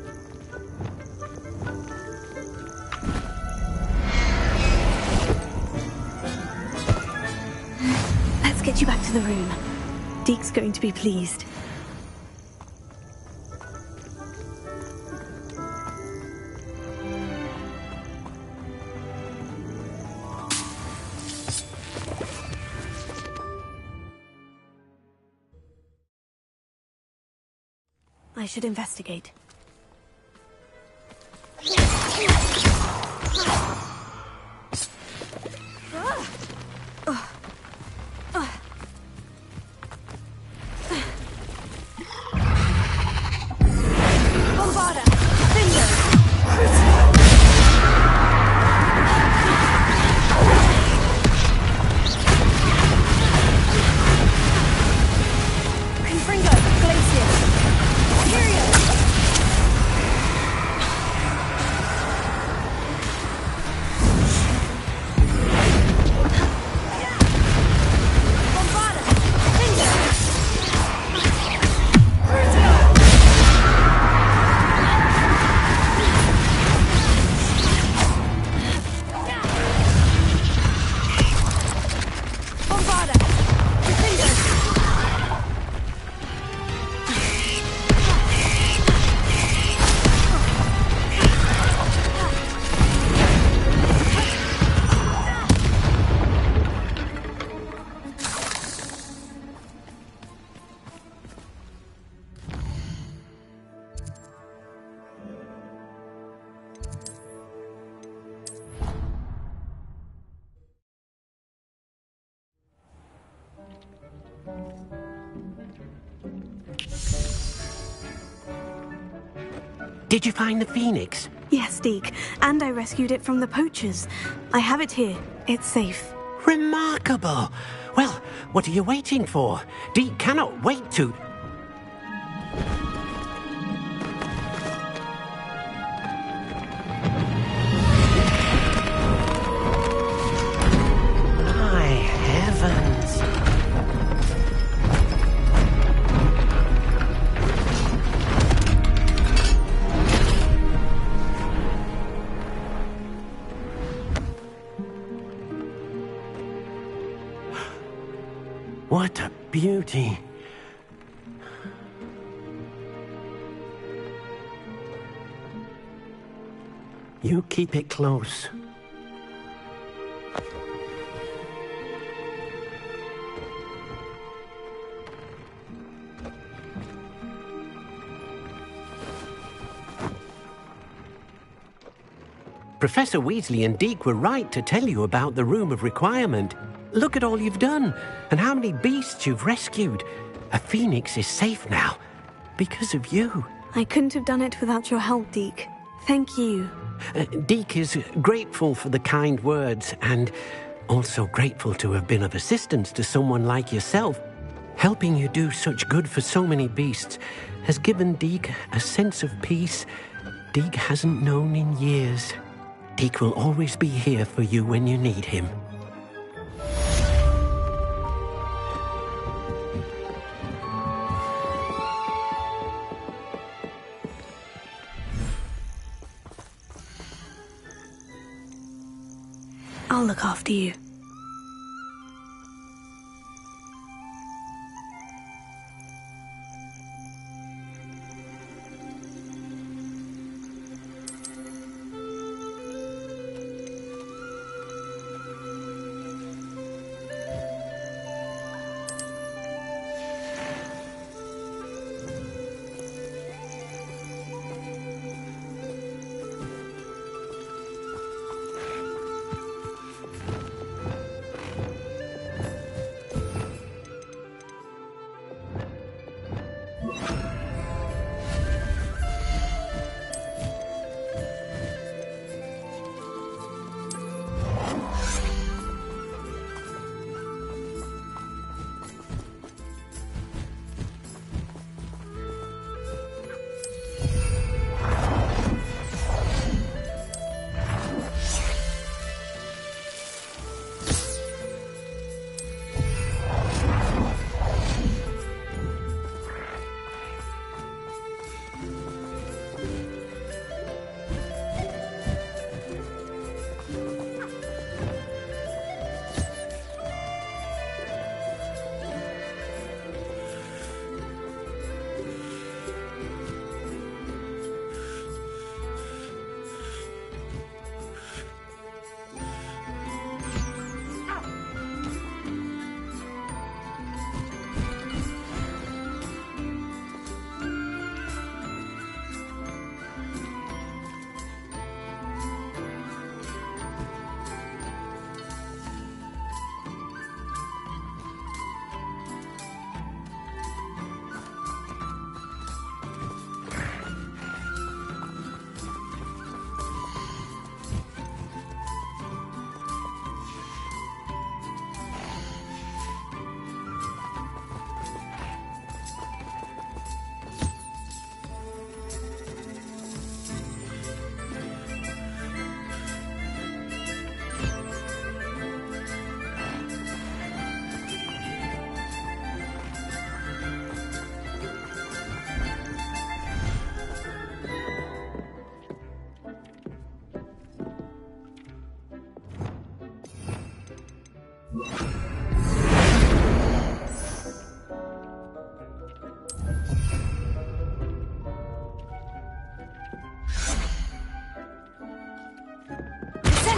Let's get you back to the room. Deke's going to be pleased. I should investigate. Did you find the phoenix? Yes, Deke. And I rescued it from the poachers. I have it here. It's safe. Remarkable! Well, what are you waiting for? Deke cannot wait to... My heavens! What a beauty. You keep it close. Professor Weasley and Deke were right to tell you about the Room of Requirement. Look at all you've done, and how many beasts you've rescued. A phoenix is safe now, because of you. I couldn't have done it without your help, Deke. Thank you. Deke is grateful for the kind words, and also grateful to have been of assistance to someone like yourself. Helping you do such good for so many beasts has given Deke a sense of peace Deke hasn't known in years. Deke will always be here for you when you need him. I'll look after you.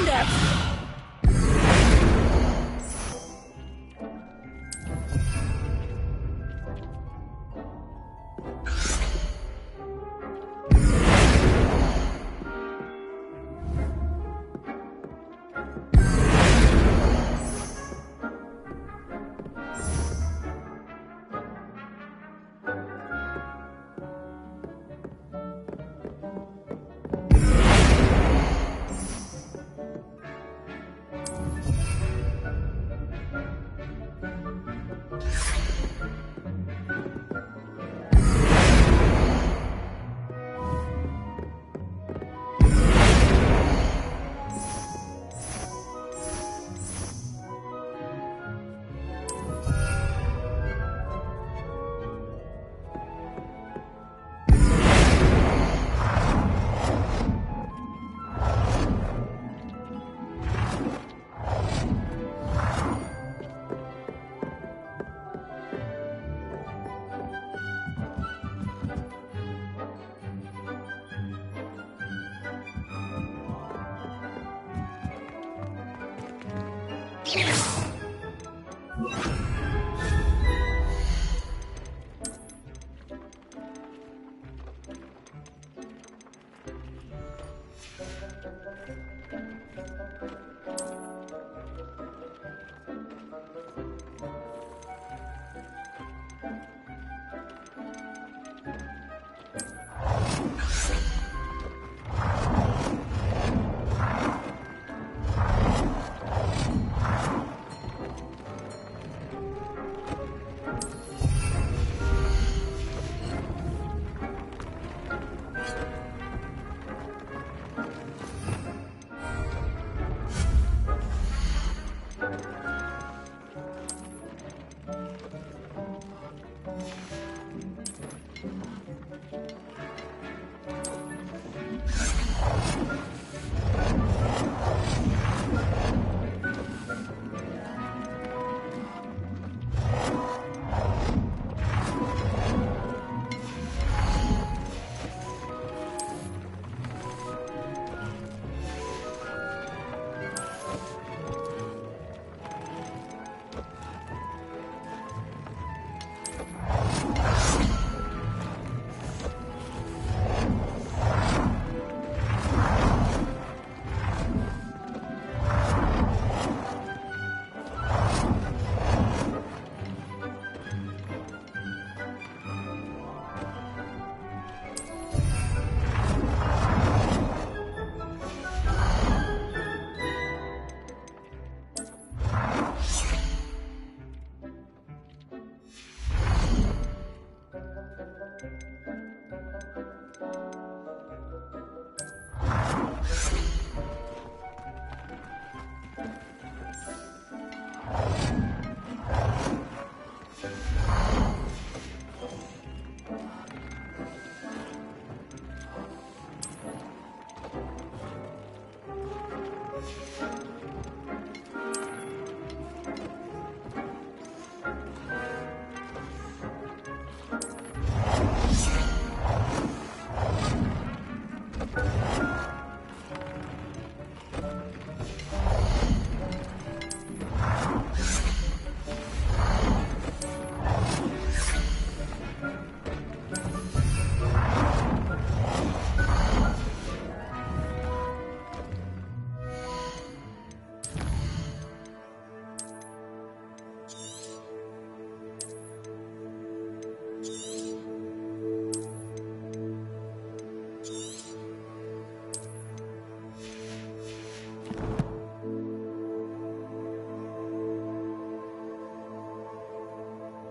thunder!